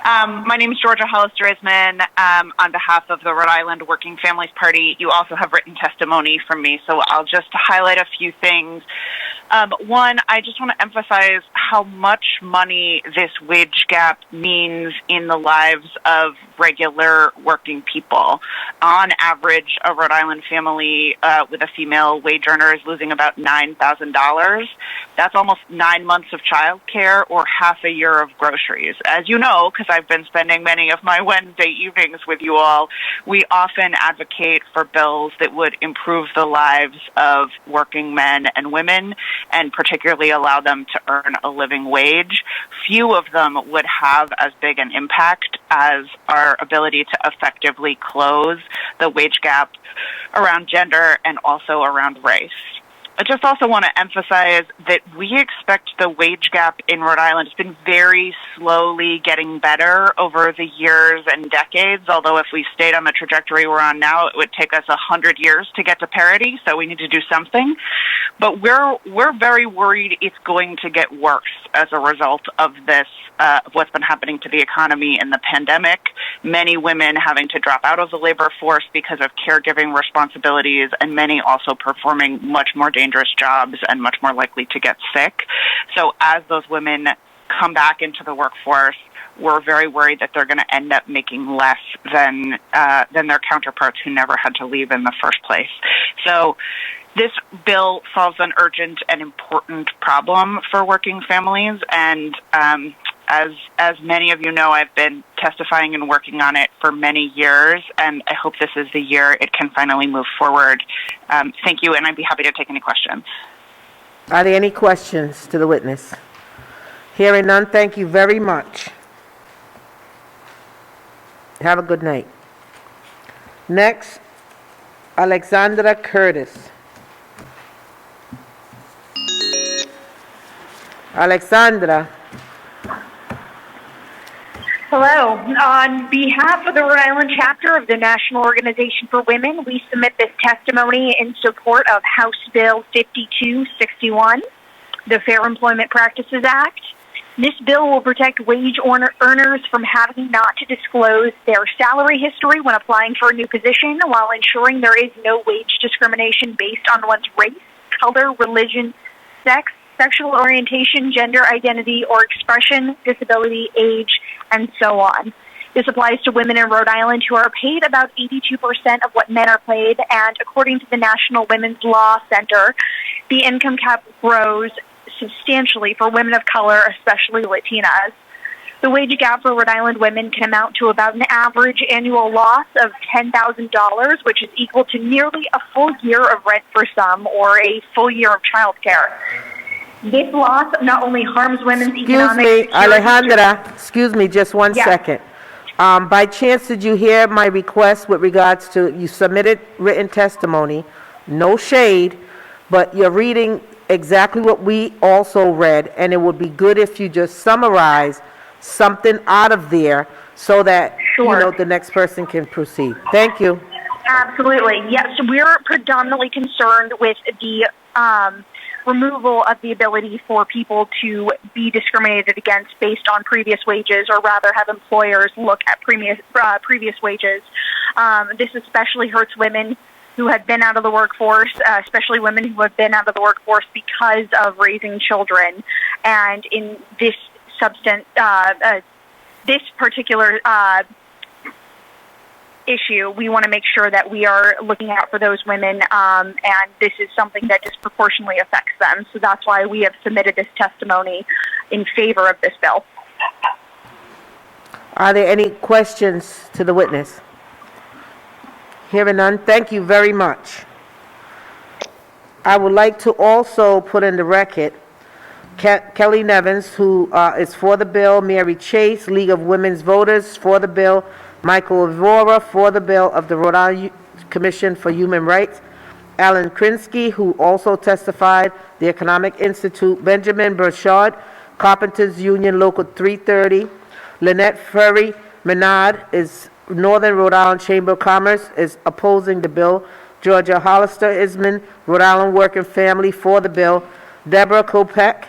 My name is Georgia Hollister Eastman. On behalf of the Rhode Island Working Families Party, you also have written testimony from me, so I'll just highlight a few things. One, I just want to emphasize how much money this wage gap means in the lives of regular working people. On average, a Rhode Island family with a female wage earner is losing about $9,000. That's almost 9 months of childcare or half a year of groceries. As you know, because I've been spending many of my Wednesday evenings with you all, we often advocate for bills that would improve the lives of working men and women, and particularly allow them to earn a living wage. Few of them would have as big an impact as our ability to effectively close the wage gap around gender and also around race. I just also want to emphasize that we expect the wage gap in Rhode Island has been very slowly getting better over the years and decades, although if we stayed on the trajectory we're on now, it would take us 100 years to get to parity, so we need to do something. But we're very worried it's going to get worse as a result of this, what's been happening to the economy in the pandemic, many women having to drop out of the labor force because of caregiving responsibilities, and many also performing much more dangerous jobs and much more likely to get sick. So as those women come back into the workforce, we're very worried that they're going to end up making less than their counterparts who never had to leave in the first place. So this bill solves an urgent and important problem for working families, and as many of you know, I've been testifying and working on it for many years, and I hope this is the year it can finally move forward. Thank you, and I'd be happy to take any questions. Are there any questions to the witness? Hearing none, thank you very much. Have a good night. Next, Alexandra Curtis. Alexandra. Hello. On behalf of the Rhode Island chapter of the National Organization for Women, we submit this testimony in support of House Bill 5261, the Fair Employment Practices Act. This bill will protect wage earners from having not to disclose their salary history when applying for a new position, while ensuring there is no wage discrimination based on one's race, color, religion, sex, sexual orientation, gender identity or expression, disability, age, and so on. This applies to women in Rhode Island who are paid about 82% of what men are paid, and according to the National Women's Law Center, the income cap grows substantially for women of color, especially Latinas. The wage gap for Rhode Island women can amount to about an average annual loss of $10,000, which is equal to nearly a full year of rent for some, or a full year of child care. This loss not only harms women's economic security... Alejandra, excuse me just one second. By chance, did you hear my request with regards to, you submitted written testimony, no shade, but you're reading exactly what we also read, and it would be good if you just summarize something out of there so that, you know, the next person can proceed. Thank you. Absolutely. Yes, we're predominantly concerned with the removal of the ability for people to be discriminated against based on previous wages, or rather have employers look at previous wages. This especially hurts women who had been out of the workforce, especially women who have been out of the workforce because of raising children. And in this this particular issue, we want to make sure that we are looking out for those women, and this is something that disproportionately affects them. So that's why we have submitted this testimony in favor of this bill. Are there any questions to the witness? Hearing none, thank you very much. I would like to also put in the record Kelly Nevins, who is for the bill, Mary Chase, League of Women's Voters, for the bill, Michael Evora, for the bill of the Rhode Island Commission for Human Rights, Alan Krinsky, who also testified, the Economic Institute, Benjamin Burchard, Carpenters Union Local 330, Lynette Ferry Menard is Northern Rhode Island Chamber of Commerce, is opposing the bill, Georgia Hollister Eastman, Rhode Island Working Family, for the bill, Deborah Kopek,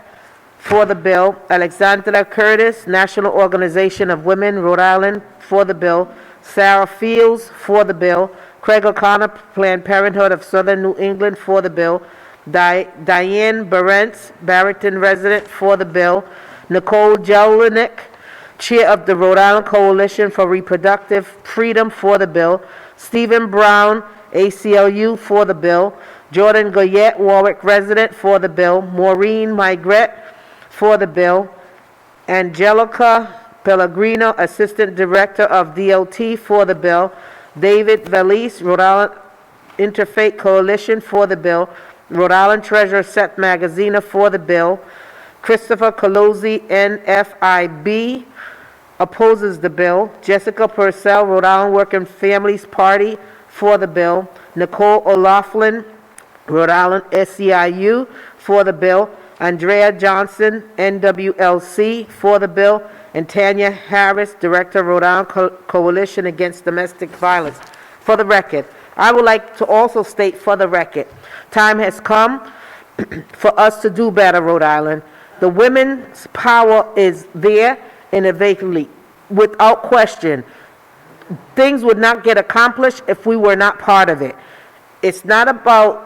for the bill, Alexandra Curtis, National Organization of Women, Rhode Island, for the bill, Sarah Fields, for the bill, Craig O'Connor, Planned Parenthood of Southern New England, for the bill, Diane Barentz, Barrington resident, for the bill, Nicole Jelinek, Chair of the Rhode Island Coalition for Reproductive Freedom, for the bill, Stephen Brown, ACLU, for the bill, Jordan Goyette, Warwick resident, for the bill, Maureen Migret, for the bill, Angelica Pellegrino, Assistant Director of DOT, for the bill, David Valise, Rhode Island Interfaith Coalition, for the bill, Rhode Island Treasurer Seth Magaziner, for the bill, Christopher Colozzi, NFIB, opposes the bill, Jessica Purcell, Rhode Island Working Families Party, for the bill, Nicole O'Laughlin, Rhode Island SEIU, for the bill, Andrea Johnson, NWLC, for the bill, and Tanya Harris, Director, Rhode Island Coalition Against Domestic Violence. For the record, I would like to also state for the record, time has come for us to do better, Rhode Island. The women's power is there innovatively, without question. Things would not get accomplished if we were not part of it. It's not about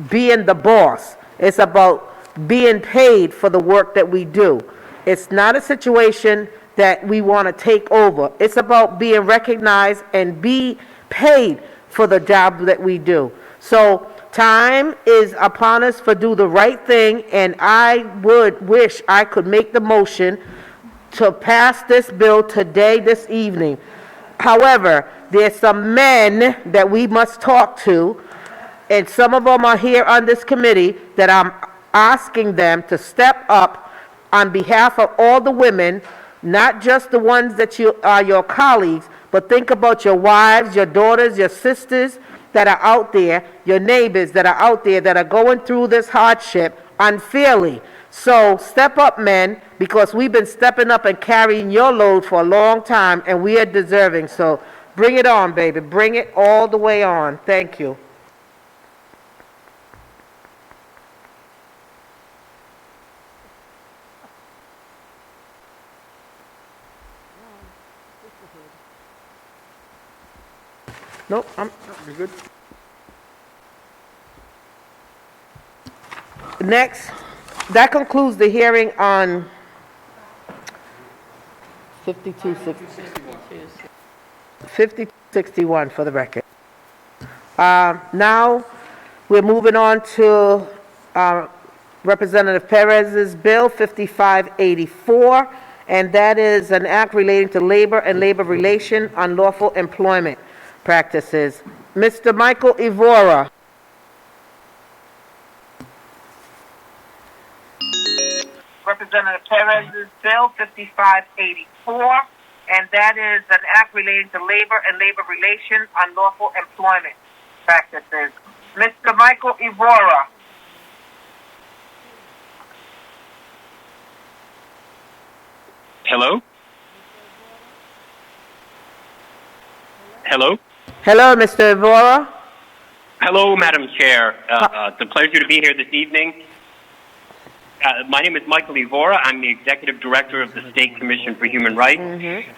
being the boss. It's about being paid for the work that we do. It's not a situation that we want to take over. It's about being recognized and be paid for the job that we do. So time is upon us for do the right thing, and I would wish I could make the motion to pass this bill today, this evening. However, there's some men that we must talk to, and some of them are here on this committee, that I'm asking them to step up on behalf of all the women, not just the ones that are your colleagues, but think about your wives, your daughters, your sisters that are out there, your neighbors that are out there that are going through this hardship unfairly. So step up, men, because we've been stepping up and carrying your load for a long time, and we are deserving. So bring it on, baby. Bring it all the way on. Thank you. Nope, you're good. Next, that concludes the hearing on 5261 for the record. Now, we're moving on to Representative Perez's bill 5584, and that is an act relating to labor and labor relation, unlawful employment practices. Mr. Michael Evora. Representative Perez's bill 5584, and that is an act relating to labor and labor relation, unlawful employment practices. Mr. Michael Evora. Hello? Hello? Hello, Mr. Ivorra. Hello, Madam Chair. It's a pleasure to be here this evening. My name is Michael Ivorra. I'm the Executive Director of the State Commission for Human Rights.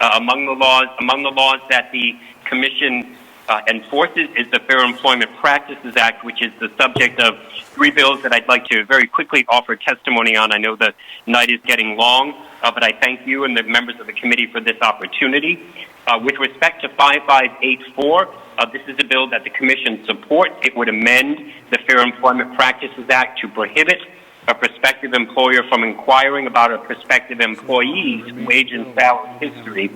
Among the laws that the Commission enforces is the Fair Employment Practices Act, which is the subject of 3 bills that I'd like to very quickly offer testimony on. I know the night is getting long, but I thank you and the members of the committee for this opportunity. With respect to 5584, this is a bill that the Commission supports. It would amend the Fair Employment Practices Act to prohibit a prospective employer from inquiring about a prospective employee's wage and salary history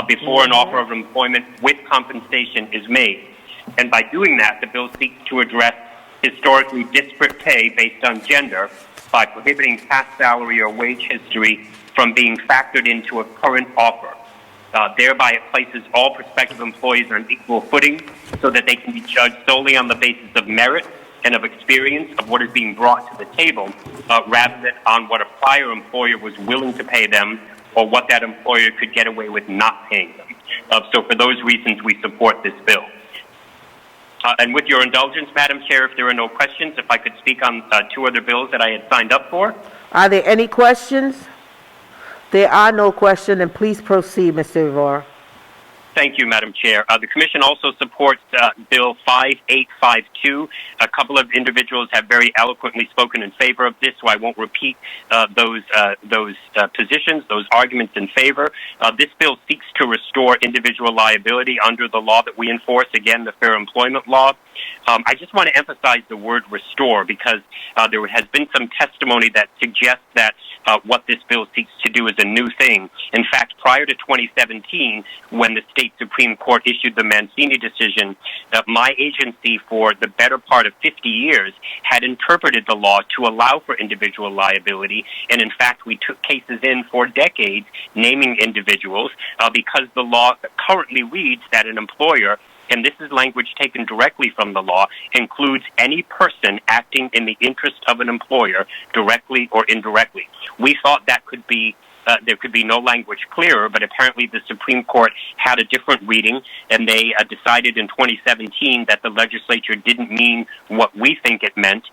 before an offer of employment with compensation is made. And by doing that, the bill seeks to address historically disparate pay based on gender by prohibiting past salary or wage history from being factored into a current offer. Thereby, it places all prospective employees on equal footing so that they can be judged solely on the basis of merit and of experience of what is being brought to the table, rather than on what a prior employer was willing to pay them or what that employer could get away with not paying them. So for those reasons, we support this bill. And with your indulgence, Madam Chair, if there are no questions, if I could speak on 2 other bills that I had signed up for. Are there any questions? There are no questions, and please proceed, Mr. Ivorra. Thank you, Madam Chair. The Commission also supports Bill 5852. A couple of individuals have very eloquently spoken in favor of this, so I won't repeat those positions, those arguments in favor. This bill seeks to restore individual liability under the law that we enforce, again, the Fair Employment Law. I just want to emphasize the word restore because there has been some testimony that suggests that what this bill seeks to do is a new thing. In fact, prior to 2017, when the state Supreme Court issued the Mancini decision, my agency for the better part of 50 years had interpreted the law to allow for individual liability. And in fact, we took cases in for decades naming individuals because the law currently reads that an employer, and this is language taken directly from the law, includes any person acting in the interest of an employer, directly or indirectly. We thought that could be there could be no language clearer, but apparently the Supreme Court had a different reading, and they decided in 2017 that the legislature didn't mean what we think it meant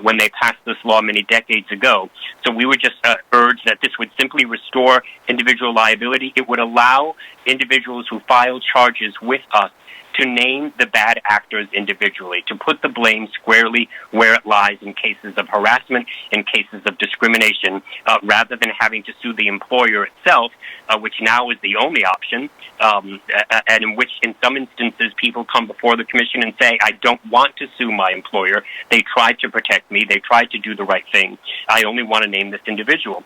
when they passed this law many decades ago. So we would just urge that this would simply restore individual liability. It would allow individuals who file charges with us to name the bad actors individually, to put the blame squarely where it lies in cases of harassment, in cases of discrimination, rather than having to sue the employer itself, which now is the only option, and in which in some instances people come before the Commission and say, I don't want to sue my employer. They tried to protect me. They tried to do the right thing. I only want to name this individual.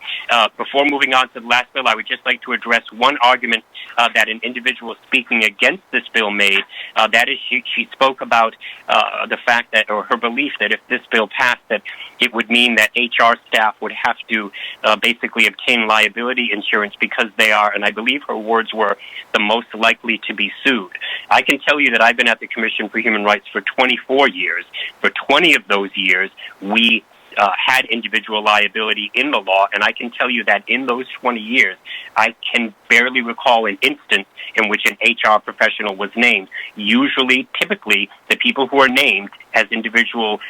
Before moving on to the last bill, I would just like to address one argument that an individual speaking against this bill made. That is, she spoke about the fact that, or her belief that if this bill passed, that it would mean that HR staff would have to basically obtain liability insurance because they are, and I believe her words were, the most likely to be sued. I can tell you that I've been at the Commission for Human Rights for 24 years. For 20 of those years, we had individual liability in the law, and I can tell you that in those 20 years, I can barely recall an instance in which an HR professional was named. Usually, typically, the people who are named as individuals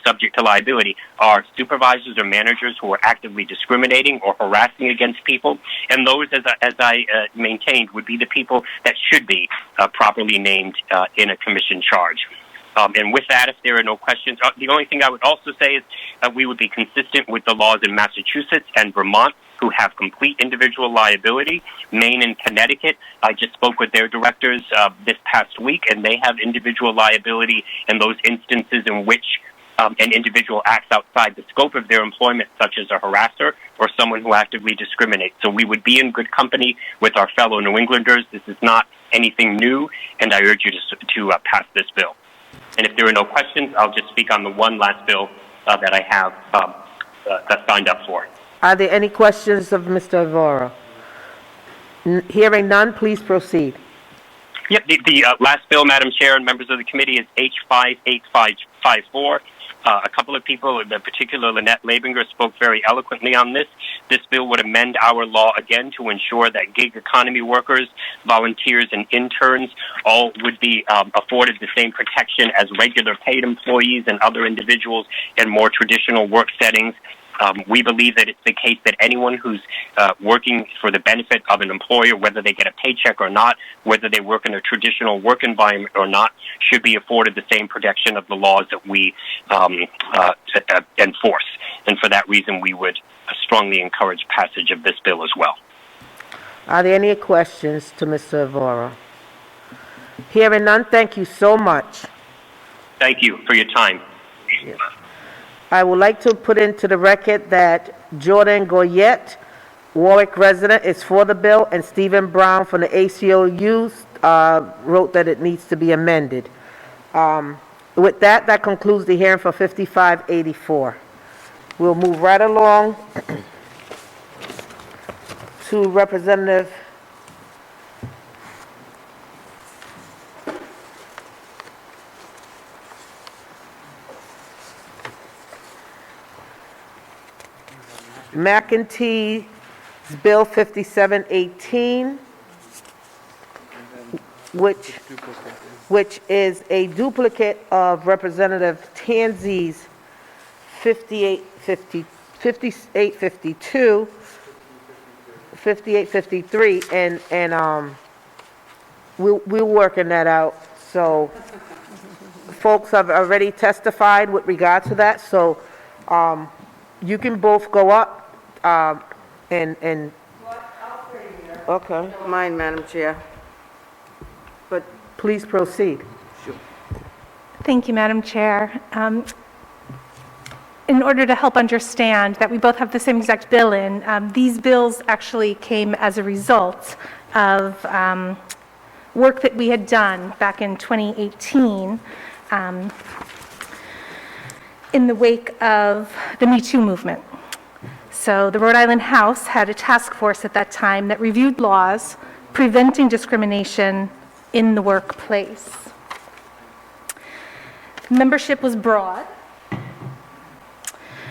subject to liability are supervisors or managers who are actively discriminating or harassing against people, and those, as I maintained, would be the people that should be properly named in a commission charge. And with that, if there are no questions, the only thing I would also say is we would be consistent with the laws in Massachusetts and Vermont, who have complete individual liability. Maine and Connecticut, I just spoke with their directors this past week, and they have individual liability in those instances in which an individual acts outside the scope of their employment, such as a harasser or someone who actively discriminates. So we would be in good company with our fellow New Englanders. This is not anything new, and I urge you to pass this bill. And if there are no questions, I'll just speak on the one last bill that I have that signed up for. Are there any questions of Mr. Ivorra? Hearing none, please proceed. Yep, the last bill, Madam Chair and members of the committee, is H58554. A couple of people, in particular Lynette Labinger, spoke very eloquently on this. This bill would amend our law again to ensure that gig economy workers, volunteers, and interns all would be afforded the same protection as regular paid employees and other individuals in more traditional work settings. We believe that it's the case that anyone who's working for the benefit of an employer, whether they get a paycheck or not, whether they work in a traditional work environment or not, should be afforded the same protection of the laws that we enforce. And for that reason, we would strongly encourage passage of this bill as well. Are there any questions to Mr. Evora? Hearing none, thank you so much. Thank you for your time. Yes. I would like to put into the record that Jordan Goyette, Warwick resident, is for the bill, and Stephen Brown from the ACLU wrote that it needs to be amended. With that, that concludes the hearing for 5584. We'll move right along to Representative McEntee's Bill 5718, which is a duplicate of Representative Tanzi's 5852, 5853, and we're working that out. So folks have already testified with regard to that, so you can both go up and okay. Mine, Madam Chair. But please proceed. Thank you, Madam Chair. In order to help understand that we both have the same exact bill in, these bills actually came as a result of work that we had done back in 2018 in the wake of the Me Too movement. So the Rhode Island House had a task force at that time that reviewed laws preventing discrimination in the workplace. Membership was broad,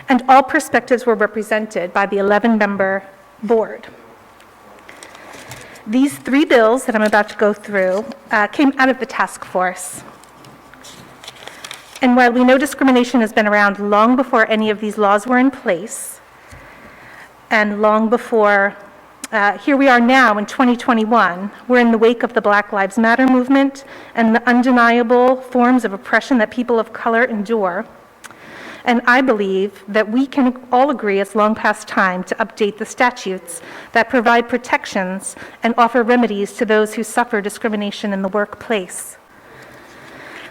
and all perspectives were represented by the 11-member board. These three bills that I'm about to go through came out of the task force. And while we know discrimination has been around long before any of these laws were in place, and long before, here we are now in 2021, we're in the wake of the Black Lives Matter movement and the undeniable forms of oppression that people of color endure. And I believe that we can all agree it's long past time to update the statutes that provide protections and offer remedies to those who suffer discrimination in the workplace.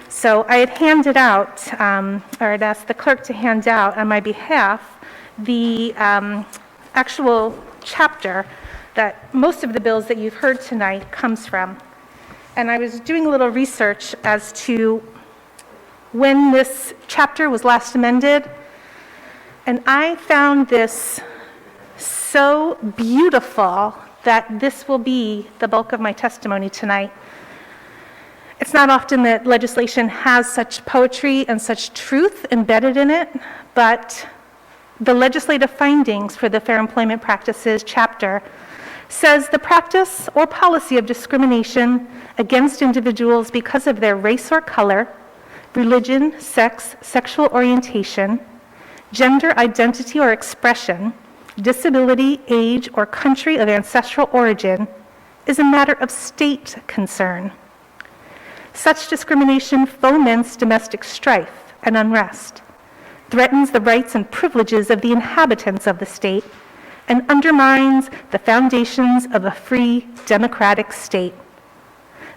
So I had handed out, or I'd asked the clerk to hand out on my behalf, the actual chapter that most of the bills that you've heard tonight comes from. And I was doing a little research as to when this chapter was last amended, and I found this so beautiful that this will be the bulk of my testimony tonight. It's not often that legislation has such poetry and such truth embedded in it, but the legislative findings for the Fair Employment Practices chapter says the practice or policy of discrimination against individuals because of their race or color, religion, sex, sexual orientation, gender identity or expression, disability, age, or country of ancestral origin is a matter of state concern. Such discrimination foments domestic strife and unrest, threatens the rights and privileges of the inhabitants of the state, and undermines the foundations of a free, democratic state.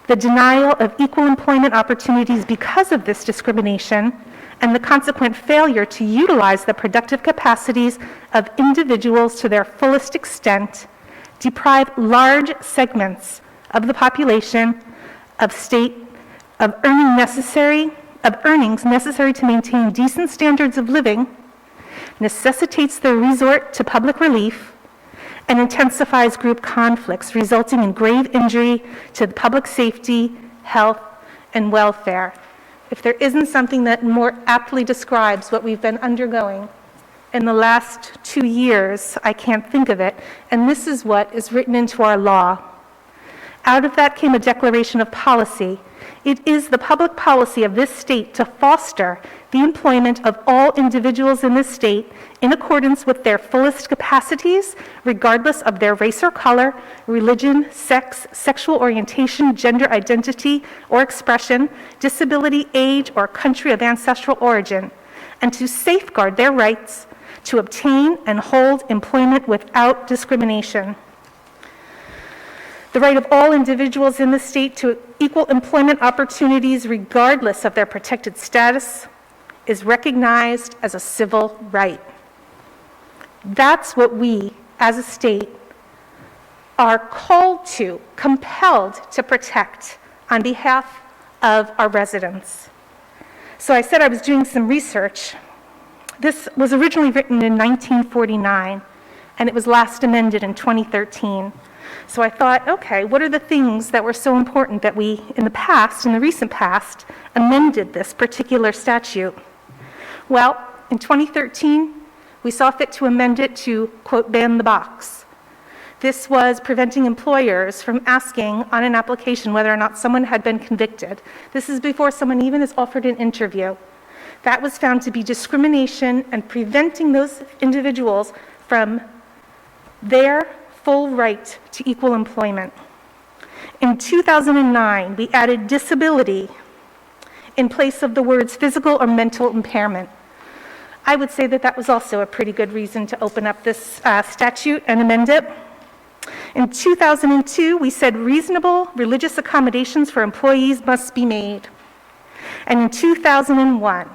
The denial of equal employment opportunities because of this discrimination and the consequent failure to utilize the productive capacities of individuals to their fullest extent deprive large segments of the population of earnings necessary to maintain decent standards of living, necessitates the resort to public relief, and intensifies group conflicts, resulting in grave injury to the public safety, health, and welfare. If there isn't something that more aptly describes what we've been undergoing in the last 2 years, I can't think of it, and this is what is written into our law. Out of that came a declaration of policy. It is the public policy of this state to foster the employment of all individuals in this state in accordance with their fullest capacities, regardless of their race or color, religion, sex, sexual orientation, gender identity or expression, disability, age, or country of ancestral origin, and to safeguard their rights to obtain and hold employment without discrimination. The right of all individuals in the state to equal employment opportunities regardless of their protected status is recognized as a civil right. That's what we, as a state, are called to, compelled to protect on behalf of our residents. So I said I was doing some research. This was originally written in 1949, and it was last amended in 2013. So I thought, okay, what are the things that were so important that we, in the recent past, amended this particular statute? Well, in 2013, we saw fit to amend it to, quote, ban the box. This was preventing employers from asking on an application whether or not someone had been convicted. This is before someone even is offered an interview. That was found to be discrimination and preventing those individuals from their full right to equal employment. In 2009, we added disability in place of the words physical or mental impairment. I would say that that was also a pretty good reason to open up this statute and amend it. In 2002, we said reasonable religious accommodations for employees must be made. And in 2001,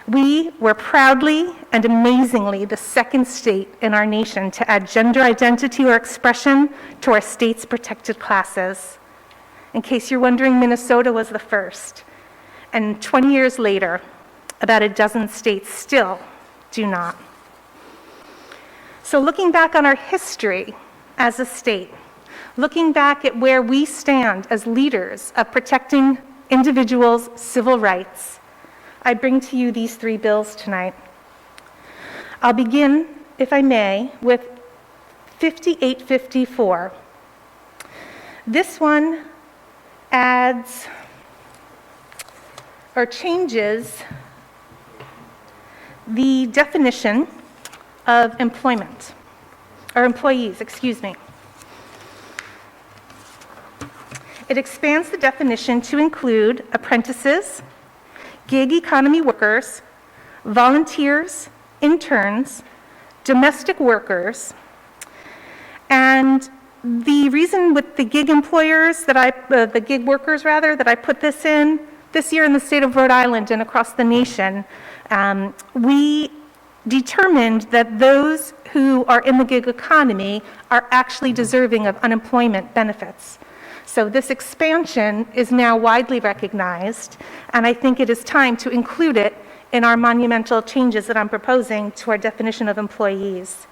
we were proudly and amazingly the second state in our nation to add gender identity or expression to our state's protected classes. In case you're wondering, Minnesota was the first. And 20 years later, about a dozen states still do not. So looking back on our history as a state, looking back at where we stand as leaders of protecting individuals' civil rights, I bring to you these 3 bills tonight. I'll begin, if I may, with 5854. This one adds or changes the definition of employment, or employees, excuse me. It expands the definition to include apprentices, gig economy workers, volunteers, interns, domestic workers, and the reason with the gig employers that the gig workers rather, that I put this in this year in the state of Rhode Island and across the nation, we determined that those who are in the gig economy are actually deserving of unemployment benefits. So this expansion is now widely recognized, and I think it is time to include it in our monumental changes that I'm proposing to our definition of employees.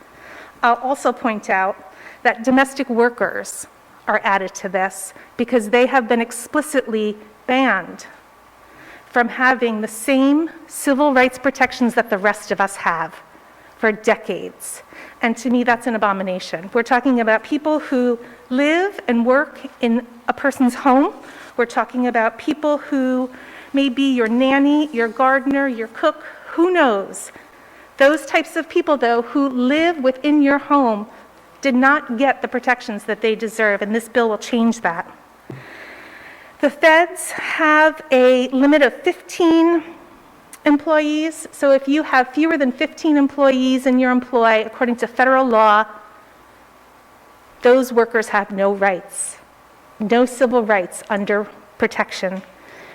I'll also point out that domestic workers are added to this because they have been explicitly banned from having the same civil rights protections that the rest of us have for decades. And to me, that's an abomination. We're talking about people who live and work in a person's home. We're talking about people who may be your nanny, your gardener, your cook, who knows. Those types of people, though, who live within your home did not get the protections that they deserve, and this bill will change that. The feds have a limit of 15 employees, so if you have fewer than 15 employees in your employ, according to federal law, those workers have no rights, no civil rights under protection.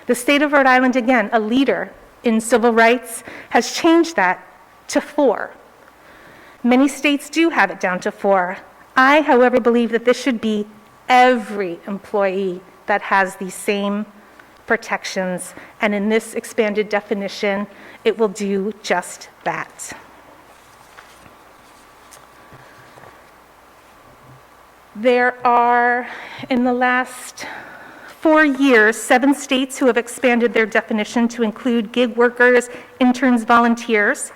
The state of Rhode Island, again, a leader in civil rights, has changed that to 4. Many states do have it down to 4. I, however, believe that this should be every employee that has these same protections, and in this expanded definition, it will do just that. There are, in the last 4 years, 7 states who have expanded their definition to include gig workers, interns, volunteers.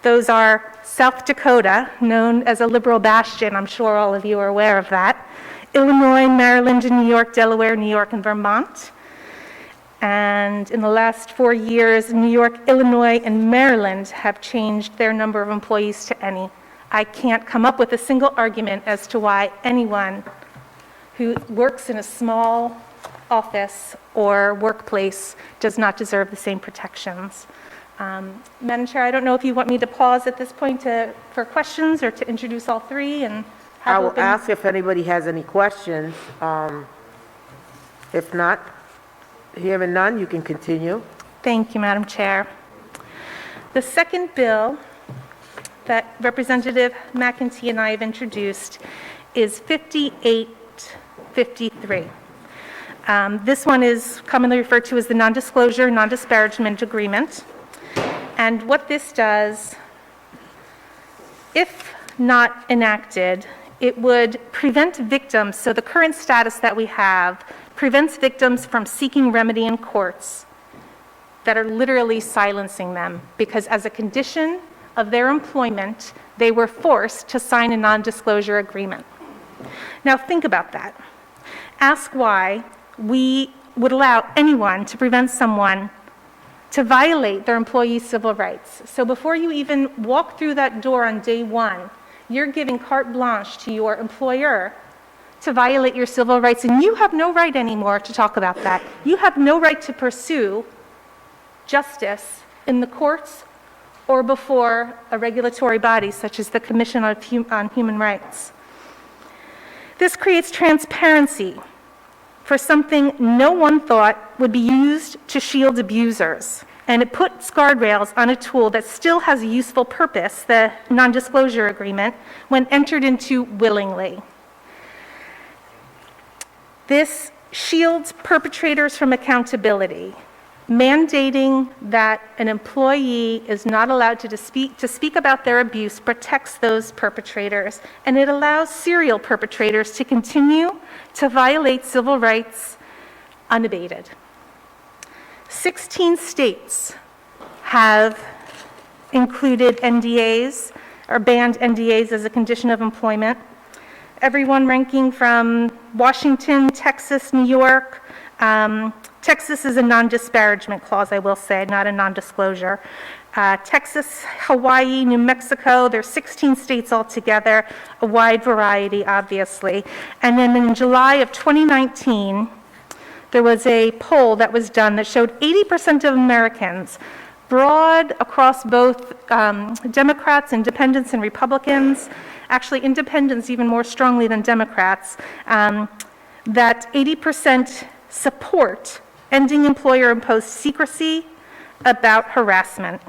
Those are South Dakota, known as a liberal bastion, I'm sure all of you are aware of that, Illinois, Maryland, and New York, Delaware, New York, and Vermont. And in the last 4 years, New York, Illinois, and Maryland have changed their number of employees to any. I can't come up with a single argument as to why anyone who works in a small office or workplace does not deserve the same protections. Madam Chair, I don't know if you want me to pause at this point for questions or to introduce all three and I have will open- ask if anybody has any questions. If not, hearing none, you can continue. Thank you, Madam Chair. The second bill that Representative McEntee and I have introduced is 5853. This one is commonly referred to as the Non-Disclosure, Non-Disparagement Agreement. And what this does, if not enacted, it would prevent victims, so the current status that we have prevents victims from seeking remedy in courts that are literally silencing them because as a condition of their employment, they were forced to sign a non-disclosure agreement. Now think about that. Ask why we would allow anyone to prevent someone to violate their employees' civil rights. So before you even walk through that door on day one, you're giving carte blanche to your employer to violate your civil rights, and you have no right anymore to talk about that. You have no right to pursue justice in the courts or before a regulatory body such as the Commission on Human Rights. This creates transparency for something no one thought would be used to shield abusers. And it puts guardrails on a tool that still has a useful purpose, the non-disclosure agreement, when entered into willingly. This shields perpetrators from accountability, mandating that an employee is not allowed to speak about their abuse protects those perpetrators, and it allows serial perpetrators to continue to violate civil rights unabated. 16 states have included NDAs or banned NDAs as a condition of employment. Everyone ranking from Washington, Texas, New York. Texas is a non-disparagement clause, I will say, not a non-disclosure. Texas, Hawaii, New Mexico, there's 16 states altogether, a wide variety, obviously. And then in July of 2019, there was a poll that was done that showed 80% of Americans, broad across both Democrats, independents, and Republicans, actually independents even more strongly than Democrats, that 80% support ending employer-imposed secrecy about harassment.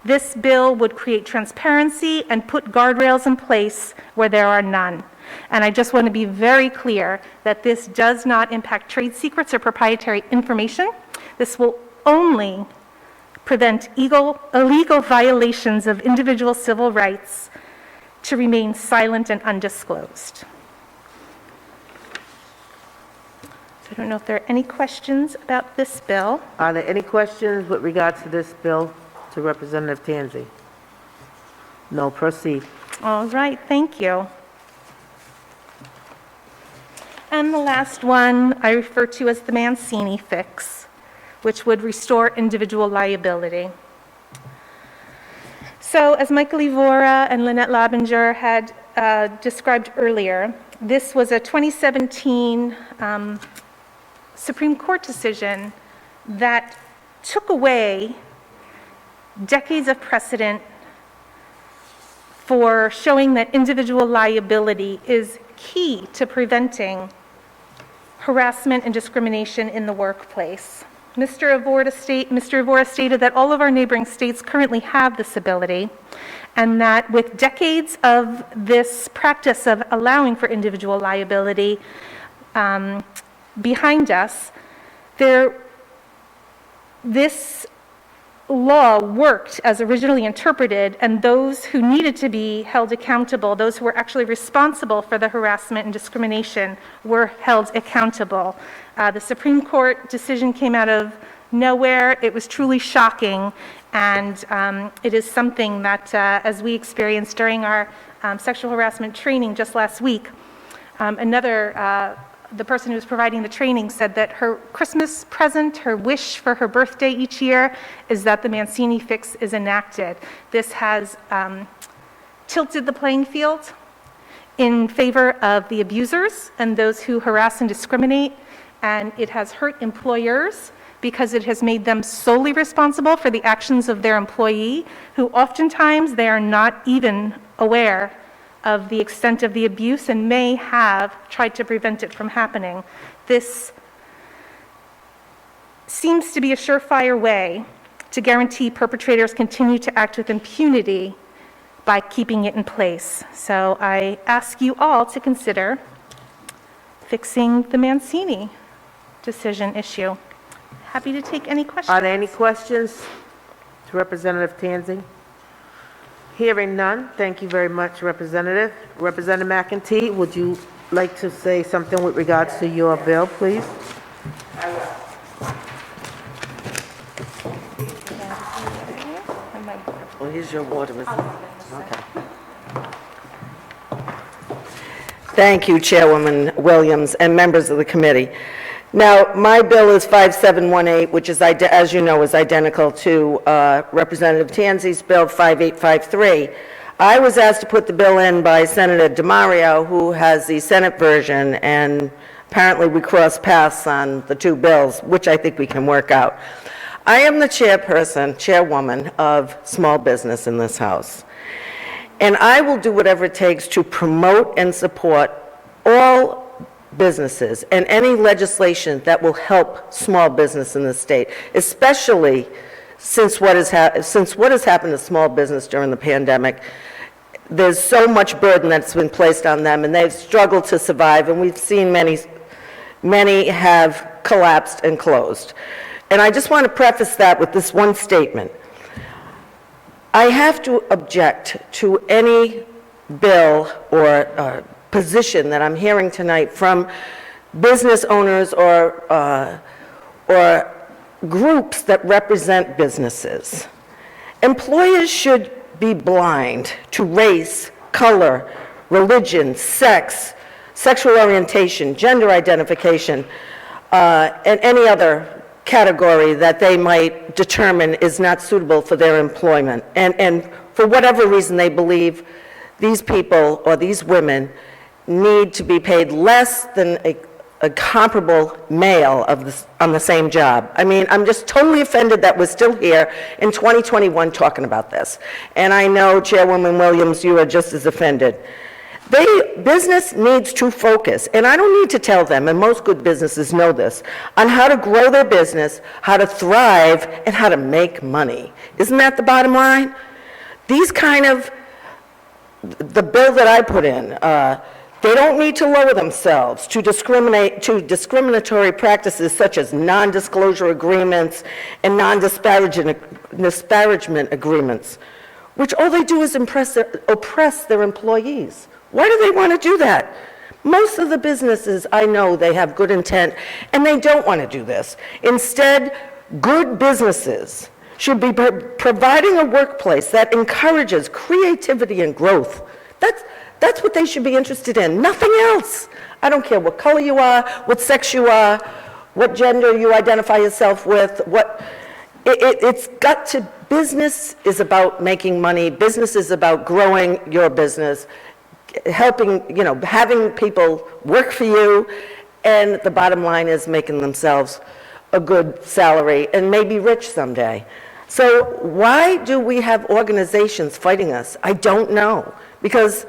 This bill would create transparency and put guardrails in place where there are none. And I just want to be very clear that this does not impact trade secrets or proprietary information. This will only prevent illegal violations of individual civil rights to remain silent and undisclosed. I don't know if there are any questions about this bill. Are there any questions with regard to this bill to Representative Tansey? No, proceed. All right, thank you. And the last one I refer to as the Mancini fix, which would restore individual liability. So as Michael Ivora and Lynette Labinger had described earlier, this was a 2017 Supreme Court decision that took away decades of precedent for showing that individual liability is key to preventing harassment and discrimination in the workplace. Mr. Ivora stated that all of our neighboring states currently have this ability, and that with decades of this practice of allowing for individual liability behind us, this law worked as originally interpreted, and those who needed to be held accountable, those who were actually responsible for the harassment and discrimination, were held accountable. The Supreme Court decision came out of nowhere. It was truly shocking, and it is something that, as we experienced during our sexual harassment training just last week, the person who was providing the training said that her Christmas present, her wish for her birthday each year, is that the Mancini fix is enacted. This has tilted the playing field in favor of the abusers and those who harass and discriminate, and it has hurt employers because it has made them solely responsible for the actions of their employee, who oftentimes they are not even aware of the extent of the abuse and may have tried to prevent it from happening. This seems to be a surefire way to guarantee perpetrators continue to act with impunity by keeping it in place. So I ask you all to consider fixing the Mancini decision issue. Happy to take any questions. Are there any questions to Representative Tanzi? Hearing none, thank you very much, Representative. Representative McEntee, would you like to say something with regards to your bill, please? Well, here's your water. Okay. Thank you, Chairwoman Williams and members of the committee. Now, my bill is 5718, which is, as you know, is identical to Representative Tanzi's bill 5853. I was asked to put the bill in by Senator DeMario, who has the Senate version, and apparently we crossed paths on the two bills, which I think we can work out. I am the chairwoman of small business in this House, and I will do whatever it takes to promote and support all businesses and any legislation that will help small business in the state, especially since what has happened to small business during the pandemic. There's so much burden that's been placed on them, and they've struggled to survive, and we've seen many have collapsed and closed. And I just want to preface that with this one statement. I have to object to any bill or position that I'm hearing tonight from business owners or groups that represent businesses. Employers should be blind to race, color, religion, sex, sexual orientation, gender identification, and any other category that they might determine is not suitable for their employment. And for whatever reason they believe these people or these women need to be paid less than a comparable male on the same job. I mean, I'm just totally offended that we're still here in 2021 talking about this. And I know, Chairwoman Williams, you are just as offended. Business needs to focus, and I don't need to tell them, and most good businesses know this, on how to grow their business, how to thrive, and how to make money. Isn't that the bottom line? The bill that I put in, they don't need to lower themselves to discriminatory practices such as non-disclosure agreements and non-disparagement agreements, which all they do is oppress their employees. Why do they want to do that? Most of the businesses I know, they have good intent, and they don't want to do this. Instead, good businesses should be providing a workplace that encourages creativity and growth. That's what they should be interested in, nothing else. I don't care what color you are, what sex you are, what gender you identify yourself with, business is about making money, business is about growing your business, helping, having people work for you, and the bottom line is making themselves a good salary and maybe rich someday. So why do we have organizations fighting us? I don't know, because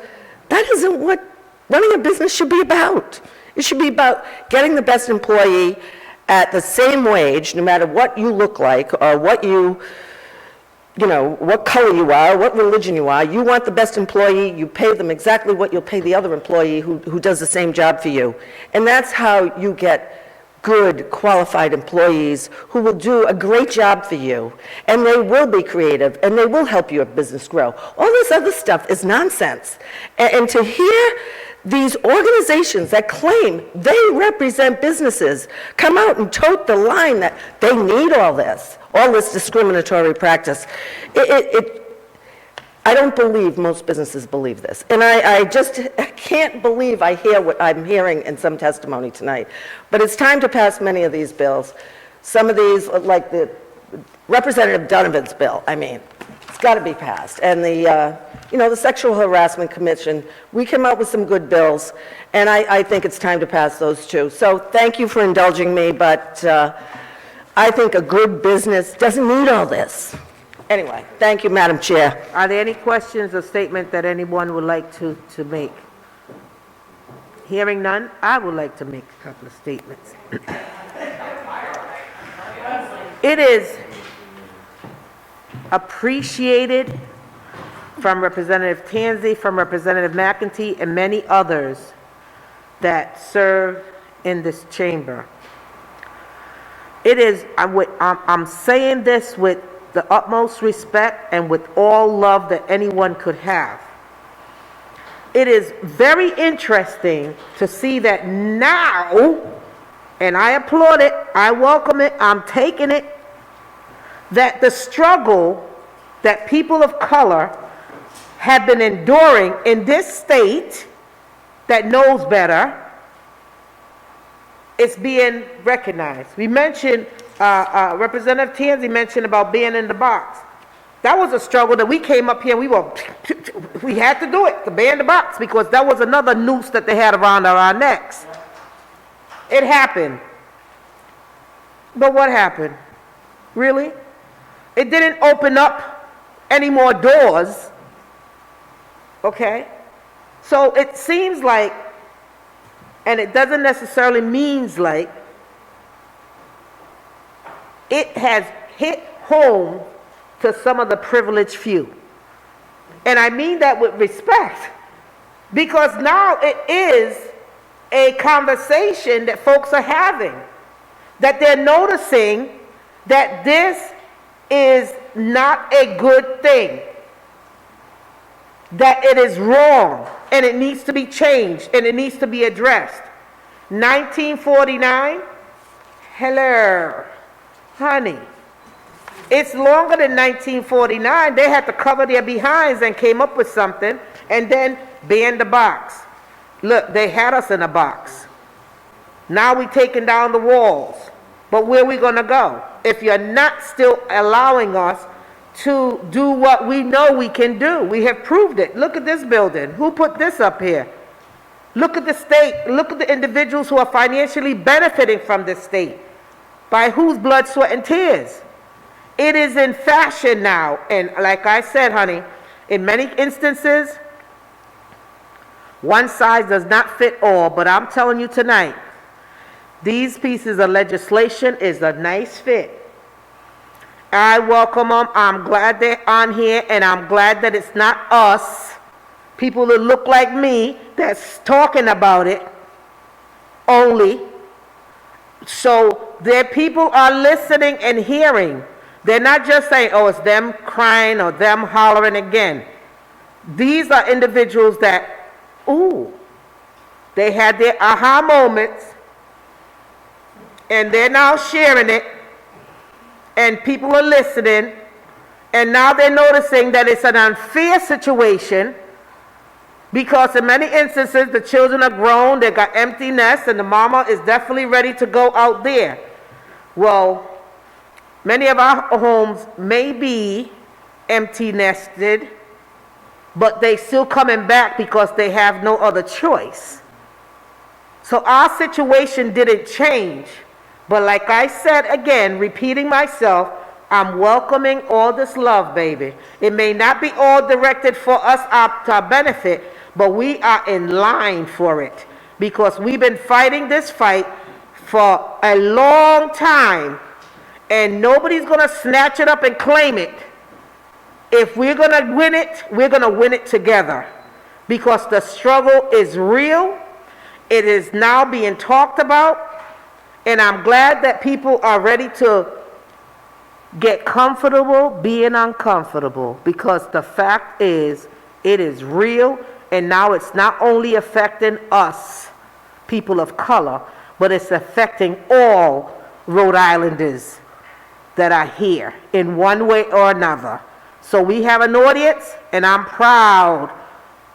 that isn't what running a business should be about. It should be about getting the best employee at the same wage, no matter what you look like or what what color you are, what religion you are. You want the best employee, you pay them exactly what you'll pay the other employee who does the same job for you. And that's how you get good, qualified employees who will do a great job for you, and they will be creative, and they will help your business grow. All this other stuff is nonsense. And to hear these organizations that claim they represent businesses come out and tote the line that they need all this discriminatory practice. I don't believe most businesses believe this. And I can't believe I hear what I'm hearing in some testimony tonight. But it's time to pass many of these bills. Some of these, like the Representative Donovan's bill, I mean, it's got to be passed. And the Sexual Harassment Commission, we came out with some good bills, and I think it's time to pass those too. So thank you for indulging me, but I think a good business doesn't need all this. Anyway, thank you, Madam Chair. Are there any questions or statement that anyone would like to make? Hearing none, I would like to make a couple of statements. It is appreciated from Representative Tanzi, from Representative McEntee, and many others that serve in this chamber. It is, I'm saying this with the utmost respect and with all love that anyone could have. It is very interesting to see that now, and I applaud it, I welcome it, I'm taking it, that the struggle that people of color have been enduring in this state that knows better is being recognized. We mentioned, Representative Tanzi mentioned about being in the box. That was a struggle that we came up here and we had to do it, to be in the box, because that was another noose that they had around our necks. It happened. But what happened? Really? It didn't open up any more doors. Okay? So it seems like, and it doesn't necessarily means like, it has hit home to some of the privileged few. And I mean that with respect, because now it is a conversation that folks are having, that they're noticing that this is not a good thing, that it is wrong, and it needs to be changed, and it needs to be addressed. 1949, hello, honey. It's longer than 1949. They had to cover their behinds and came up with something and then be in the box. Look, they had us in a box. Now we're taking down the walls. But where are we going to go if you're not still allowing us to do what we know we can do? We have proved it. Look at this building. Who put this up here? Look at the state. Look at the individuals who are financially benefiting from this state. By whose blood, sweat, and tears? It is in fashion now. And like I said, honey, in many instances, one size does not fit all. But I'm telling you tonight, these pieces of legislation is a nice fit. I welcome them. I'm glad they're on here, and I'm glad that it's not us, people that look like me, that's talking about it only. So their people are listening and hearing. They're not just saying, oh, it's them crying or them hollering again. These are individuals that, ooh, they had their aha moments, and they're now sharing it, and people are listening, and now they're noticing that it's an unfair situation, because in many instances the children are grown, they got empty nests, and the mama is definitely ready to go out there. Well, many of our homes may be empty nested, but they still coming back because they have no other choice. So our situation didn't change. But like I said again, repeating myself, I'm welcoming all this love, baby. It may not be all directed for us to our benefit, but we are in line for it, because we've been fighting this fight for a long time, and nobody's going to snatch it up and claim it. If we're going to win it, we're going to win it together, because the struggle is real. It is now being talked about. And I'm glad that people are ready to get comfortable being uncomfortable, because the fact is, it is real And now it's not only affecting us, people of color, but it's affecting all Rhode Islanders that are here in one way or another. So we have an audience, and I'm proud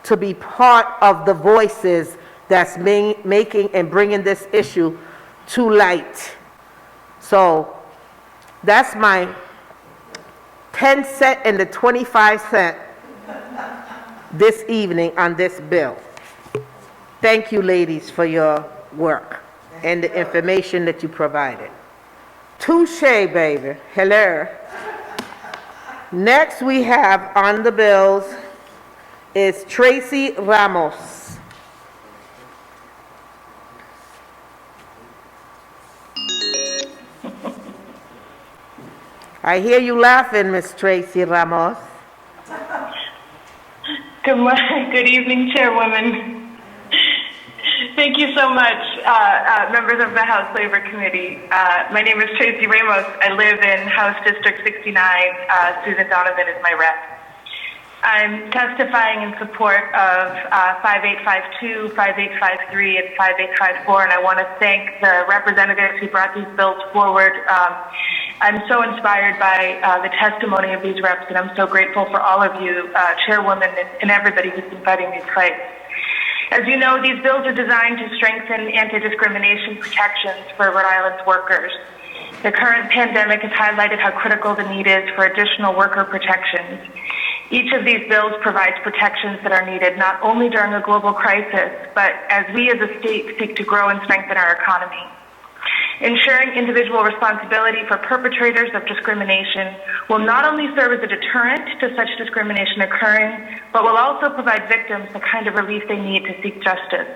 to be part of the voices that's making and bringing this issue to light. So that's my 10 cent and the 25 cent this evening on this bill. Thank you, ladies, for your work and the information that you provided. Touche, baby. Hello. Next we have on the bills is Tracy Ramos. I hear you laughing, Miss Tracy Ramos. Good morning. Good evening, Chairwoman. Thank you so much, members of the House Labor Committee. My name is Tracy Ramos. I live in House District 69. Susan Donovan is my rep. I'm testifying in support of 5852, 5853, and 5854, and I want to thank the representatives who brought these bills forward. I'm so inspired by the testimony of these reps, and I'm so grateful for all of you, Chairwoman, and everybody who's been fighting these fights. As you know, these bills are designed to strengthen anti-discrimination protections for Rhode Island's workers. The current pandemic has highlighted how critical the need is for additional worker protections. Each of these bills provides protections that are needed not only during a global crisis, but as we as a state seek to grow and strengthen our economy. Ensuring individual responsibility for perpetrators of discrimination will not only serve as a deterrent to such discrimination occurring, but will also provide victims the kind of relief they need to seek justice.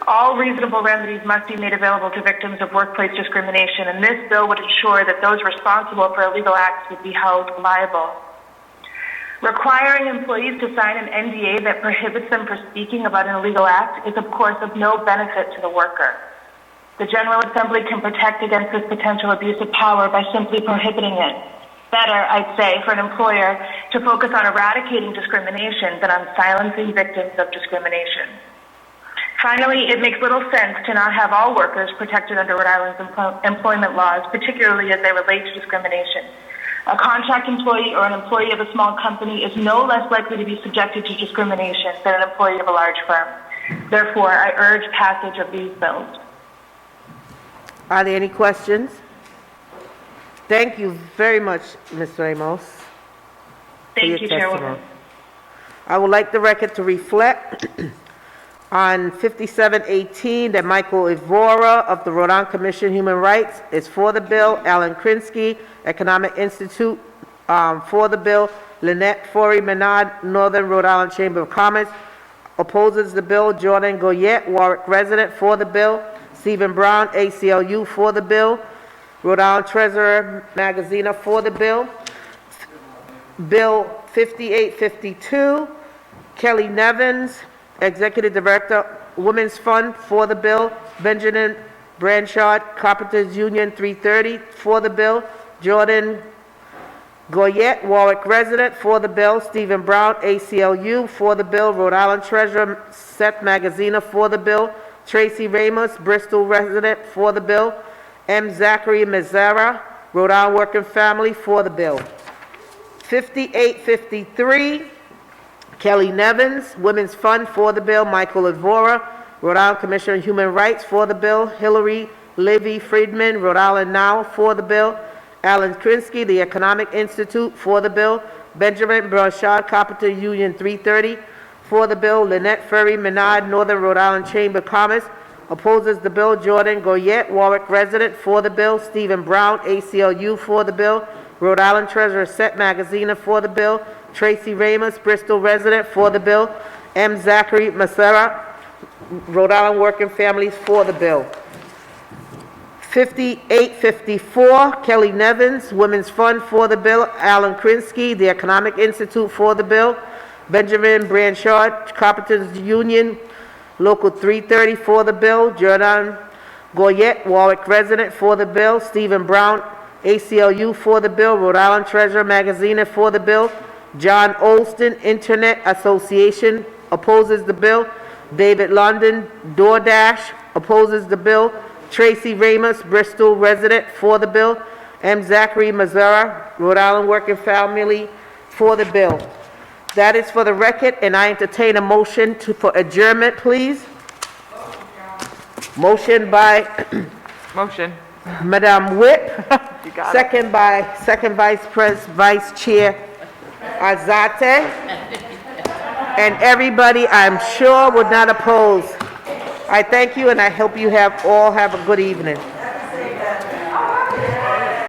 All reasonable remedies must be made available to victims of workplace discrimination, and this bill would ensure that those responsible for illegal acts would be held liable. Requiring employees to sign an NDA that prohibits them from speaking about an illegal act is, of course, of no benefit to the worker. The General Assembly can protect against this potential abuse of power by simply prohibiting it. Better, I'd say, for an employer to focus on eradicating discrimination than on silencing victims of discrimination. Finally, it makes little sense to not have all workers protected under Rhode Island's employment laws, particularly as they relate to discrimination. A contract employee or an employee of a small company is no less likely to be subjected to discrimination than an employee of a large firm. Therefore, I urge passage of these bills. Are there any questions? Thank you very much, Ms. Ramos. Thank you, Chairwoman. I would like the record to reflect on 5718 that Michael Ivora of the Rhode Island Commission on Human Rights is for the bill. Alan Krinsky, Economic Institute, for the bill. Lynette Forey Menard, Northern Rhode Island Chamber of Commerce, opposes the bill. Jordan Goyette, Warwick resident, for the bill. Stephen Brown, ACLU, for the bill. Rhode Island Treasurer Magazina, for the bill. Bill 5852, Kelly Nevins, Executive Director, Women's Fund, for the bill. Benjamin Branchard, Carpenters Union 330, for the bill. Jordan Goyette, Warwick resident, for the bill. Stephen Brown, ACLU, for the bill. Rhode Island Treasurer Seth Magazina, for the bill. Tracy Ramos, Bristol resident, for the bill. M. Zachary Mazzara, Rhode Island Working Family, for the bill. 5853, Kelly Nevins, Women's Fund, for the bill. Michael Ivora, Rhode Island Commission on Human Rights, for the bill. Hillary Livy Friedman, Rhode Island Now, for the bill. Alan Krinsky, the Economic Institute, for the bill. Benjamin Brochard, Carpenter Union 330, for the bill. Lynette Ferry Menard, Northern Rhode Island Chamber of Commerce, opposes the bill. Jordan Goyette, Warwick resident, for the bill. Stephen Brown, ACLU, for the bill. Rhode Island Treasurer Seth Magazina, for the bill. Tracy Ramos, Bristol resident, for the bill. M. Zachary Massera, Rhode Island Working Families, for the bill. 5854, Kelly Nevins, Women's Fund, for the bill. Alan Krinsky, the Economic Institute, for the bill. Benjamin Branchard, Carpenters Union, Local 330, for the bill. Jordan Goyette, Warwick resident, for the bill. Stephen Brown, ACLU, for the bill. Rhode Island Treasurer Magazina, for the bill. John Olston, Internet Association, opposes the bill. David London, DoorDash, opposes the bill. Tracy Ramos, Bristol resident, for the bill. M. Zachary Mazzara, Rhode Island Working Family, for the bill. That is for the record, and I entertain a motion for adjournment, please. Motion by Motion. Madame Whip, You got it. second Vice Chair Azate, and everybody, I'm sure, would not oppose. I thank you, and I hope you all have a good evening.